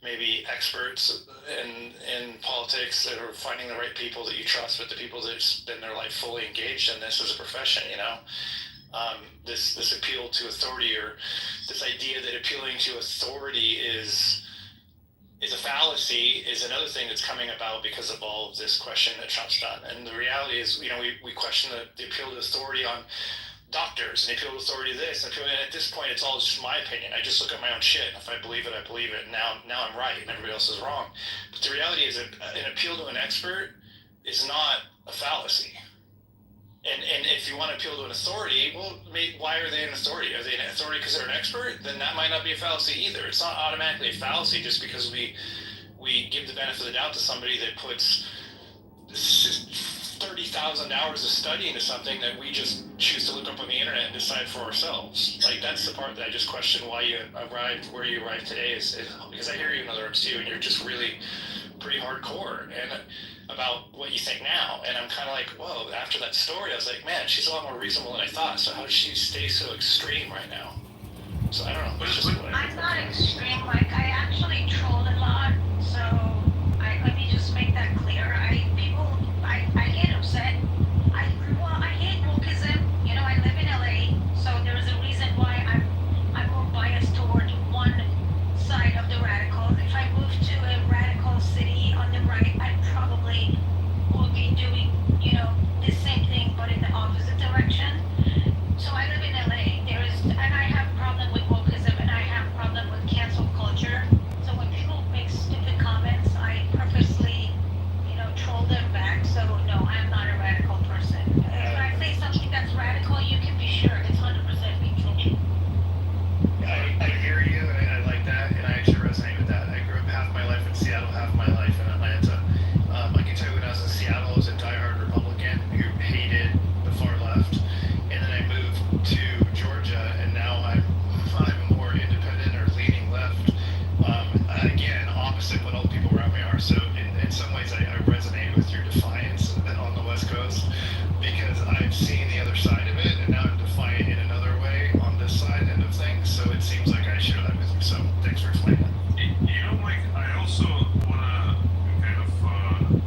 maybe experts in politics that are finding the right people that you trust, but the people that spend their life fully engaged in this as a profession. This appeal to authority, or this idea that appealing to authority is a fallacy, is another thing that's coming about because of all of this question that Trump's done. And the reality is, we question the appeal to authority on doctors, and the appeal to authority to this, and at this point, it's all just my opinion. I just look at my own shit, and if I believe it, I believe it. And now I'm right, and everybody else is wrong. But the reality is that an appeal to an expert is not a fallacy. And if you want to appeal to an authority, well, why are they an authority? Are they an authority because they're an expert? Then that might not be a fallacy either. It's not automatically a fallacy just because we give the benefit of the doubt to somebody that puts 30,000 hours of study into something that we just choose to look up on the internet and decide for ourselves. Like, that's the part that I just question why you arrived where you arrived today, is because I hear you in other rooms too, and you're just really pretty hardcore and about what you think now. And I'm kind of like, whoa, after that story, I was like, man, she's a lot more reasonable than I thought. So how does she stay so extreme right now? So I don't know. It's just I'm not extreme. Like, I actually trolled a lot. So let me just make that clear. I get upset. I hate wokeism. I live in LA, so there's a reason why I'm more biased radical. If I moved to a radical city on the right, I probably would be doing, the same thing but in the opposite direction. So I live in LA. And I have a problem with wokeism and I have a problem with cancel culture. So when people make stupid comments, I purposely, troll them back. So no, I'm not a radical person. If I say something that's radical, you can be sure it's 100% being trolled. I hear you, and I like that, and I actually resonate with that. I grew up half my life in Seattle, half my life in Atlanta. I can tell you when I was in Seattle, I was a diehard Republican who hated the far left, and then I moved to Georgia, and now I'm more independent or leaning left. Again, opposite what all the people around me are. So in some ways, I resonate with your defiance on the West Coast because I've seen the other side of it, and now I'm defiant in another way on this side end of things. So it seems like I share that with you. So thanks for explaining that. Mike, I also want to kind of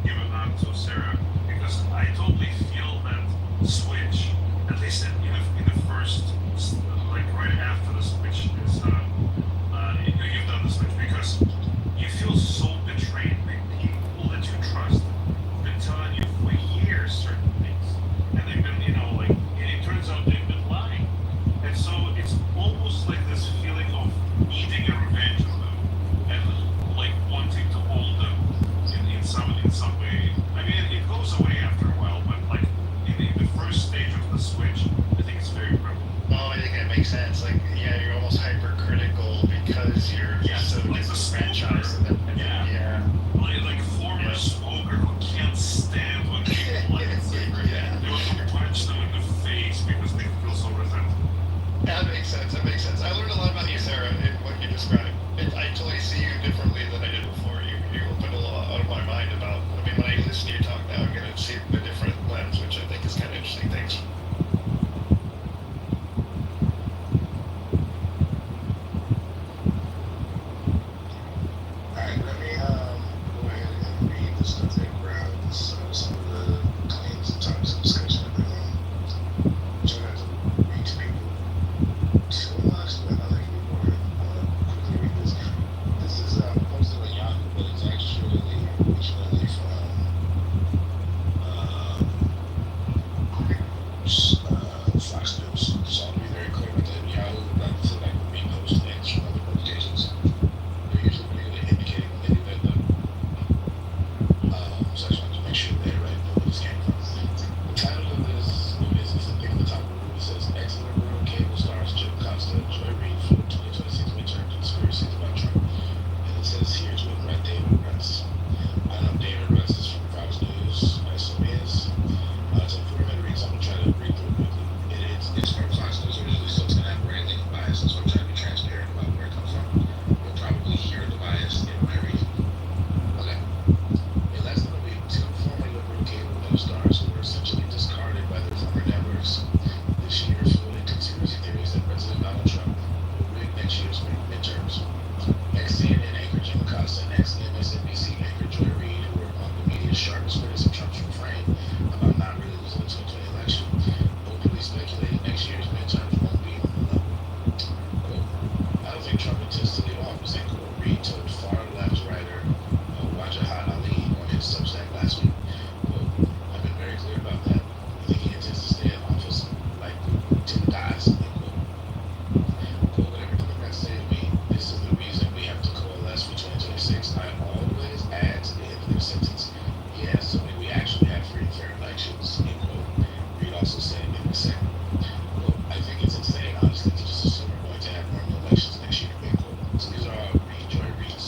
give a nod to Sarah because I totally feel that switch, at least in the first, like right after the switch is, you've done the switch because you feel so betrayed by people that you trust who've been telling you for years certain things, and they've been, it turns out they've been lying, and so it's almost like this feeling of needing a revenge on them and like wanting to hold them in some way. I mean, it goes away after a while, but like in the first stage of the switch, I think it's very prevalent. Oh, I think that makes sense. Like, yeah, you're almost hypercritical because you're so like disenfranchised. Like former smoker who can't stand when people they want to punch them in the face because they feel so resentful. That makes sense. I learned a lot about you, Sarah, in what you described. I totally see you differently than I did before. You opened a lot out of my mind about. I mean, when I listen to you talk now, I'm going to see a different lens, which I think is kind of interesting. Thanks. Alright, let me go ahead and read the stuff that grabbed some of the claims and topics of discussion that they're on. I'm trying not to read to people too much, but I like to be more quickly read this. This is posted on Yahoo, but it's actually originally from Fox News. So I'll be very clear with that. Yahoo like to repost things from other publications. They're usually pretty good at indicating when they do that though. So I just wanted to make sure they're right, know where this came from. The title of this is at the top of the room. It says Excellent Rural Cable Stars Jim Costa, Joy Reid for 2026 midterm conspiracies about Trump. And it says here's what David runs. I don't know if David runs is from Fox News. I assume he is. It's a 4-minute read, so I'm going to try to read through it quickly. It's from Fox News originally, so it's going to have branding and bias, so I'm trying to be transparent about where it comes from. You'll probably hear the bias in my reading. Okay. In less than a week, 2 former liberal cable news stars who were essentially discarded by their former networks this year floated conspiracy theories that President Donald Trump will rig next year's midterms. Ex-CNN anchor Jim Acosta and ex-MSNBC anchor Joy Reid, who were among the media's sharpest critics of Trump's refrain about not really losing the 2020 election, openly speculated next year's midterms won't be on the level. Quote, I don't think Trump intends to lead office, end quote. Reid told far-left writer Wajahat Ali on his Substack last week. Quote, I've been very clear about that. I think he intends to stay in office like till he dies, end quote. Quote, whatever Democrats say to me, this is the reason we have to coalesce for 2026. I always add to the end of their sentence, yeah, so we actually have free and fair elections, end quote. Reid also said in the second, quote, I think it's insane, honestly, to just assume we're going to have normal elections next year, end quote. So these are all Joy Reid's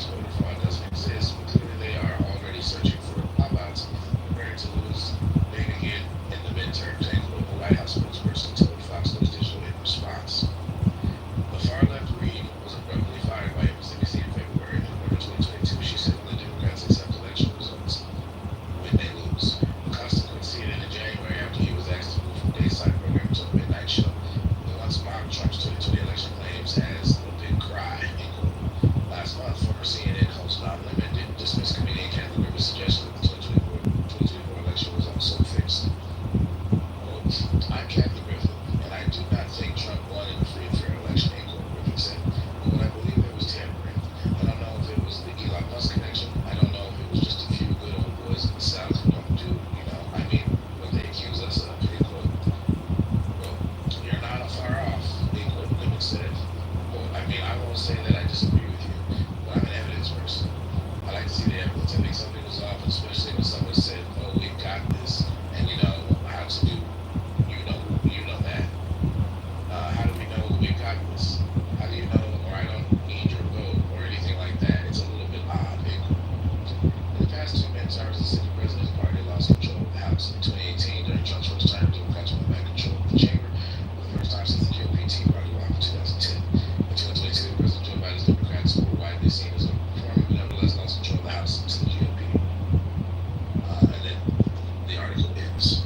tax voter fraud doesn't exist, but clearly they are already searching for opt-outs, preparing to lose big again in the midterms, and quote, a White House spokesperson told Fox News Digital in response. The far-left Reid was abruptly fired by MSNBC in February. In November 2022, she said when the Democrats accept election results when they lose. Acosta conceded in January after he was asked to move from daytime program to a midnight show. The once mocked Trump's 2020 election claims as a big cry. Last month, former CNN host Bob Lemon didn't dismiss comedian Kathy Griffin's suggestion that the 2024 election was also fixed. Quote, I'm Kathy Griffin, and I do not think Trump won in a free and fair election, Griffin said. But when I believe there was tampering, I don't know if it was the Elon Musk connection. I don't know if it was just a few good old boys in the South who don't do, what they accuse us of, end quote. Well, you're not far off, end quote, Lemon said. Well, I won't say that I disagree with you, but I'm an evidence person. I like to see the evidence. I think something was off, especially when someone said, oh, we've got this, and how to do, you know that. How do we know we've got this? How do you know, or I don't need your vote, or anything like that? It's a little bit odd. In the past 2 midterms, the sitting president's party lost control of the House. In 2018, during Trump's first term, Democrats won back control of the chamber for the first time since the GOP Tea Party won in 2010. In 2022, President Joe Biden's Democrats were widely seen as overperforming, but nevertheless lost control of the House to the GOP. And then the article ends.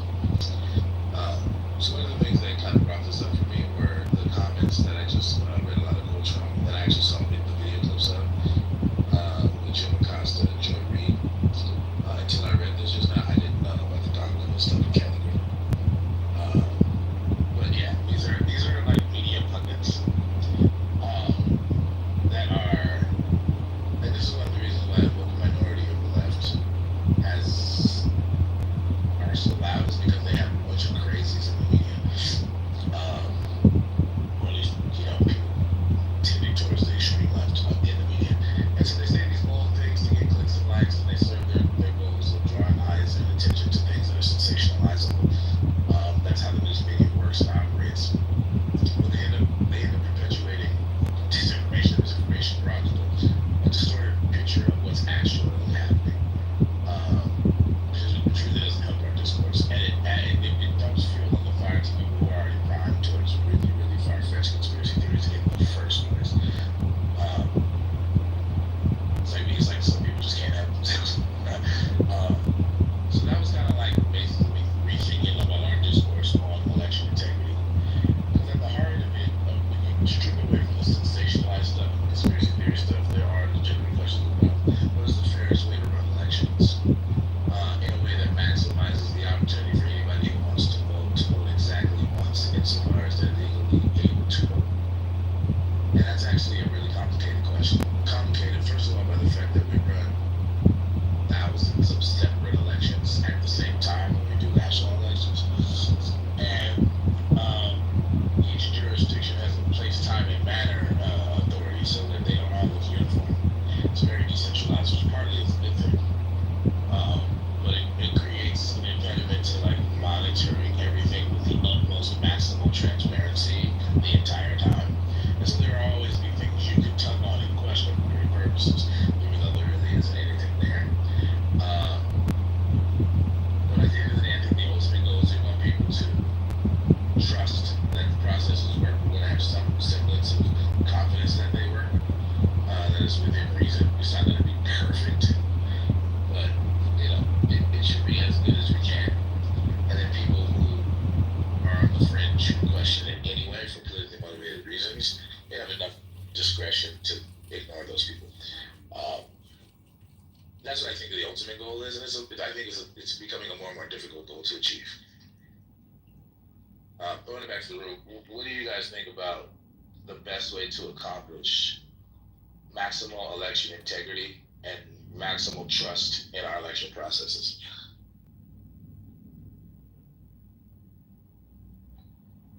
So one of the things that kind of brought this up for me were the comments that I just read a lot of quotes from, that I actually saw the video clips of, with Jim Acosta and Joy Reid. Until I read this just now, I didn't know about the Don Lemon stuff in Kelly. But yeah, these are like media pundits that are, and this is one of the reasons why the vocal minority of the left are so loud, is because they have a bunch of crazies in the media. Or at least, people tending towards the extreme left in the media. And so they say these bold things to get clicks and likes, and they serve their goals of drawing eyes and attention to things that are sensationalizable. That's how the news media works and operates. But they end up perpetuating disinformation, misinformation, brought a distorted picture of what's actually happening. Which really doesn't help our discourse. And it dumps fuel on the fire to people who are already primed towards really, really far-fetched conspiracy theories in the first place. It's like some people just can't help themselves. So that was kind of like basically rethinking about our discourse on election integrity. Because at the heart of it, when you strip away from the sensationalized stuff and the conspiracy theory stuff, there are legitimate questions about what is the fairest way to run elections in a way that maximizes the opportunity for anybody who wants to vote exactly once, insofar as they're legally able to vote. And that's actually a really complicated question. Complicated, first of all, by the fact that we run thousands of separate elections at the same time when we do national elections. And each jurisdiction has a place, time, and manner authority so that they don't all look uniform. It's very decentralized, which partly is a good thing. But it creates an impediment to monitoring everything with the utmost maximal transparency the entire time. And so there will always be things you can tug on and question for your purposes, even though there really isn't anything there. But at the end of the day, I think the ultimate goal is we want people to trust that the processes work. We're going to have some semblance of confidence that they work, that it's within reason. It's not going to be perfect, but it should be as good as we can. And then people who are on the fringe who question it anyway for politically motivated reasons, they have enough discretion to ignore those people. That's what I think the ultimate goal is, and I think it's becoming a more and more difficult goal to achieve. Throwing it back to the room, what do you guys think about the best way to accomplish maximal election integrity and maximal trust in our election processes?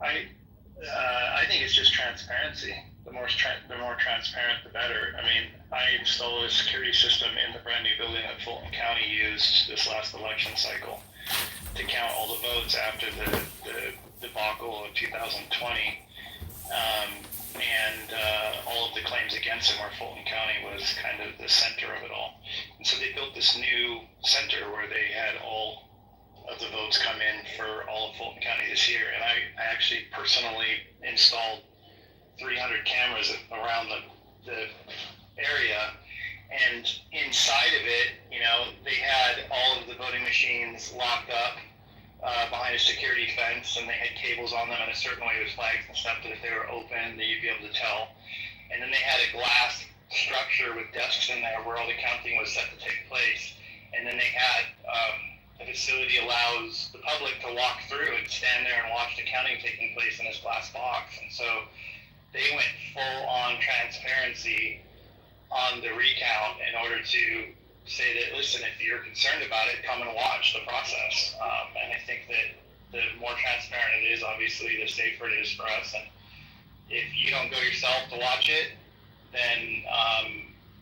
I think it's just transparency. The more transparent, the better. I installed a security system in the brand new building that Fulton County used this last election cycle to count all the votes after the debacle of 2020. and all of the claims against him, where Fulton County was kind of the center of it all. And so they built this new center where they had all of the votes come in for all of Fulton County this year. And I actually personally installed 300 cameras around the area. And inside of it, you know, they had all of the voting machines locked up behind a security fence, and they had cables on them in a certain way with flags and stuff that if they were open, that you'd be able to tell. And then they had a glass structure with desks in there where all the counting was set to take place. And then they had the facility allows the public to walk through and stand there and watch the counting taking place in this glass box. And so they went full on transparency on the recount in order to say that, listen, if you're concerned about it, come and watch the process. And I think that the more transparent it is, obviously, the safer it is for us. And if you don't go yourself to watch it, then,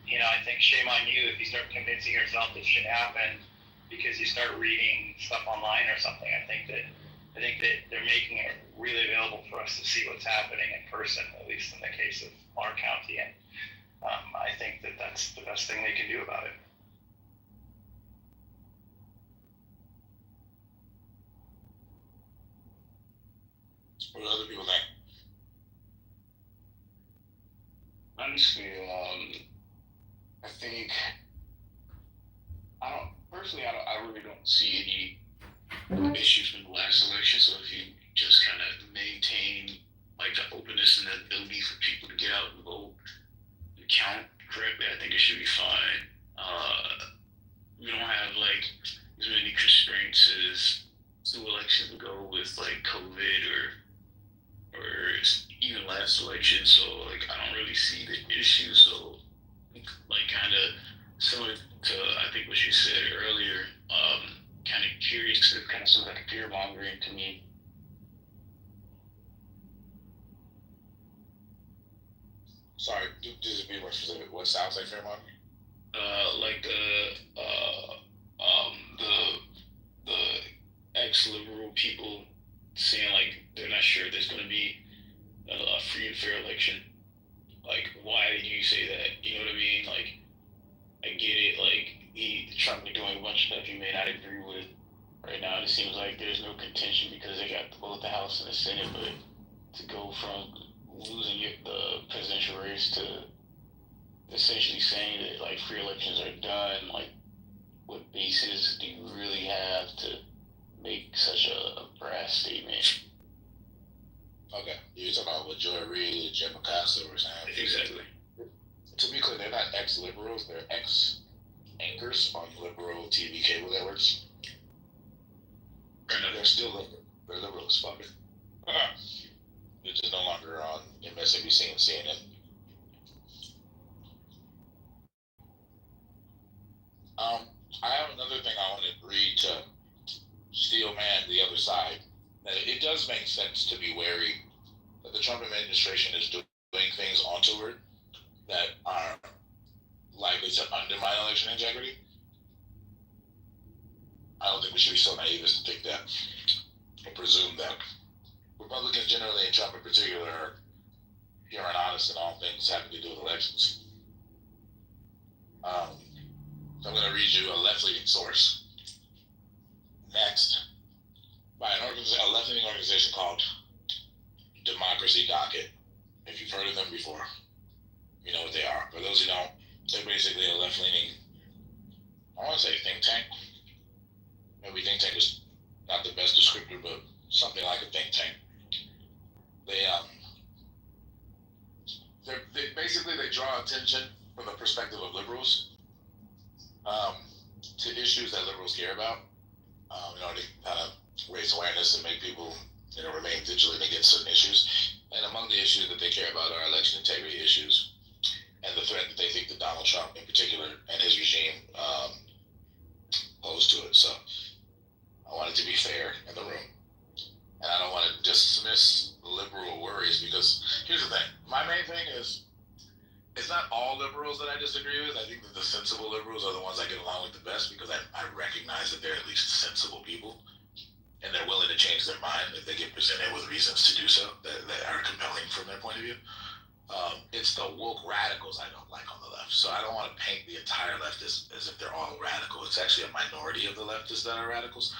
you know, I think shame on you if you start convincing yourself that shit happened because you start reading stuff online or something. I think that they're making it really available for us to see what's happening in person, at least in the case of our county. And I think that that's the best thing they can do about it. What do other people think? Honestly, I think I really don't see any issues from the last election. So if you just kind of maintain like the openness and the ability for people to get out and vote and count correctly, I think it should be fine. We don't have like as many constraints as 2 elections ago with like COVID or even last election. So like I don't really see the issue. So like kind of similar to I think what you said earlier. Kind of curious. It kind of seems like fear mongering to me. Sorry, just be more specific. What sounds like fear mongering? Like the ex-liberal people saying like they're not sure there's going to be a free and fair election. Like, why did you say that? You know what I mean? Like, I get it. Like, Trump is doing a bunch of stuff you may not agree with. Right now, it seems like there's no contention because they got both the House and the Senate. But to go from losing the presidential race to essentially saying that like free elections are done, like what basis do you really have to make such a brass statement? Okay, you're talking about what Joy Reid and Jim Acosta were saying. Exactly. To be clear, they're not ex-liberals; they're ex-anchors on liberal TV cable networks. They're still liberal. They're liberal as fuck. They're just no longer on MSNBC and CNN. I have another thing I want to read to Steelman the other side. That it does make sense to be wary that the Trump administration is doing things on Twitter that are likely to undermine election integrity. I don't think we should be so naive as to think that or presume that. Republicans generally, and Trump in particular, are pure and honest in all things having to do with elections. So I'm going to read you a left-leaning source. Next, by a left-leaning organization called Democracy Docket. If you've heard of them before, you know what they are. For those who don't, they're basically a left-leaning, I want to say think tank. Maybe think tank is not the best descriptor, but something like a think tank. They draw attention from the perspective of liberals to issues that liberals care about. In order to kind of raise awareness and make people, remain vigilant against certain issues. And among the issues that they care about are election integrity issues and the threat that they think that Donald Trump, in particular, and his regime pose to it. So I want it to be fair in the room. And I don't want to dismiss liberal worries because here's the thing. My main thing is it's not all liberals that I disagree with. I think that the sensible liberals are the ones I get along with the best because I recognize that they're at least sensible people and they're willing to change their mind if they get presented with reasons to do so that are compelling from their point of view. It's the woke radicals I don't like on the left. So I don't want to paint the entire left as if they're all radical. It's actually a minority of the leftists that are radicals.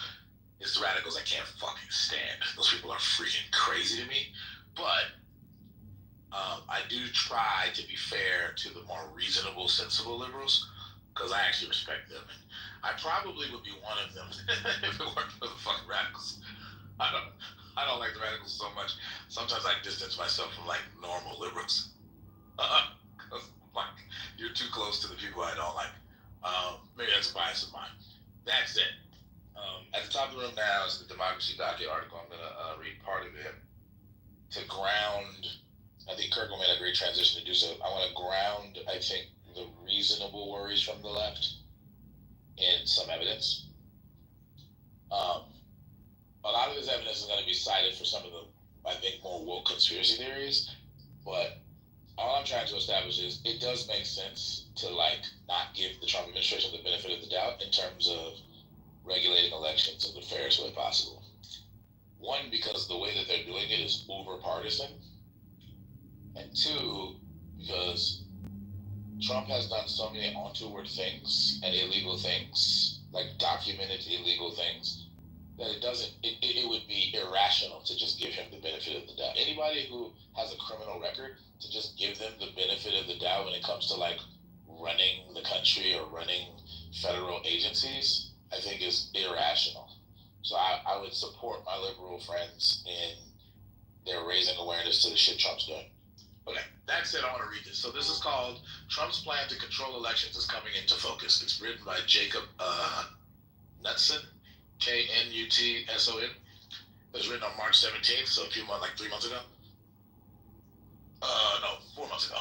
It's the radicals I can't fucking stand. Those people are freaking crazy to me. But I do try to be fair to the more reasonable, sensible liberals because I actually respect them. And I probably would be one of them if it weren't for the fucking radicals. I don't like the radicals so much. Sometimes I distance myself from like normal liberals. Because like you're too close to the people I don't like. Maybe that's a bias of mine. That's it. At the top of the room now is the Democracy Docket article. I'm gonna read part of it to ground. I think Kirk will make a great transition to do so. I want to ground, I think, the reasonable worries from the left in some evidence. A lot of this evidence is going to be cited for some of the, I think, more woke conspiracy theories, but all I'm trying to establish is it does make sense to like not give the Trump administration the benefit of the doubt in terms of regulating elections in the fairest way possible. One, because the way that they're doing it is uber partisan, and two, because Trump has done so many untoward things and illegal things, like documented illegal things, that it would be irrational to just give him the benefit of the doubt. Anybody who has a criminal record, to just give them the benefit of the doubt when it comes to like running the country or running federal agencies, I think is irrational. So I would support my liberal friends in their raising awareness to the shit Trump's doing. Okay, that's it. I want to read this. So this is called Trump's Plan to Control Elections is Coming into Focus. It's written by Jacob Knutson, Knutson. It was written on March 17th, so a few months, like 3 months ago. No, 4 months ago.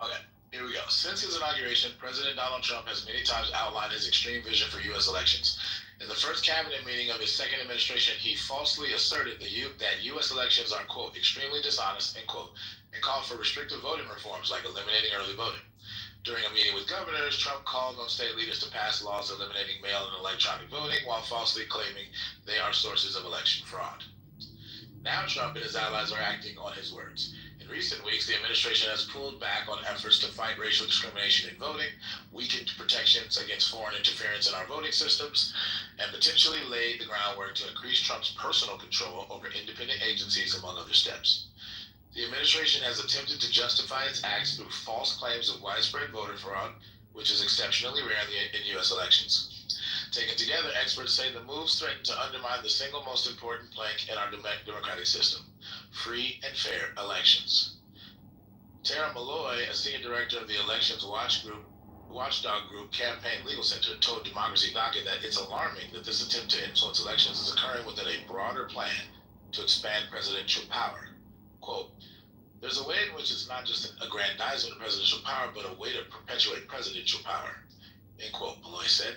Okay, here we go. Since his inauguration, President Donald Trump has many times outlined his extreme vision for U.S. elections. In the first cabinet meeting of his second administration, he falsely asserted that U.S. elections are, quote, extremely dishonest, end quote, and called for restrictive voting reforms like eliminating early voting. During a meeting with governors, Trump called on state leaders to pass laws eliminating mail and electronic voting while falsely claiming they are sources of election fraud. Now Trump and his allies are acting on his words. In recent weeks, the administration has pulled back on efforts to fight racial discrimination in voting, weakened protections against foreign interference in our voting systems, and potentially laid the groundwork to increase Trump's personal control over independent agencies, among other steps. The administration has attempted to justify its acts through false claims of widespread voter fraud, which is exceptionally rare in U.S. elections. Taken together, experts say the moves threaten to undermine the single most important plank in our democratic system, free and fair elections. Tara Malloy, a senior director of the Elections Watchdog Group Campaign Legal Center, told Democracy Docket that it's alarming that this attempt to influence elections is occurring within a broader plan to expand presidential power. Quote, there's a way in which it's not just an aggrandizement of presidential power, but a way to perpetuate presidential power, end quote, Malloy said.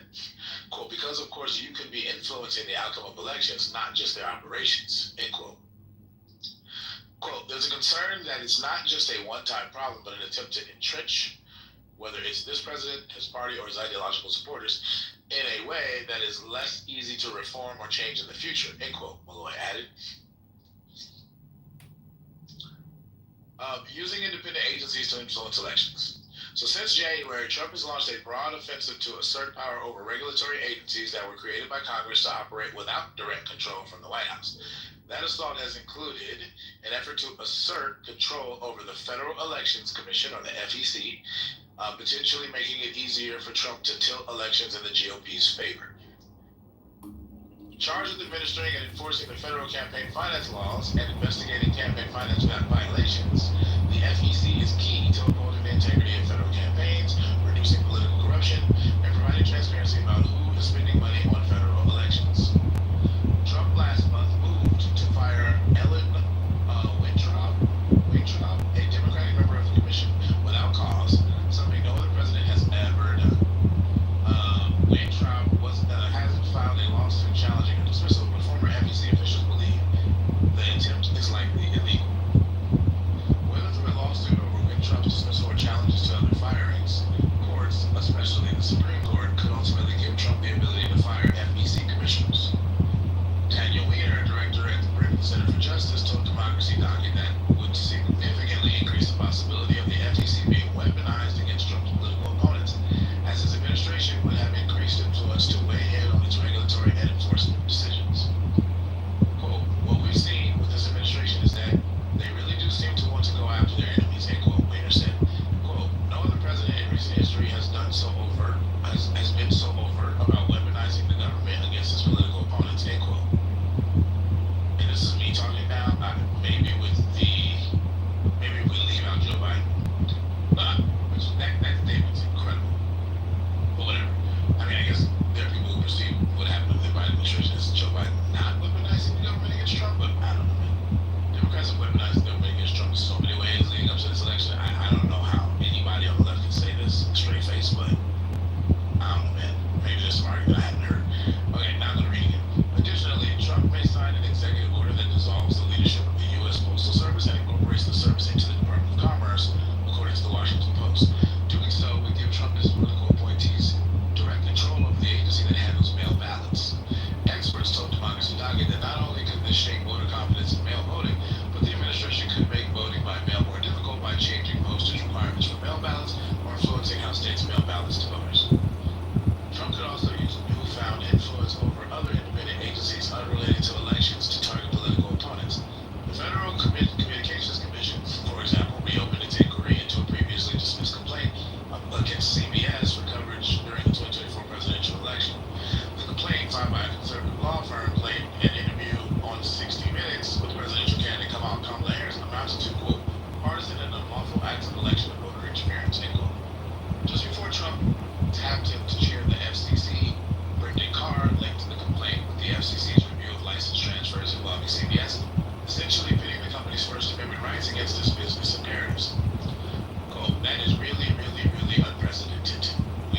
Quote, because of course you could be influencing the outcome of elections, not just their operations, end quote. Quote, there's a concern that it's not just a one-time problem, but an attempt to entrench, whether it's this president, his party, or his ideological supporters, in a way that is less easy to reform or change in the future, end quote, Malloy added. Using independent agencies to influence elections. So since January, Trump has launched a broad offensive to assert power over regulatory agencies that were created by Congress to operate without direct control from the White House. That assault has included an effort to assert control over the Federal Elections Commission, or the FEC, potentially making it easier for Trump to tilt elections in the GOP's favor. Charged with administering and enforcing the federal campaign finance laws and investigating campaign finance violations, the FEC is key to upholding the integrity of federal campaigns, reducing political corruption, and providing transparency about who is spending money on federal elections. Trump last month moved to fire Ellen Weintraub, a Democratic member of the commission, without cause, something no other president has ever done. Weintraub hasn't filed a lawsuit challenging her dismissal, but former FEC officials believe the attempt is likely illegal. Whether through a lawsuit over Weintraub's dismissal or challenges to other firings, courts, especially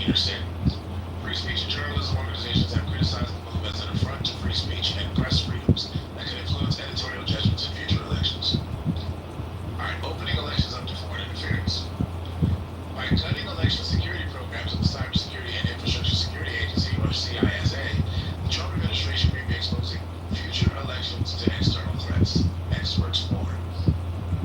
interstate. Free speech and journalism organizations have criticized the move as an affront to free speech and press freedoms that could influence editorial judgments in future elections. Alright, opening elections up to foreign interference. By cutting election security programs of the Cybersecurity and Infrastructure Security Agency, or CISA, the Trump administration may be exposing future elections to external threats, experts warn.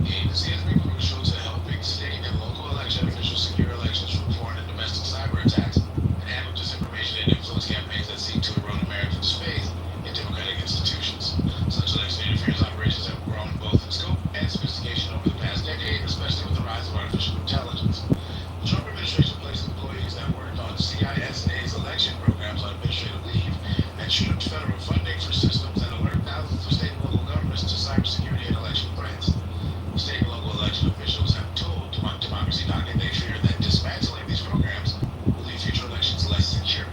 The agency has been crucial to helping state and local election officials secure elections from foreign and domestic cyber attacks and handle disinformation and influence campaigns that seek to erode Americans' faith in democratic institutions. Such election interference operations have grown both in scope and sophistication over the past decade, especially with the rise of artificial intelligence. The Trump administration placed employees that worked on CISA's election programs on administrative leave and stripped federal funding for systems that alert thousands of state and local governments to cybersecurity and election threats. State and local election officials have told Democracy.net they fear that dismantling these programs will leave future elections less secure.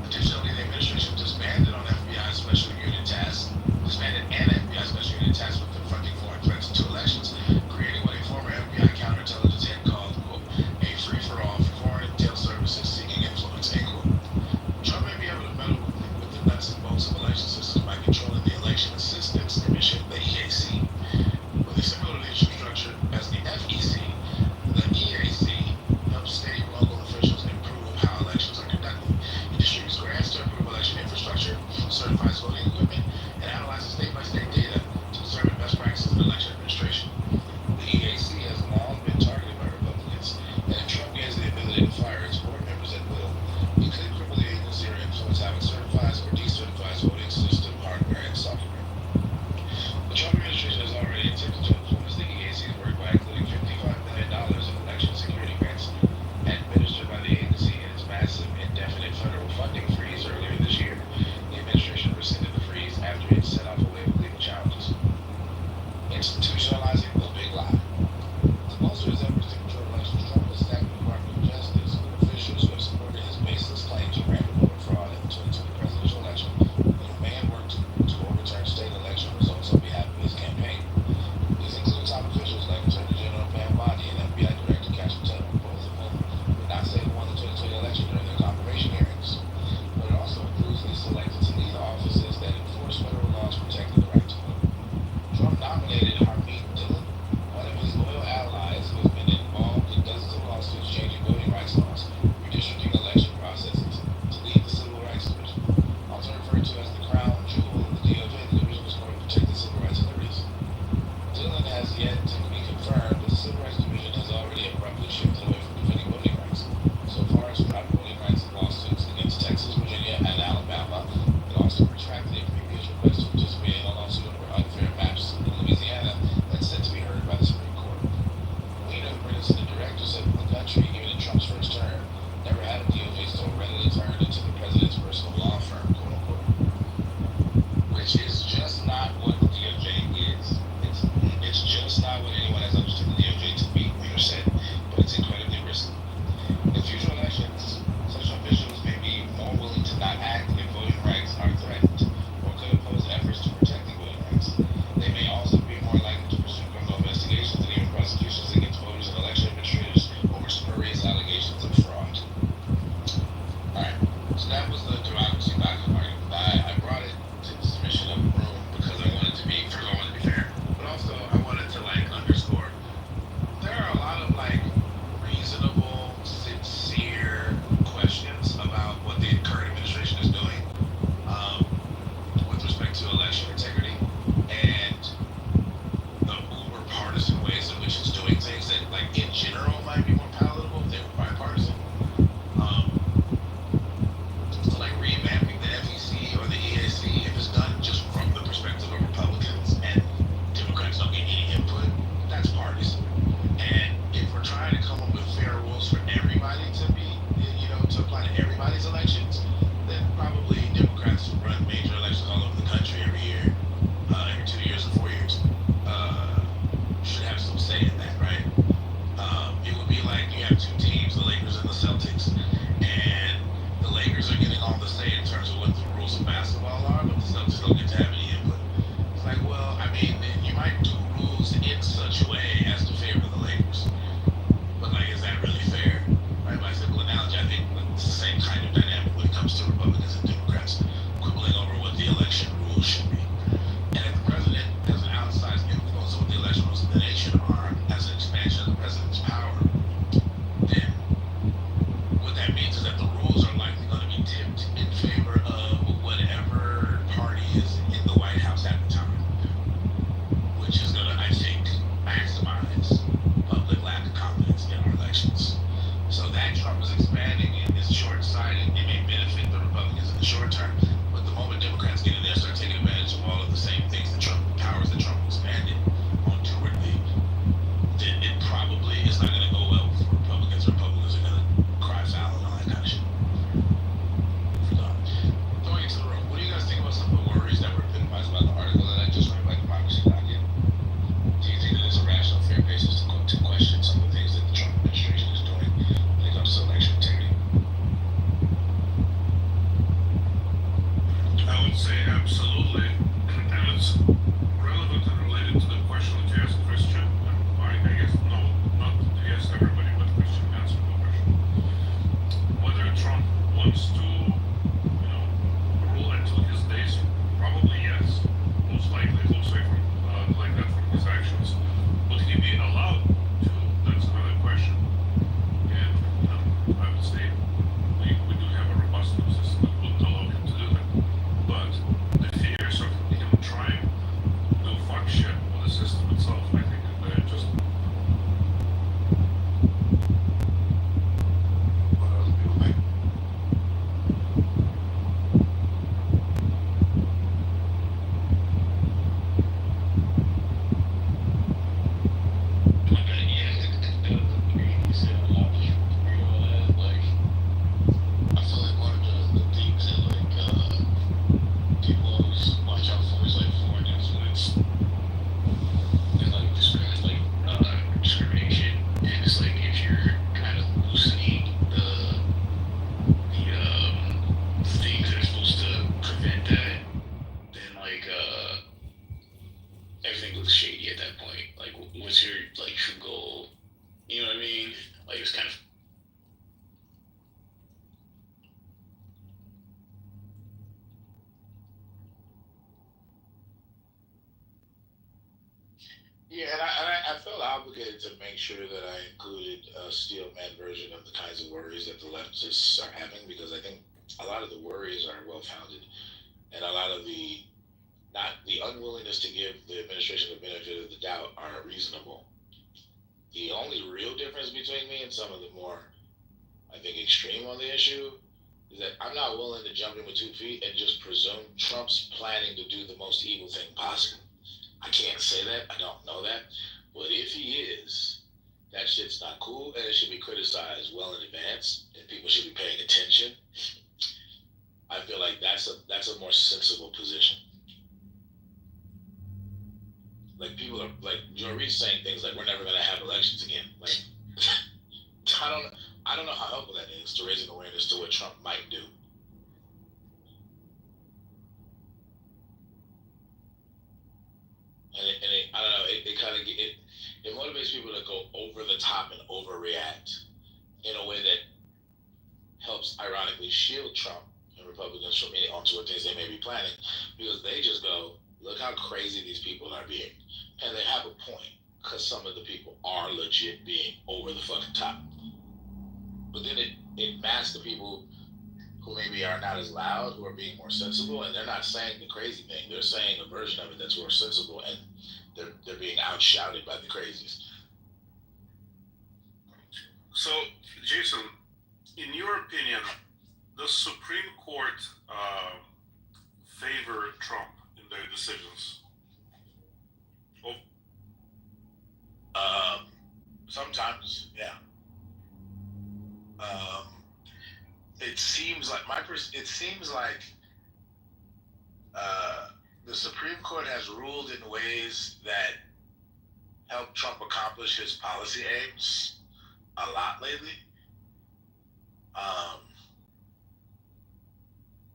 Additionally, the administration disbanded an FBI special unit tasked with confronting foreign threats to elections, creating what a former FBI counterintelligence head called, quote, a free-for-all for foreign intel services seeking influence, end quote. Trump may be able to meddle with the nuts and bolts of election systems by controlling the Election Assistance Commission, the EAC. With a similar leadership structure as the FEC, the EAC helps state and local officials improve how elections are conducted. It distributes grants to improve election infrastructure, certifies voting equipment, and analyzes state-by-state data to determine best practices in election administration. The EAC has long been targeted by Republicans, and if Trump gains the ability to fire its board members at will, he could cripple the agency or influence how it certifies or decertifies voting system hardware and software. The Trump administration has already attempted to influence the EAC's work by including $55 million in election security grants administered by the agency in its massive, indefinite federal funding freeze earlier this year. The administration rescinded the freeze after it set off a wave of legal challenges. Institutionalizing the big lie. To bolster his efforts to control elections, Trump has stacked the Department of Justice with officials who have supported his baseless claims of random voter fraud in the 2020 presidential election, and who may have worked to overturn state election results on behalf of his campaign. These include top officials like Attorney General Pam Bondi and FBI Director Catherine Taylor, both of whom did not say who won the 2020 election during their confirmation hearings. But it also includes these selected to lead offices that enforce federal laws protecting the right to vote. Trump nominated Harmeet Dillon, one of his loyal allies who has been involved in dozens of lawsuits changing voting rights laws, redistricting election processes, to lead the Civil Rights Division. Also referred to as the crown jewel of the DOJ, the division is going to protect the civil rights and liberties. Dillon has yet to be confirmed, but the Civil Rights Division has already abruptly shifted away from defending voting rights. So far as private voting rights lawsuits against Texas, Virginia, and Alabama, it also retracted a previous request to participate in a lawsuit over unfair maps in Louisiana that's set to be heard by the Supreme Court. Lena, the Princeton director, said that the country, even in Trump's first term, never had a DOJ so readily turned into the president's personal law firm, quote unquote. Which is just not what the DOJ is. It's just not what anyone has understood the DOJ to be, Lena said, but it's incredibly risky. In future elections, such officials may be more willing to not act if voting rights are threatened, or could oppose efforts to protecting voting rights. They may also be more likely to pursue criminal investigations and even prosecutions against voters and election administrators over spurious allegations of fraud. Alright, so that was the Democracy.net argument. I brought it to the submission of the room because I wanted to be fair, but also I wanted to underscore there are a lot of reasonable, sincere questions about what the current administration is doing with respect to election integrity and the uber partisan ways in which it's doing things that in general might be more palatable if they were bipartisan. So revamping the FEC or the EAC, if it's done just from the perspective of Republicans and Democrats don't get any input, that's partisan. And if we're trying to come up with fair rules for everybody to be, to apply to everybody's elections, then probably Democrats who run major elections all over the country every year, every 2 years or 4 years, should have some say in that, right? It would be like you have two teams, the Lakers and the Celtics, and the Lakers are getting all the say in terms of what the rules of basketball are, but the Celtics don't get to have any input. It's you might do rules in such a way as to favor the Lakers, but is that really fair? Right? By simple analogy, I think that kind of shit. Throwing into the room, what do you guys think about some of the worries that were epitomized by the article that I just read by Democracy Docket? Do you think that there's a rational, fair basis to question some of the things that the Trump administration is doing when it comes to election integrity? I would say absolutely, and it's relevant and related to the question that you asked Christian. I guess no, not you asked everybody, but Christian answered the question. Whether Trump wants to, rule until his days, probably yes. Most likely, he'll say like that from his actions. Would he be allowed to? That's another question. And I would say we do have a robust system that would allow him to do that. But the fears of him trying to fuck shit with the system itself, I think they're just. What other people think? I feel like one of the things that people always watch out for is like foreign influence and like discrimination. And it's like if you're kind of loosening the things that are supposed to prevent that, then everything looks shady at that point. Like what's your true goal? You know what I mean? Like it's kind of. Yeah, and I felt obligated to make sure that I included a steel man version of the kinds of worries that the leftists are having, because I think a lot of the worries are well founded, and a lot of the unwillingness to give the administration the benefit of the doubt are reasonable. The only real difference between me and some of the more, I think, extreme on the issue is that I'm not willing to jump in with 2 feet and just presume Trump's planning to do the most evil thing possible. I can't say that. I don't know that. But if he is, that shit's not cool, and it should be criticized well in advance, and people should be paying attention. I feel like that's a more sensible position. Like people are like Joe Reed's saying things like we're never gonna have elections again. Like I don't know how helpful that is to raising awareness to what Trump might do. And I don't know, it kind of it motivates people to go over the top and overreact in a way that helps ironically shield Trump and Republicans from any untoward things they may be planning, because they just go, look how crazy these people are being. And they have a point, because some of the people are legit being over the fucking top. But then it masks the people who maybe are not as loud, who are being more sensible, and they're not saying the crazy thing. They're saying a version of it that's more sensible, and they're being outshouted by the crazies. So, Jason, in your opinion, does Supreme Court favor Trump in their decisions? Sometimes, yeah. It seems like the Supreme Court has ruled in ways that help Trump accomplish his policy aims a lot lately.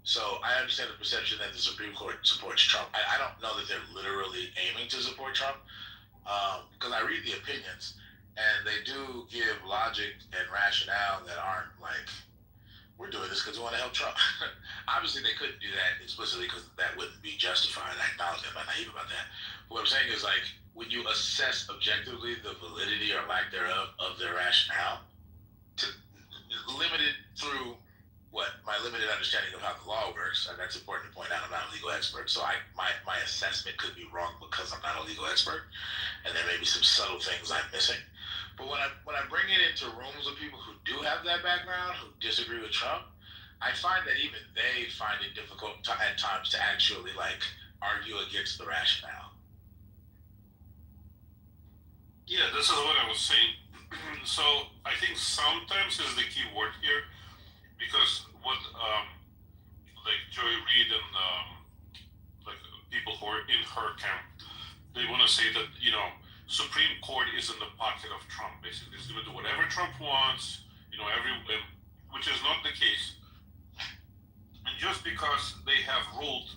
So I understand the perception that the Supreme Court supports Trump. I don't know that they're literally aiming to support Trump, because I read the opinions, and they do give logic and rationale that aren't like, we're doing this because we want to help Trump. Obviously, they couldn't do that explicitly because that wouldn't be justified. I acknowledge that. I'm not naive about that. But what I'm saying is, like, when you assess objectively the validity or lack thereof of their rationale, limited through my limited understanding of how the law works, and that's important to point out. I'm not a legal expert, so my assessment could be wrong because I'm not a legal expert, and there may be some subtle things I'm missing. But when I bring it into rooms of people who do have that background, who disagree with Trump, I find that even they find it difficult at times to actually argue against the rationale. Yeah, this is what I was saying. So I think sometimes is the key word here. Supreme Court is in the pocket of Trump. Basically, it's going to do whatever Trump wants. Which is not the case. And just because they have ruled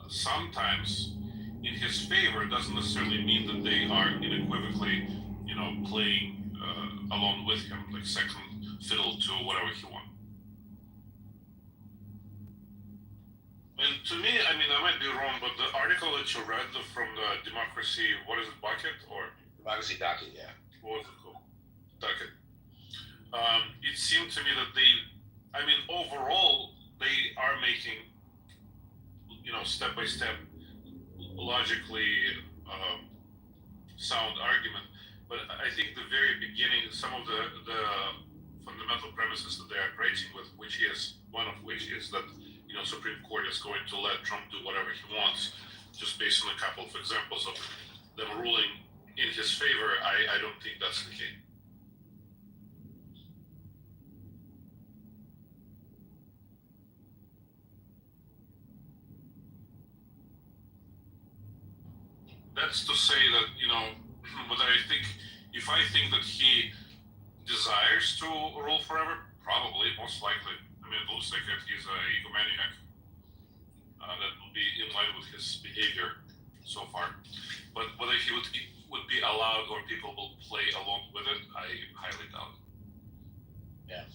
sometimes in his favor doesn't necessarily mean that they are unequivocally, playing along with him, like second fiddle to whatever he wants. And to me, I might be wrong, but the article that you read from the Democracy, what is it, Bucket or Democracy Docket, yeah. What was it called? Docket. It seemed to me that overall, they are making, step by step, logically sound argument. But I think the very beginning, some of the fundamental premises that they are creating with, one of which is that Supreme Court is going to let Trump do whatever he wants, just based on a couple of examples of them ruling in his favor. I don't think that's the case. That's to say that, whether if I think that he desires to rule forever, probably, most likely. It looks like that he's a egomaniac. That will be in line with his behavior so far. But whether he would be allowed or people will play along with it, I highly doubt. Yeah.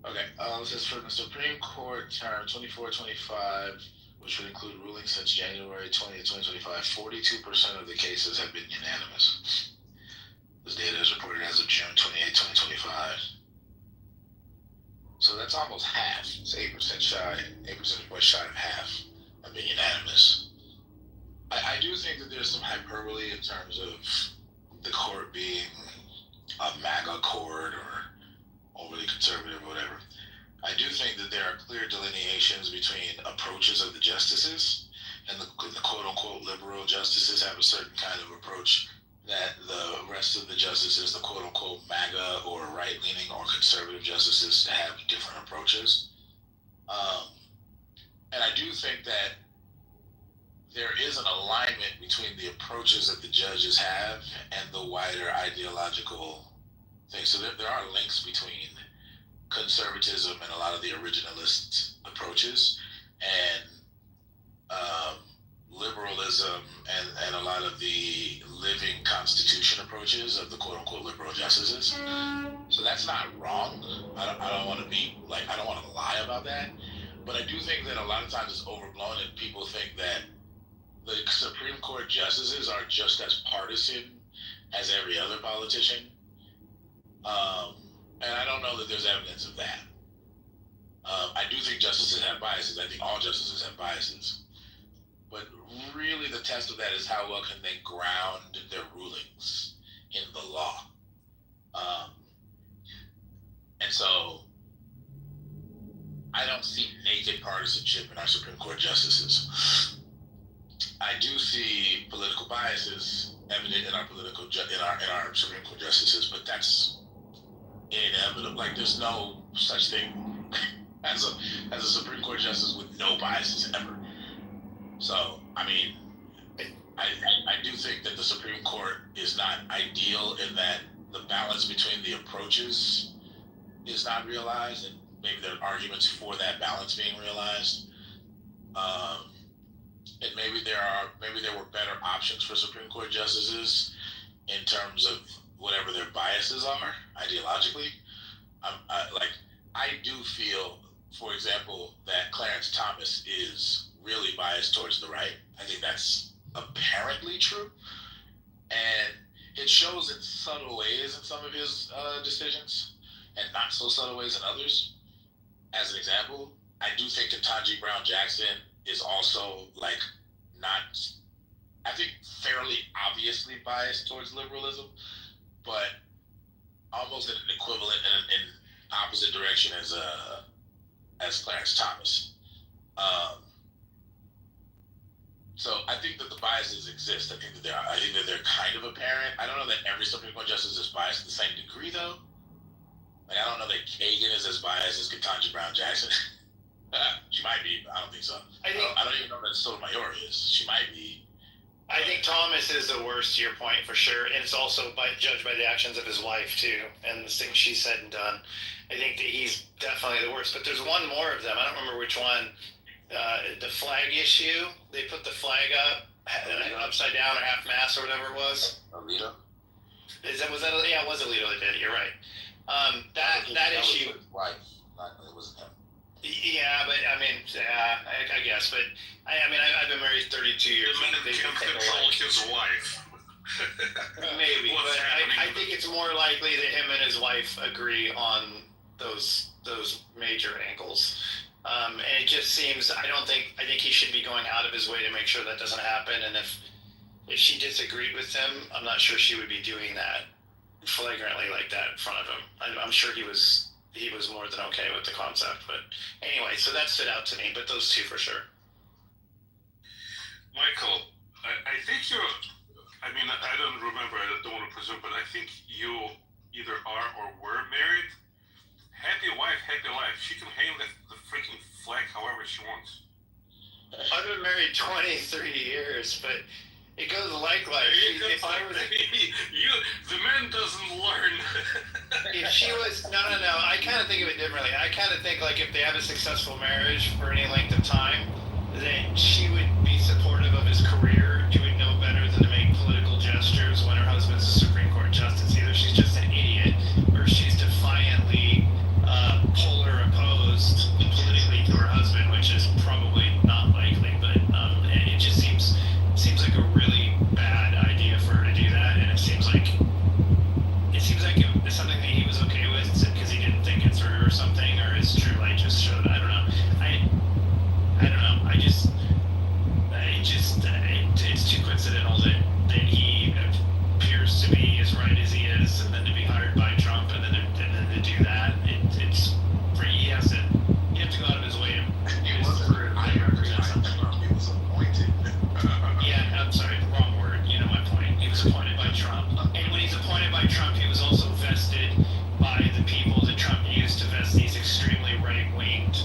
Okay. This is for the Supreme Court term 24-25, which would include rulings since January 20th, 2025. 42% of the cases have been unanimous. This data is reported as of June 28, 2025. So that's almost half. It's 8% shy, 8% points shy of half have been unanimous. I do think that there's some hyperbole in terms of the court being a MAGA court or overly conservative or whatever. I do think that there are clear delineations between approaches of the justices, and the quote-unquote liberal justices have a certain kind of approach that the rest of the justices, the quote-unquote MAGA or right-leaning or conservative justices, have different approaches. And I do think that there is an alignment between the approaches that the judges have and the wider ideological thing. So there are links between conservatism and a lot of the originalist approaches, and liberalism and a lot of the living constitution approaches of the quote-unquote liberal justices. So that's not wrong. I don't want to lie about that, but I do think that a lot of times it's overblown and people think that the Supreme Court justices are just as partisan as every other politician. And I don't know that there's evidence of that. I do think justices have biases. I think all justices have biases. But really the test of that is how well can they ground their rulings in the law. And so I don't see naked partisanship in our Supreme Court justices. I do see political biases evident in our Supreme Court justices, but that's inevitable. Like, there's no such thing as a Supreme Court justice with no biases ever. So, I do think that the Supreme Court is not ideal in that the balance between the approaches is not realized, and maybe there are arguments for that balance being realized. And maybe there were better options for Supreme Court justices in terms of whatever their biases are ideologically. I do feel, for example, that Clarence Thomas is really biased towards the right. I think that's apparently true, and it shows in subtle ways in some of his decisions, and not so subtle ways in others. As an example, I do think Ketanji Brown Jackson is also I think fairly obviously biased towards liberalism, but almost in an equivalent in opposite direction as Clarence Thomas. So I think that the biases exist. I think that they're kind of apparent. I don't know that every Supreme Court justice is biased to the same degree, though. I don't know that Kagan is as biased as Ketanji Brown Jackson. She might be, but I don't think so. I don't even know that Sotomayor is. She might be. I think Thomas is the worst, to your point, for sure, and it's also judged by the actions of his wife too, and the things she said and done. I think that he's definitely the worst. But there's one more of them. I don't remember which one. The flag issue. They put the flag up upside down or half mast or whatever it was. Alito? Was that? Yeah, it was Alito that did it. You're right. That issue. Right. It wasn't him. Yeah, but I mean, I guess. But I've been married 32 years. The man can't control his wife. Maybe, but I think it's more likely that him and his wife agree on those major angles. And it just seems I think he should be going out of his way to make sure that doesn't happen. And if she disagreed with him, I'm not sure she would be doing that flagrantly like that in front of him. I'm sure he was more than okay with the concept. But anyway, so that stood out to me. But those two for sure. Michael, I think you're. I mean, I don't remember. I don't want to presume, but I think you either are or were married. Happy wife, happy life. She can hang the freaking flag however she wants. I've been married 23 years, but it goes like life. If I was, the man doesn't learn. if she was, no. I kind of think of it differently. I kind of think like if they have a successful marriage for any length of time, then she would be supportive of his career. She would know better than to make political gestures when her husband's a Supreme Court justice. Either she's just an idiot or she's defiantly polar opposed politically to her husband, which is probably not likely. But it just seems like a really bad idea for her to do that, and it seems like it's something that he was okay with because he didn't think it through or something, or his true light just showed. I don't know. I don't know. It's too coincidental that he appears to be as right as he is, and then to be hired by Trump, and then to do that. You have to go out of his way to. He wasn't. I represent something. He was appointed. Yeah, I'm sorry, wrong word. You know my point. He was appointed by Trump, and when he's appointed by Trump, he was also vested by the people that Trump used to vest these extremely right-winged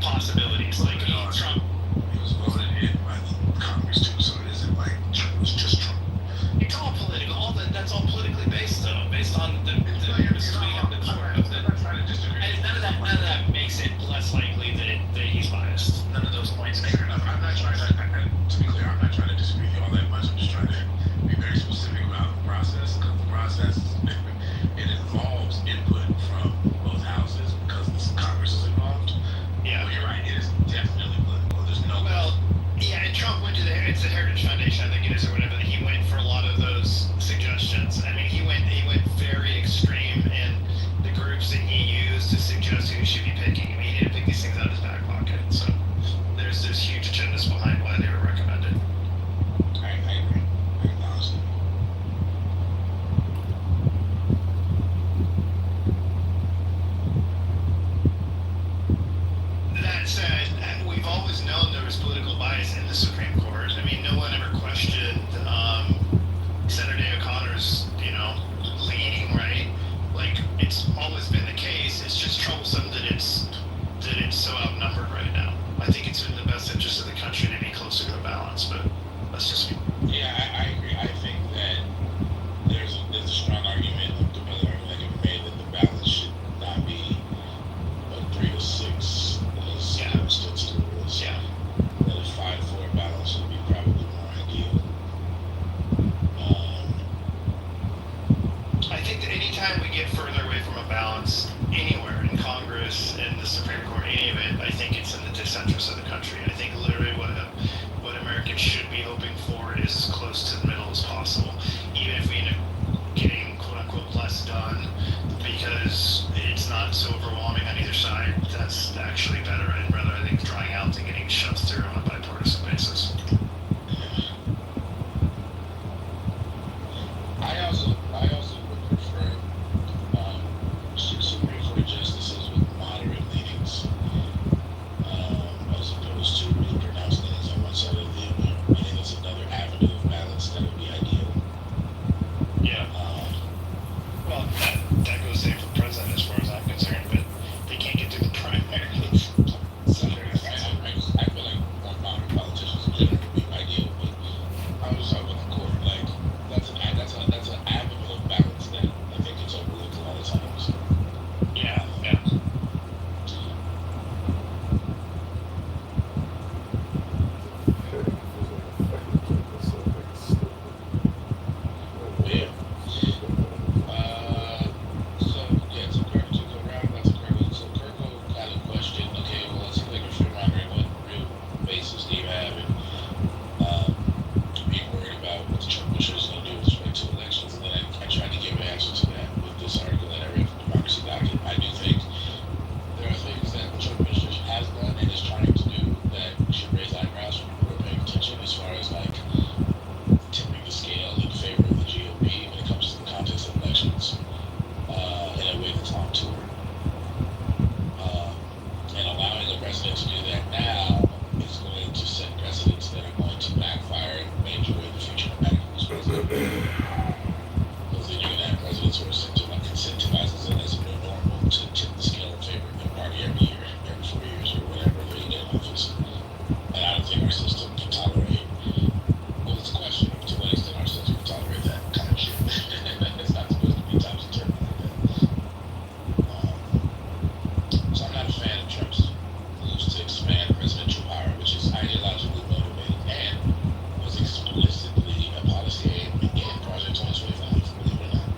possibilities. Like Trump. He was voted in by the Congress too, so it isn't like it was just Trump. It's all political. That's all politically based, though, based on the court of the. And none of that makes it less likely that he's biased. None of those points make it enough. I'm not trying to be clear, I'm not trying to disagree with you all that much. I'm just trying to be very specific about the process, because the process it involves input from both houses because the Congress is involved. Yeah. Well, you're right. It is definitely political. There's no. Well, yeah, and Trump went to the Heritage Foundation, I think it is, or whatever. He went for a lot of those suggestions. I mean, he went very extreme in the groups that he used to suggest who he should be picking. I mean, he didn't pick these things out of his back pocket. So there's huge agendas behind why they were recommended. I agree. I acknowledge that. That said, we've always known there was political bias in the Supreme Court. I mean, no one ever questioned Senator O'Connor's, leaning, right? Like, it's always been the case. It's just troublesome that it's so outnumbered right now. I think it's in the best interest of the country to be closer to a balance, but that's just me. Yeah, I agree. I think that there's a strong argument, the other argument that can be made that the balance should not be a 3-6 as stood still was. Yeah. That a 5-4 balance would be probably more ideal. I think that anytime we get further away from a balance anywhere in Congress, in the Supreme Court, any of it, I think it's in the disinterest of the country. I think literally what Americans should be hoping for is as close to the middle as possible, even if we end up getting quote unquote less done because it's not so overwhelming on either side. That's actually better. I'd rather, I think, drawing out than getting shoved through on a bipartisan basis. I also would prefer Supreme Court justices with moderate leanings, as opposed to really pronounced leanings on one side or the other. I think that's another avenue of balance that would be ideal. Yeah. Well, that goes the same for the president as far as I'm concerned, but they can't get through the primaries. So I feel like more modern politicians contour. And allowing the president to do that now is going to set precedents that are going to backfire in a major way in the future, no matter who's president. Because then you're going to have presidents who are incentivizes it as a new normal to tip the scale in favor of their party every year, every 4 years, or whatever they get in office. And I don't think our system can tolerate. Well, it's a question of to what extent our system can tolerate that kind of shit. It's not supposed to be topsy-turvy like that. So I'm not a fan of Trump's moves to expand presidential power, which is ideologically motivated and was explicitly a policy aim in Project 2025, believe it or not.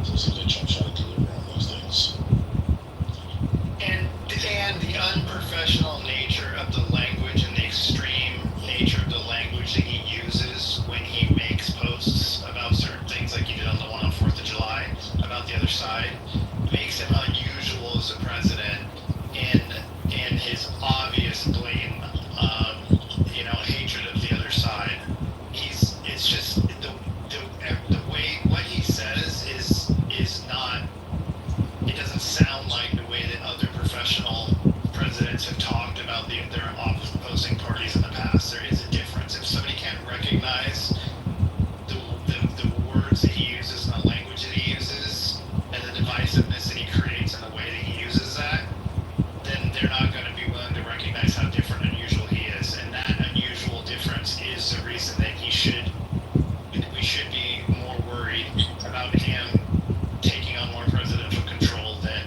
So it seems like Trump tried to deliver on those things. And the unprofessional nature of the language and the extreme nature of the language that he uses when he makes posts about certain things, like he did on the one on 4th of July about the other side, makes him unusual as a president in his obvious blatant, hatred of the other side. It's just the way what he says is not. It doesn't sound like the way that other professional presidents have talked about their opposing parties in the past. There is a difference. If somebody can't recognize the words that he uses and the language that he uses and the divisiveness that he creates and the way that he uses that, then they're not going to be willing to recognize how different and unusual he is. And that unusual difference is the reason that we should be more worried about him taking on more presidential control than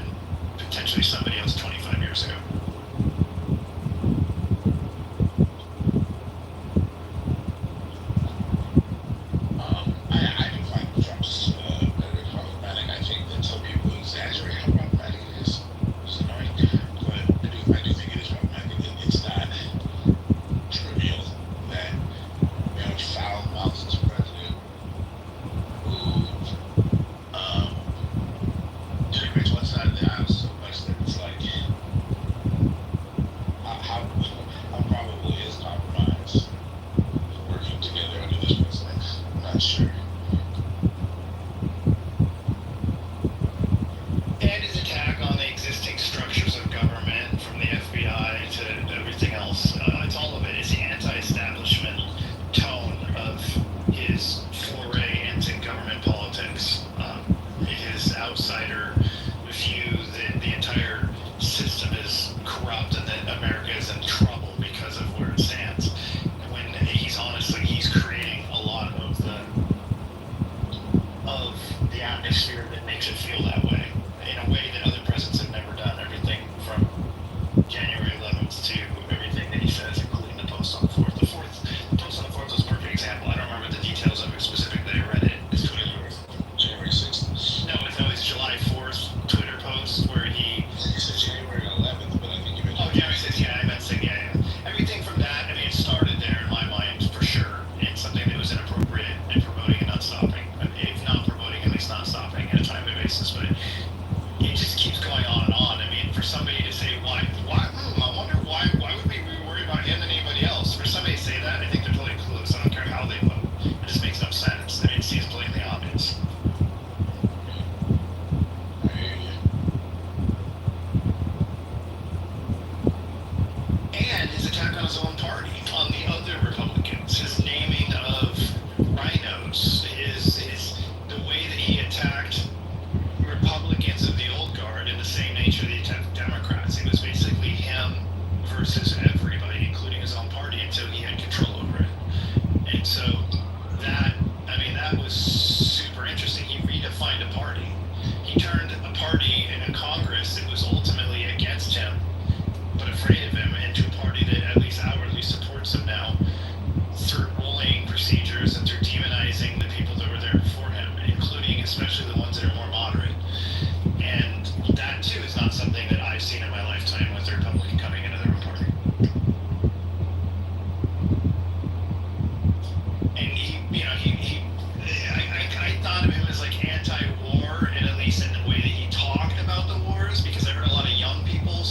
potentially somebody else 25 years ago. I do find Trump's rhetoric problematic. I think that some people exaggerate how problematic it is. It's annoying, but I do think it is problematic. It's not trivial that we have a foul-mouthed president who denigrates one side of the aisle so much that it's like, how probable is compromise working together under this president? I'm not sure. And his attack on the existing structures of government, from the FBI to everything else, it's all of it. It's the anti-establishment tone of his foray into government politics, his outsider view that the entire system is corrupt and that America is in trouble because of where it stands. When he's creating a lot of the atmosphere that makes it feel that way, in a way that other presidents have never done. Everything from January 11th to everything that he says, including the post on the 4th. The post on the 4th was a perfect example. I don't remember the details of it specifically. I read it. It's Twitter. January 6th. No, it's July 4th Twitter post where he. You said January 11th, but I think you meant. Oh, January 6th. Yeah, I meant 6th. Yeah. Everything from that. I mean, it started there in my mind for sure. It's something that was inappropriate and promoting and not stopping. If not promoting, at least not stopping on a timely basis. But it just keeps going on and on. I mean, for somebody to say why? I wonder why would we be worried about him than anybody else? For somebody to say that, I think they're totally clueless. I don't care how they vote. It just makes no sense. I mean, it seems blatantly obvious. I hear you. And his attack on his own party, on the other Republicans, his naming of rhinos, the way that he attacked Republicans of the old guard in the same nature that he attacked Democrats. It was basically him versus everybody, including his own party, until he had control over it. And so that was super interesting. He redefined a party. He turned a party in a Congress that was ultimately against him, but afraid of him, into a party that at least outwardly supports him now, through bullying procedures and through demonizing the people that were there before him, including especially the ones that are more moderate. And that too is not something that I've seen in my lifetime with a Republican coming into their own party. And I thought of him as like anti-war, and at least in the way that he talked about the wars, because I heard a lot of young people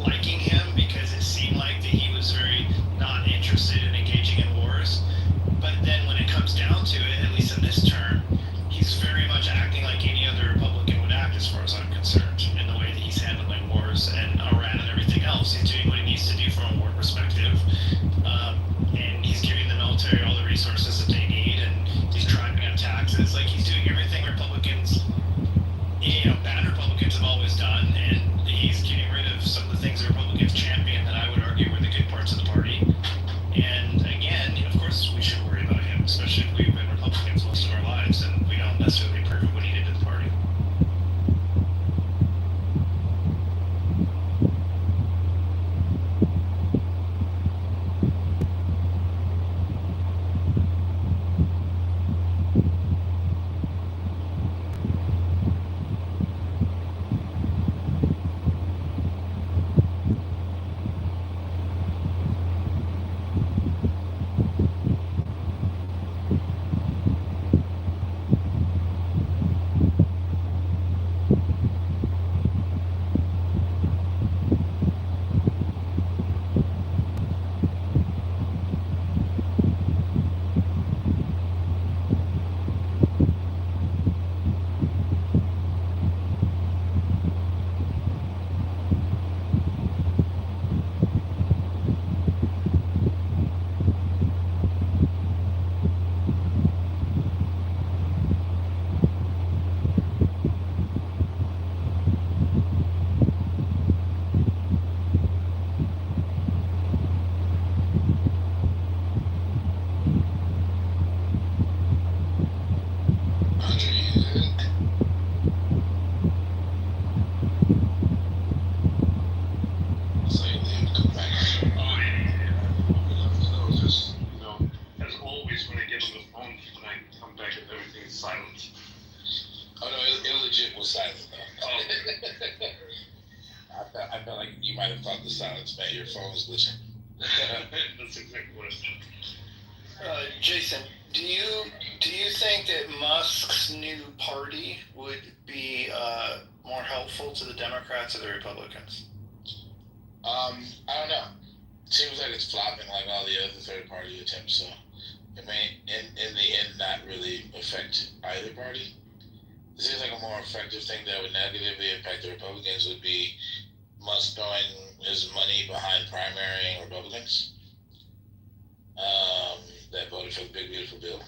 liking him because it seemed like that he was very not interested in engaging in wars. But then when it comes down to it, at least in this term, he's very much acting like any other Republican bad Republicans have always done, and he's getting rid of some of the things the Republicans champion that I would argue were the good parts of the party. And again, of course, we should worry about him, especially if we've been Republicans most of our lives and we don't necessarily approve of what he did to the party. As always, when I get on the phone, when I come back, everything is silent. Oh no, it legit was silent though. Oh. I felt like you might have thought the silence meant your phone was glitching. That's exactly what it meant. Jason, do you think that Musk's new party would be more helpful to the Democrats or the Republicans? I don't know. It seems like it's flopping like all the other third party attempts, so it may in the end not really affect either party. It seems like a more effective thing that would negatively impact the Republicans would be Musk throwing his money behind primarying Republicans that voted for the big beautiful bill.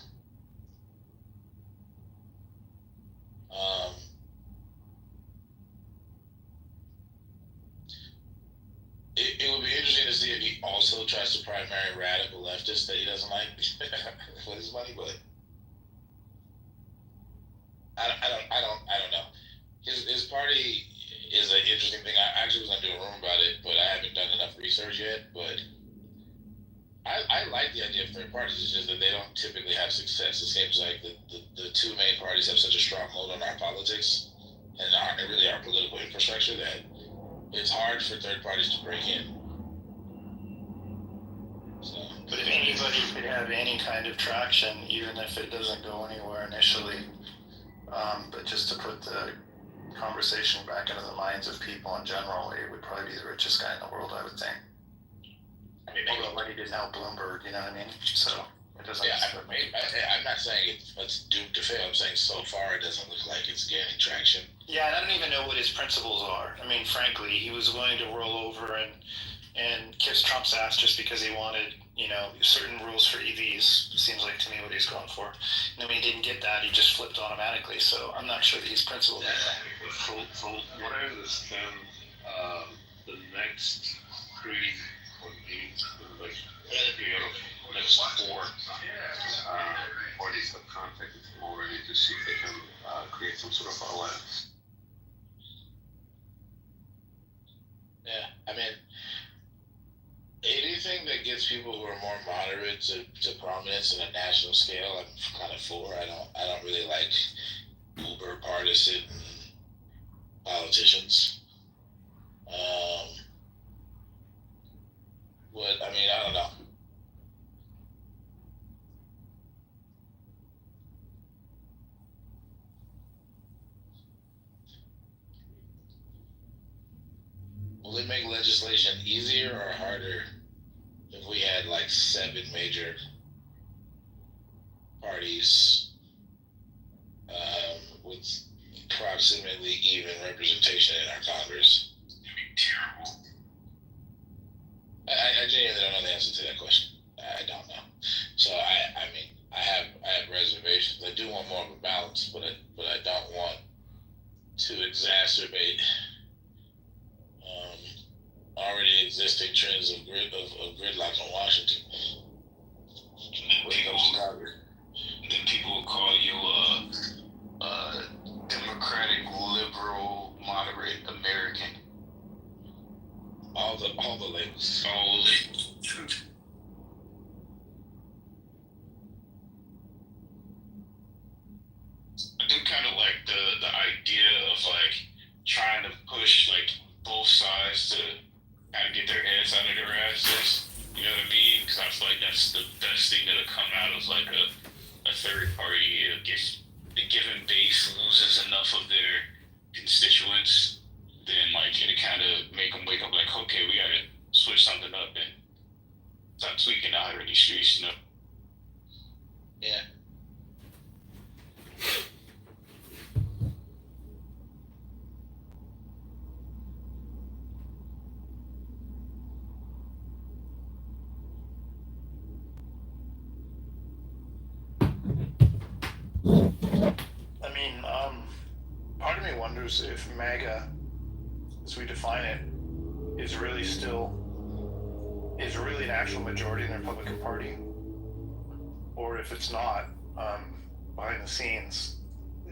It would be interesting to see if he also tries to primary radical leftists that he doesn't like with his money, but I don't know. His party is an interesting thing. I actually was gonna do a room about it, but I haven't done enough research yet. But I like the idea of third parties. It's just that they don't typically have success. It seems like the two main parties have such a strong hold on our politics and really our political infrastructure that it's hard for third parties to break in. So, but if anybody could have any kind of traction, even if it doesn't go anywhere initially, but just to put the conversation back into the minds of people in general, it would probably be the richest guy in the world, I would think. I mean, although money didn't help Bloomberg, you know what I mean? So it doesn't. Yeah, I'm not saying it's doomed to fail. I'm saying so far it doesn't look like it's gaining traction. Yeah, and I don't even know what his principles are. I mean, frankly, he was willing to roll over and kiss Trump's ass just because he wanted, certain rules for EVs. Seems like to me what he's going for. And then when he didn't get that, he just flipped automatically. So I'm not sure that he's principled. So what I understand, the next 3 or maybe like the next 4 parties have contacted him already to see if they can create some sort of alliance. Yeah, I mean, anything that gets people who are more moderate to prominence in a national scale, I'm kind of for. I don't really like uber partisan politicians. But I mean, I don't know. Will it make legislation easier or harder if we had like 7 major parties with approximately even representation in our Congress? It'd be terrible. I genuinely don't know the answer to that question. I don't know. So I mean, I have reservations. I do want more of a balance, but I don't want to to exacerbate already existing trends of gridlock in Washington. Then people will call you a Democratic, liberal, moderate American. All the labels. All the labels. I do kind of like the idea of like trying to push like both sides to kind of get their heads out of their asses. You know what I mean? Because I feel like that's the best thing that'll come out of like a third party. If the given base loses enough of their constituents, then like it kind of make them wake up like, okay, we gotta switch something up and start tweaking out here in these streets, you know? Yeah. I mean, part of me wonders if MAGA, as we define it, is really an actual majority in the Republican Party, or if it's not, behind the scenes,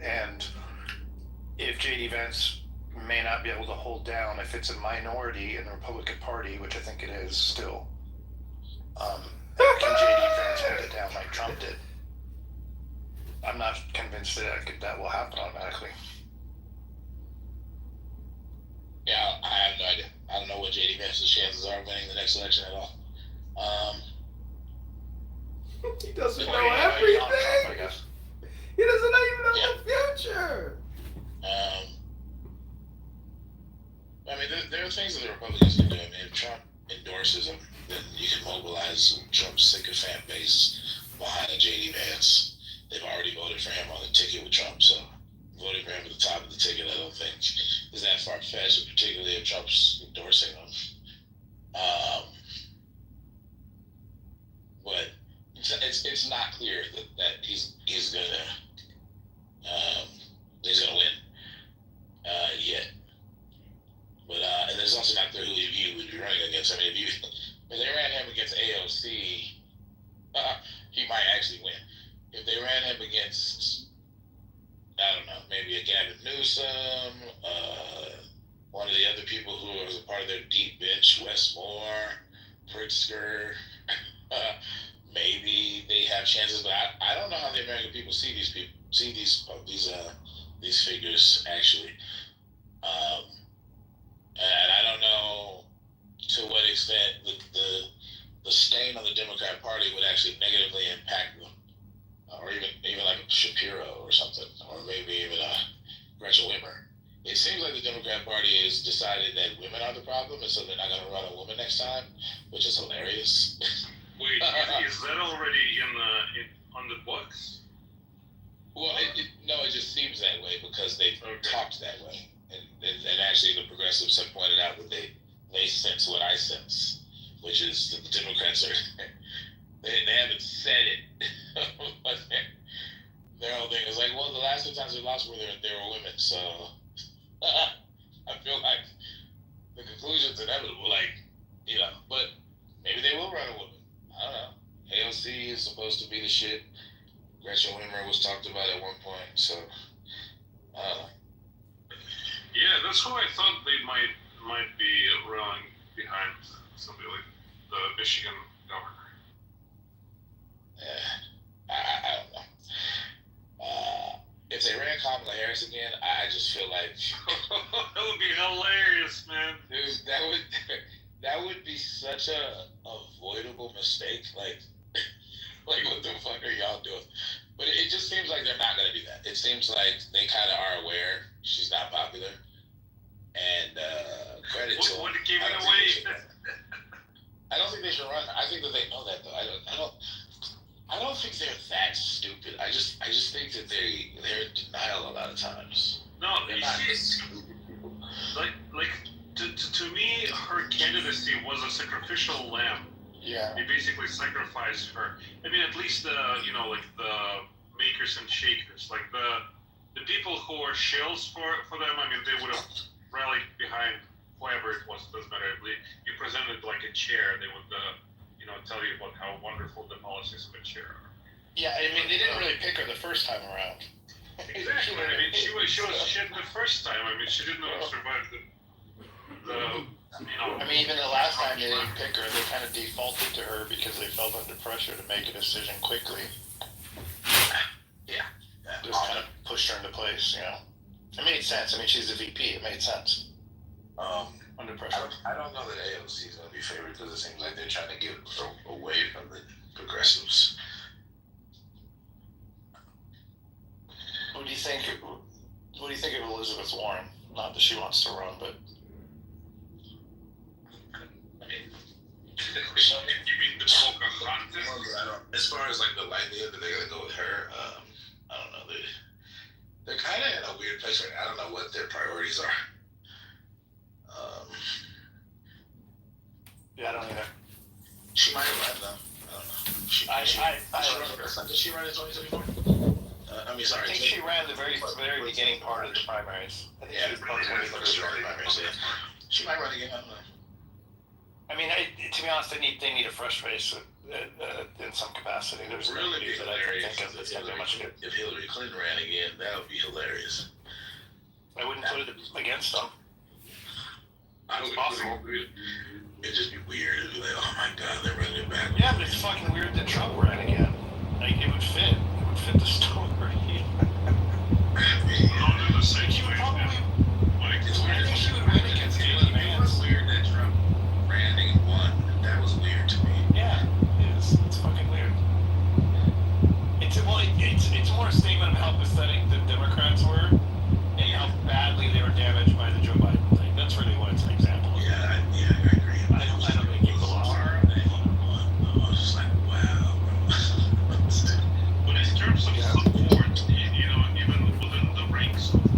and if J.D. Vance may not be able to hold down if it's a minority in the Republican Party, which I think it is still. Can J.D. Vance hold it down like Trump did? I'm not convinced that will happen automatically. Yeah, I have no idea. I don't know what J.D. Vance's chances are of winning the next election at all. He doesn't know Trump, everything. I guess. He doesn't even know the future. I mean, there are things that the Republicans can do. I mean, if Trump endorses him, then you can mobilize Trump's sycophant base behind a J.D. Vance. They've already voted for him on the ticket with Trump, so voting for him at the top of the ticket, I don't think is that far-fetched, particularly if Trump's endorsing him. But it's not clear that he's gonna win yet. But and it's also not clear who he would be running against. I mean, if they ran him against AOC, he might actually win. If they ran him against, I don't know, maybe a Gavin Newsom, one of the other people who was a part of their deep bench, Wes Moore, Pritzker, maybe they have chances. But I don't know how the American people see these people, these figures actually, and I don't know to what extent the stain on the Democrat Party would actually negatively impact them. Or even like Shapiro or something, or maybe even Gretchen Whitmer. It seems like the Democrat Party has decided that women are the problem, and so they're not going to run a woman next time, which is hilarious. Wait, is that already on the books? Well, no, it just seems that way because they've talked that way, and actually the progressives have pointed out that they sense what I sense, which is that the Democrats are. They haven't said it, but their whole thing is like, well, the last two times we lost were there were women, so I feel like the conclusion's inevitable, like, you know, but maybe they will run a woman. I don't know. AOC is supposed to be the shit. Gretchen Whitmer was talked about at one point, so I don't know. Yeah, that's who I thought they might be running behind somebody like the Michigan governor. Yeah, I don't know. If they ran Kamala Harris again, I just feel like that would be hilarious, man. Dude, that would be such a avoidable mistake. Like what the fuck are y'all doing? But it just seems like they're not gonna do that. It seems like they kind of are aware she's not popular, and credit to them. What gave it away? I don't think they should run. I think that they know that though. I don't think they're that stupid. I just think that they're in denial a lot of times. No, they're you not see, stupid people. like to me, her candidacy was a sacrificial lamb. Yeah. They basically sacrificed her. I mean, at least the makers and shakers, like the people who are shills for them, I mean, they would have rallied behind whoever it was. Doesn't matter. You presented like a chair, they would, tell you about how wonderful the policies of a chair are. Yeah, I mean, they didn't really pick her the first time around. Exactly. I mean, she was shit the first time. I mean, she didn't survive the I mean, even the last time they didn't pick her, they kind of defaulted to her because they felt under pressure to make a decision quickly. Yeah. Just kind of pushed her into place, It made sense. I mean, she's the VP. It made sense. Under pressure. I don't know that AOC is going to be favored because it seems like they're trying to get away from the progressives. What do you think? What do you think of Elizabeth Warren? Not that she wants to run, but you mean the Pocahontas? As far as like the likelihood that they're going to go with her, I don't know. They're kind of in a weird place right now. I don't know what their priorities are. Yeah, I don't either. She might run though. I don't know. Did she run in 2024? I mean, sorry. I think she ran the very beginning part of the primaries. I think she was part of the primaries. Yeah. She might run again. I don't know. I mean, to be honest, they need a fresh face in some capacity. There's really that I can think of that's going to do much good. If Hillary Clinton ran again, that would be hilarious. I wouldn't put it against them. It's possible. It'd just be weird. It'd be like, oh my god, they're running it back. Yeah, but it's fucking weird that Trump ran again. Like, it would fit. It would fit the story. She would probably. I think she would win against Hillary. It was weird that Trump ran and won. That was weird to me. Yeah, it is. It's fucking weird. It's more a statement of how pathetic the Democrats were and how badly they were damaged by the Joe Biden thing. That's really what it's an example of. Yeah, I agree. I don't think people lost. I was just like, wow, bro. But in terms of support, even within the ranks of the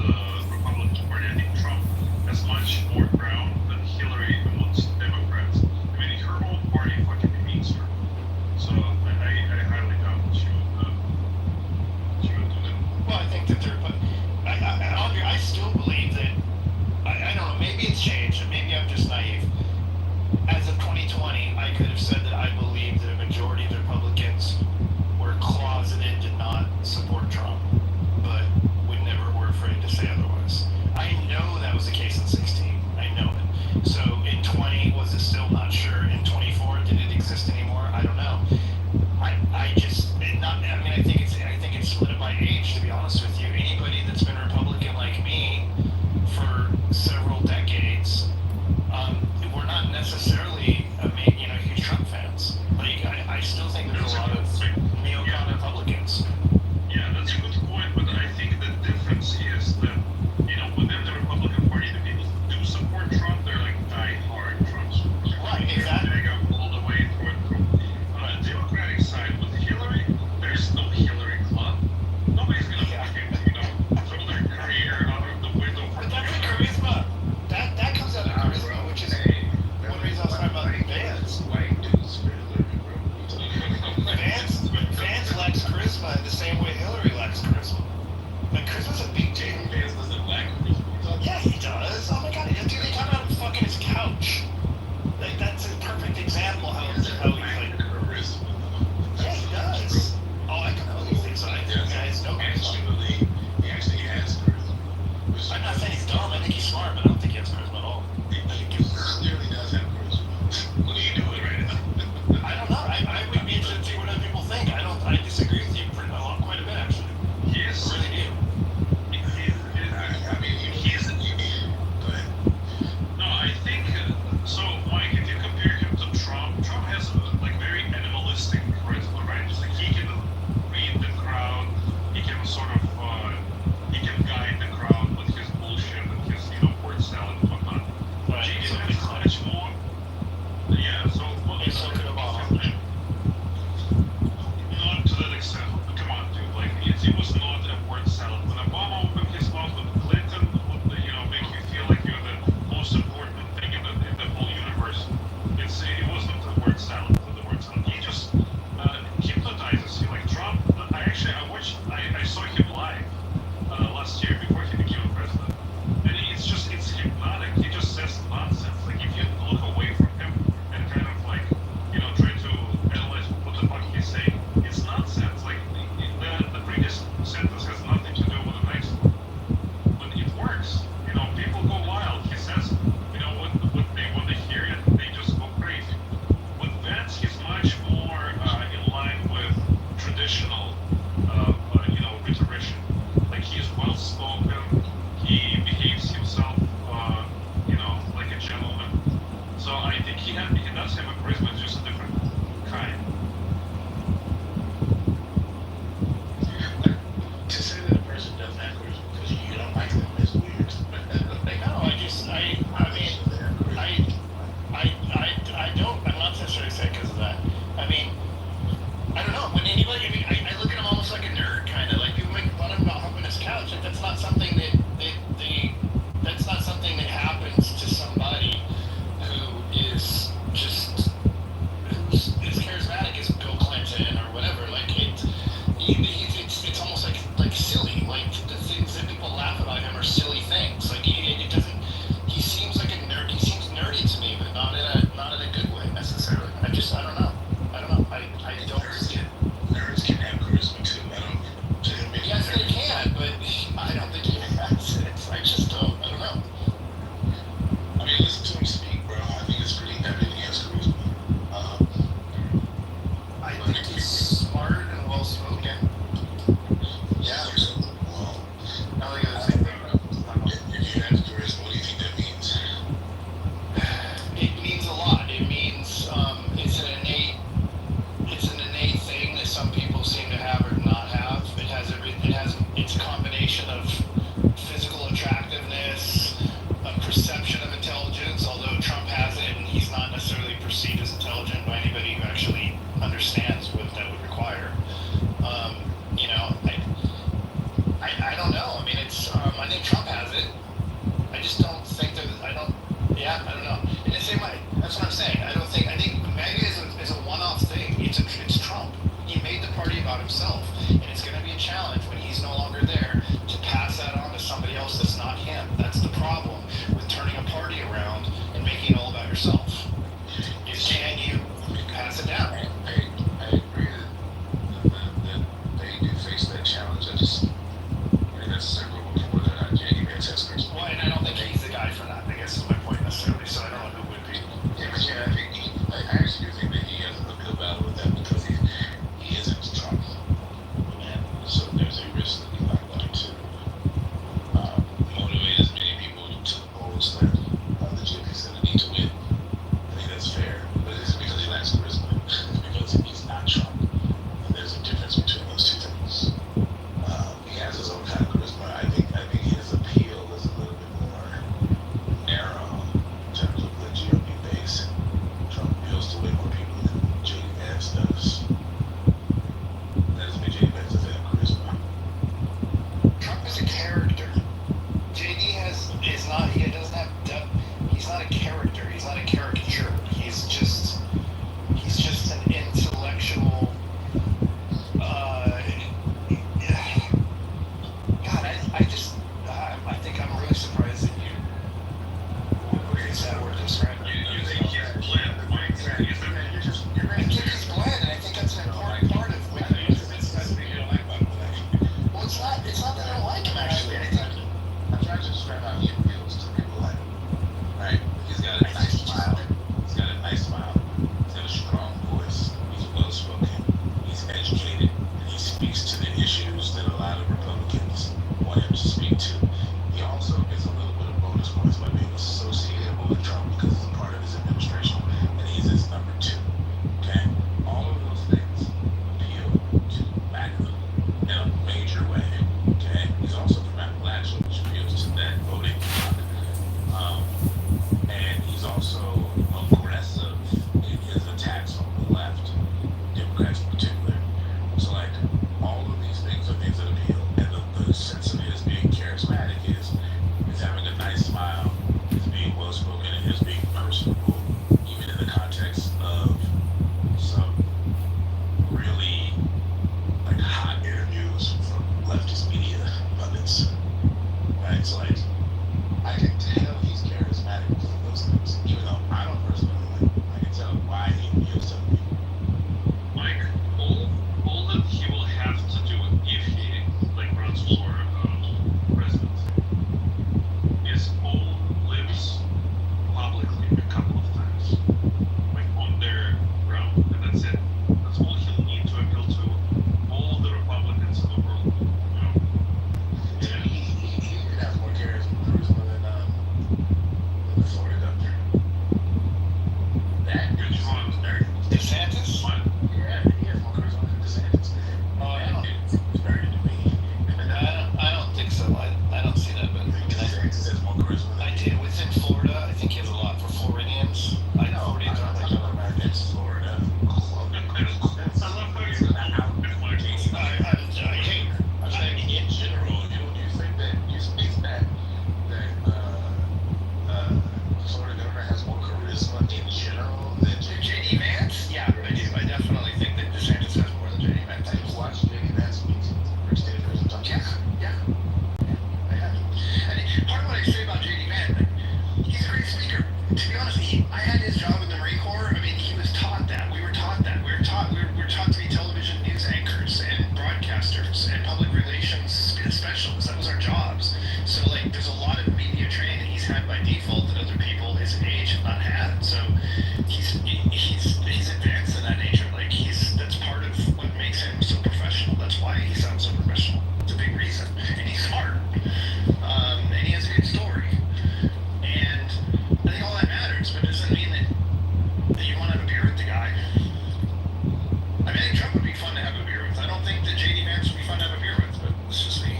Republican Party, I think Trump has much more ground than Hillary amongst Democrats. I mean, her own party fucking hates her. So I highly doubt that she would do that. Well, I think that Andre, I still believe that, I don't know, maybe it's changed, and maybe I'm just naive. As of 2020, I could have said that I believe that a majority of the Republicans were closeted, did not support Trump, but were afraid to say otherwise. I know that was the case in 16. I know it. So in 20, was it still not sure? In 24, did it exist anymore? I don't know. I think it's split by age, to be honest with you. Anybody that's been Republican like me for several decades, we're not necessarily huge Trump fans. Like, I still think there's a lot of neocon Republicans. Yeah, that's a good point, but I think the difference is that, within the Republican Party, the people who do support Trump, they're like die-hard Trump supporters. Right, exactly. They go all the way toward on the Democratic side with Hillary, there's no Hillary club. Nobody's gonna fucking, throw their career out of the window. But that's the charisma. That comes out of charisma, which is one reason I was talking about Vance. White dudes for Hillary, bro. Vance lacks charisma in the same way Hillary lacks charisma. Like, charisma's a big deal. Vance doesn't lack charisma. Yeah, he does. Oh my god, dude, they talk about him fucking his couch. Like, that's a perfect example how he's like. Charisma. Yeah, he does. Oh, I can know these things. I think guys know charisma. He actually has charisma. I'm not saying he's dumb. I think he's smart, but I don't think he has charisma at all. He clearly does have charisma. What are you doing right now? I don't know. I would be interested to see what other people think. I disagree with you quite a bit, actually. Yes. I really do. I mean, he isn't. Go ahead. No, I think so. Mike, if you compare him to Trump has very animalistic charisma, right? Just like he can read the crowd, he can sort of he can guide the crowd with his bullshit and his word salad and whatnot. Right. JD just don't think that I don't know. In the same way, that's what I'm saying. I think MAGA is a one-off thing. It's Trump. He made the party about himself, and it's going to be a challenge when he's no longer there to pass that on to somebody else that's not him. That's the problem with turning a party around and making it all about yourself. Can you pass it down? I agree that they do face that challenge. I think that's several whether or not JD Vance has first. Well, and I don't think he's the guy for that, I guess is my point necessarily, so I don't know who would be. Yeah, I think I actually do think that he has an uphill battle with that because he isn't Trump. And so there's a risk that he's not going to motivate as many people to the polls that the GOP is going to need to win. I think that's fair. But it isn't because he lacks charisma. It's because he's not Trump. And there's a difference between those two things. He has his own kind of charisma. I think his appeal is a little bit more narrow in terms of the GOP base. And Trump appeals to way more people than JD Vance does. That doesn't mean JD Vance doesn't have charisma. Trump is a character. JD doesn't have depth. He's not a character. He's not a caricature. He's just an intellectual. God, I think I'm really surprised that you would use that word to describe him. You think he's bland? I think he's bland, and I think that's an important part of what he is. Well, it's not that I don't like him, actually. I think I'm trying to describe how he appeals to people like him. Right? He's got a nice smile. He's got a strong voice. He's well spoken. He's educated. And he speaks to the issues that a lot of Republicans want him to speak to. He also gets a little bit of bonus points by being associated with Trump because it's a part of his administration. And he's his number two. Okay? All of those things appeal to MAGA in a major way. Okay? He's also from Appalachia, which appeals to that voting bloc. And he's also aggressive in his attacks on the left, Democrats in particular. So, like, all of these things are things that appeal. And the sense of his being charismatic is having a nice smile, is being well spoken, and is being personable, even in the context of some really like hot interviews from leftist media pundits. Right? So, like, I can tell he's charismatic because of those things. Even though I don't personally like him, I can tell why he appeals to people. Like, all that he will have to do if he runs for president is own lives publicly a couple of times, on their ground, and that's it. That's all he'll need to appeal to all the Republicans in the world. Yeah, he even has more charisma than the Florida governor. That Which one? DeSantis? yeah, he has more charisma than DeSantis. It's very to me. I don't think so. I don't see that, but DeSantis has more charisma than I do. Within Florida, I think he has a lot for Floridians. I know Floridians aren't like about against Florida. I'm saying in general, do you think that Florida governor has more charisma in general than JD Vance? Yeah, I do. I definitely think that DeSantis has more than JD Vance. Have you watched JD Vance speak to Rick Stanford and talk? Yeah. I have. And part of what I say about JD Vance, he's a great speaker. To be honest, I had his job in the Marine Corps. I mean, he was taught that. We were taught that. We were taught to be television news anchors and broadcasters and public relations specialists. That was our jobs. So, like, there's a lot of media training that he's had by default that other people his age have not had. So, he's advanced in that nature. Like, that's part of what makes him so professional. That's why he sounds so professional. It's a big reason. And he's smart. And he has a good story. And I think all that matters, but it doesn't mean that you want to have a beer with the guy. I mean, I think Trump would be fun to have a beer with. I don't think that JD Vance would be fun to have a beer with, but it's just me.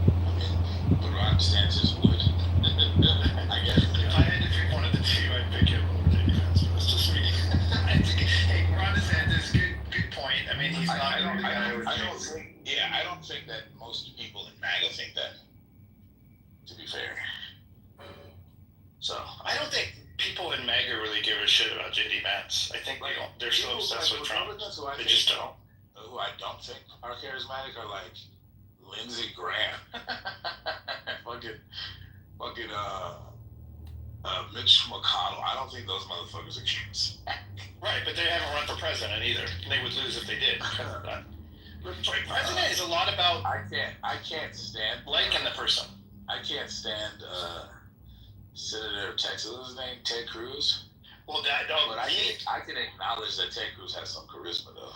I mean, but Ron DeSantis would. I guess. If I had to pick one of the two, I'd pick him over JD Vance, but it's just me. I think, hey, Ron DeSantis, good point. I mean, he's not I the guy don't think that most people in MAGA think that. a shit about JD Vance. I think they're so obsessed with Trump. They just don't. Who I don't think are charismatic are like Lindsey Graham, fucking Mitch McConnell. I don't think those motherfuckers are charismatic. Right, but they haven't run for president either. They would lose if they did. President is a lot about I can't stand liking the person. I can't stand Senator of Texas. What's his name? Ted Cruz. Well, but I can acknowledge that Ted Cruz has some charisma though.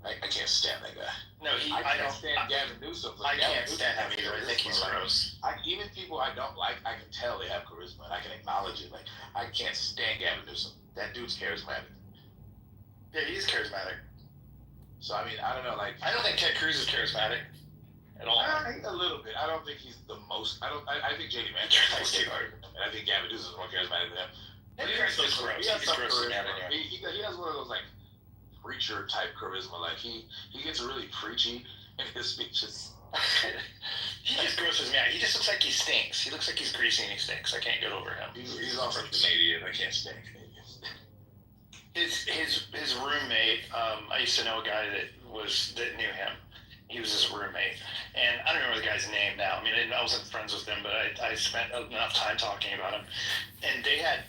I can't stand that guy. No, I can't stand Gavin Newsom. I can't stand him either. I think he's gross. Even people I don't like, I can tell they have charisma, and I can acknowledge it. Like, I can't stand Gavin Newsom. That dude's charismatic. Yeah, he's charismatic. So, I mean, I don't know, like... I don't think Ted Cruz is charismatic at all. A little bit. I don't think he's the most... I think J.D. Vance is more charismatic. And I think Gavin Newsom is more charismatic than him. But he has some charisma. He has one of those, like, preacher type charisma. Like he gets really preachy in his speeches. He just grosses me out. He just looks like he stinks. He looks like he's greasy and he stinks. I can't get over him. He's also Canadian. I can't stand Canadians. His roommate. I used to know a guy that knew him. He was his roommate, and I don't remember the guy's name now. I mean, I wasn't friends with him, but I spent enough time talking about him. And they had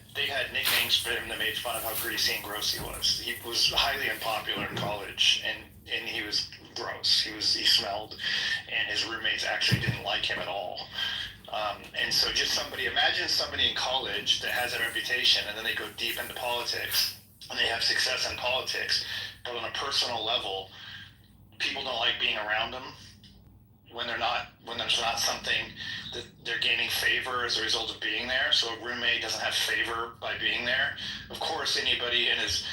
nicknames for him that made fun of how greasy and gross he was. He was highly unpopular in college, and he was gross. He smelled, and his roommates actually didn't like him at all. And so imagine somebody in college that has that reputation, and then they go deep into politics, and they have success in politics, but on a personal level, people don't like being around them when there's not something that they're gaining favor as a result of being there. So a roommate doesn't have favor by being there. Of course, anybody in his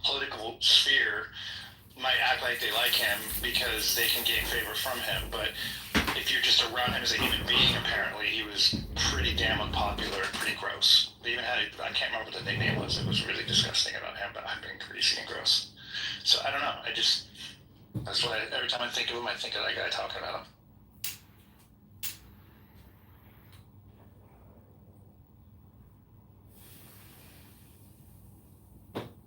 political sphere might act like they like him because they can gain favor from him. But if you're just around him as a human being, apparently he was pretty damn unpopular and pretty gross. They even had I can't remember what the nickname was. It was really disgusting about him, but I'm being greasy and gross. So I don't know. That's what every time I think of him, I think of that guy talking about him.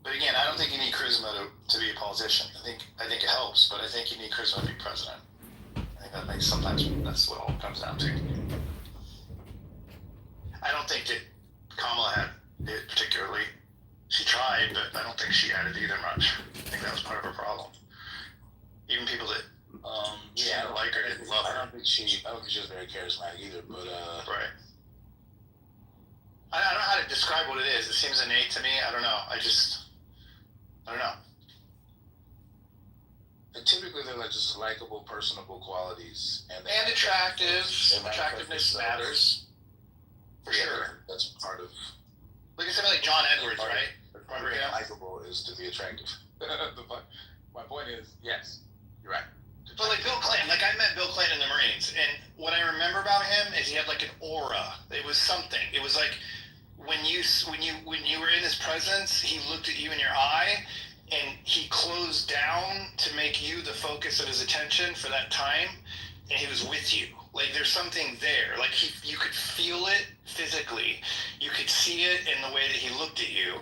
But again, I don't think you need charisma to be a politician. I think it helps, but I think you need charisma to be president. I think sometimes that's what all it comes down to. I don't think that Kamala had it particularly. She tried, but I don't think she added either much. I think that was part of her problem. Even people that didn't like her didn't love her. I don't think she was very charismatic either, but right. I don't know how to describe what it is. It seems innate to me. I don't know. I don't know. And typically they're like just likable, personable qualities, and attractive. Attractiveness matters. For sure. That's part of. Look at somebody like John Edwards, right? Part of being likable is to be attractive. My point is, yes, you're right. But like Bill Clinton, I met Bill Clinton in the Marines, and what I remember about him is he had like an aura. It was something. It was like when you were in his presence, he looked at you in your eye, and he closed down to make you the focus of his attention for that time, and he was with you. Like there's something there. Like you could feel it physically. You could see it in the way that he looked at you.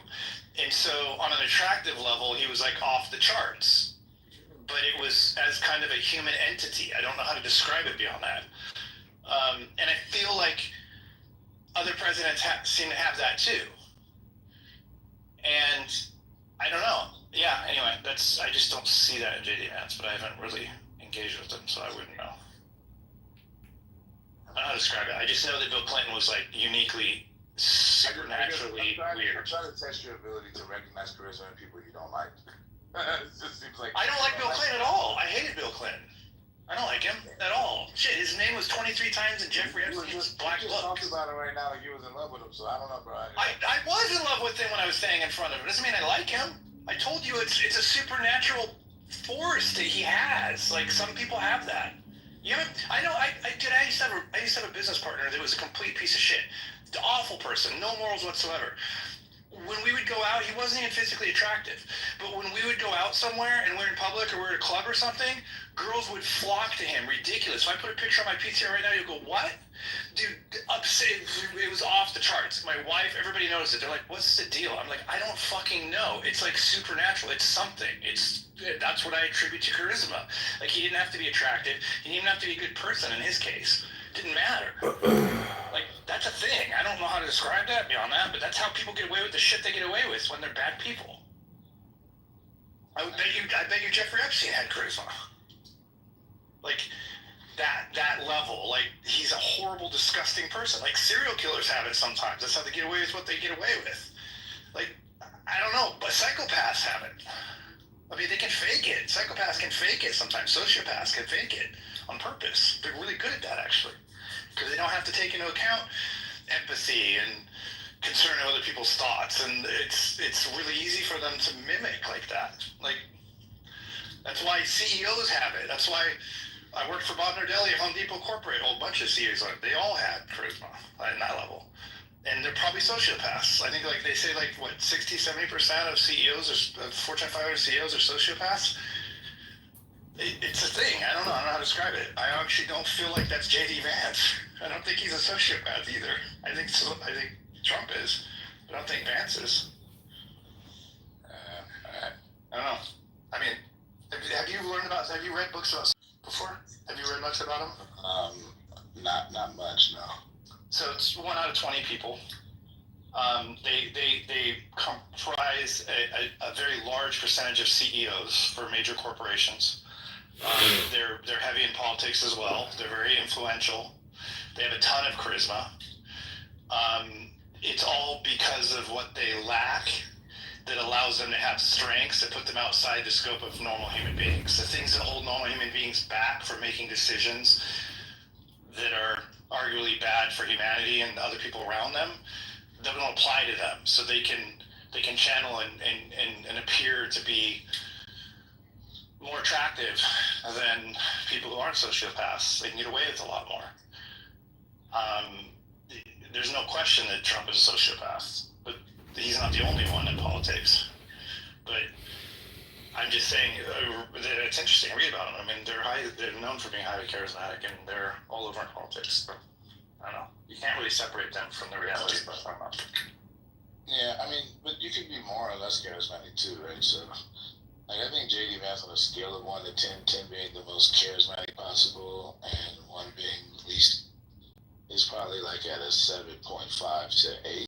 And so on an attractive level, he was like off the charts. But it was as kind of a human entity. I don't know how to describe it beyond that. And I feel like other presidents seem to have that too. And I don't know. Yeah, anyway, I just don't see that in J.D. Vance, but I haven't really engaged with him, so I wouldn't know. I don't know how to describe it. I just know that Bill Clinton was like uniquely supernaturally weird. I'm trying to test your ability to recognize charisma in people you don't like. It just seems like I don't like Bill Clinton at all. I hated Bill Clinton. I don't like him at all. Shit, his name was 23 times in Jeffrey Epstein's Black Book. You just talked about it right now like you was in love with him, so I don't know, bro. I was in love with him when I was standing in front of him. Doesn't mean I like him. I told you it's a supernatural force that he has. Like some people have that. I used to have a business partner that was a complete piece of shit. The awful person, no morals whatsoever. When we would go out, he wasn't even physically attractive. But when we would go out somewhere and we're in public or we're at a club or something, girls would flock to him. Ridiculous. If I put a picture on my PTR right now, you'll go, what? Dude, it was off the charts. My my wife, everybody knows it. They're like, "What's the deal?" I'm like, "I don't fucking know. It's like supernatural. It's something. That's what I attribute to charisma. Like, he didn't have to be attractive. He didn't even have to be a good person in his case. It didn't matter. Like, that's a thing. I don't know how to describe that beyond that, but that's how people get away with the shit they get away with when they're bad people. I bet you Jeffrey Epstein had charisma. Like, that level. Like, he's a horrible, disgusting person. Like, serial killers have it sometimes. That's how they get away with what they get away with. Like, I don't know, but psychopaths have it. I mean, they can fake it. Psychopaths can fake it sometimes. Sociopaths can fake it on purpose. They're really good at that, actually, because they don't have to take into account empathy and concern of other people's thoughts, and it's really easy for them to mimic like that. Like, that's why CEOs have it. That's why I worked for Bob Nardelli at Home Depot Corporate. A whole bunch of CEOs, they all had charisma at that level. And they're probably sociopaths. I think, like, they say, like, what, 60-70% of CEOs, or Fortune 500 CEOs are sociopaths? It's a thing. I don't know how to describe it. I actually don't feel like that's J.D. Vance. I don't think he's a sociopath either. I think Trump is, but I don't think Vance is. I don't know. I mean, have you read books about before? Have you read much about him? Not much, no. So it's 1 out of 20 people. They comprise a very large percentage of CEOs for major corporations. They're heavy in politics as well. They're very influential. They have a ton of charisma. It's all because of what they lack that allows them to have strengths that put them outside the scope of normal human beings. The things that hold normal human beings back from making decisions that are arguably bad for humanity and other people around them, they don't apply to them. So they can channel and appear to be more attractive than people who aren't sociopaths. They can get away with a lot more. There's no question that Trump is a sociopath, but he's not the only one in politics. But I'm just saying that it's interesting to read about them. I mean, they're known for being highly charismatic, and they're all over in politics. So, I don't know. You can't really separate them from the reality, but I don't know. Yeah, I mean, but you can be more or less charismatic too, right? So, like, I think J.D. Vance, on a scale of 1 to 10, 10 being the most charismatic possible, and 1 being least, is probably like at a 7.5 to 8.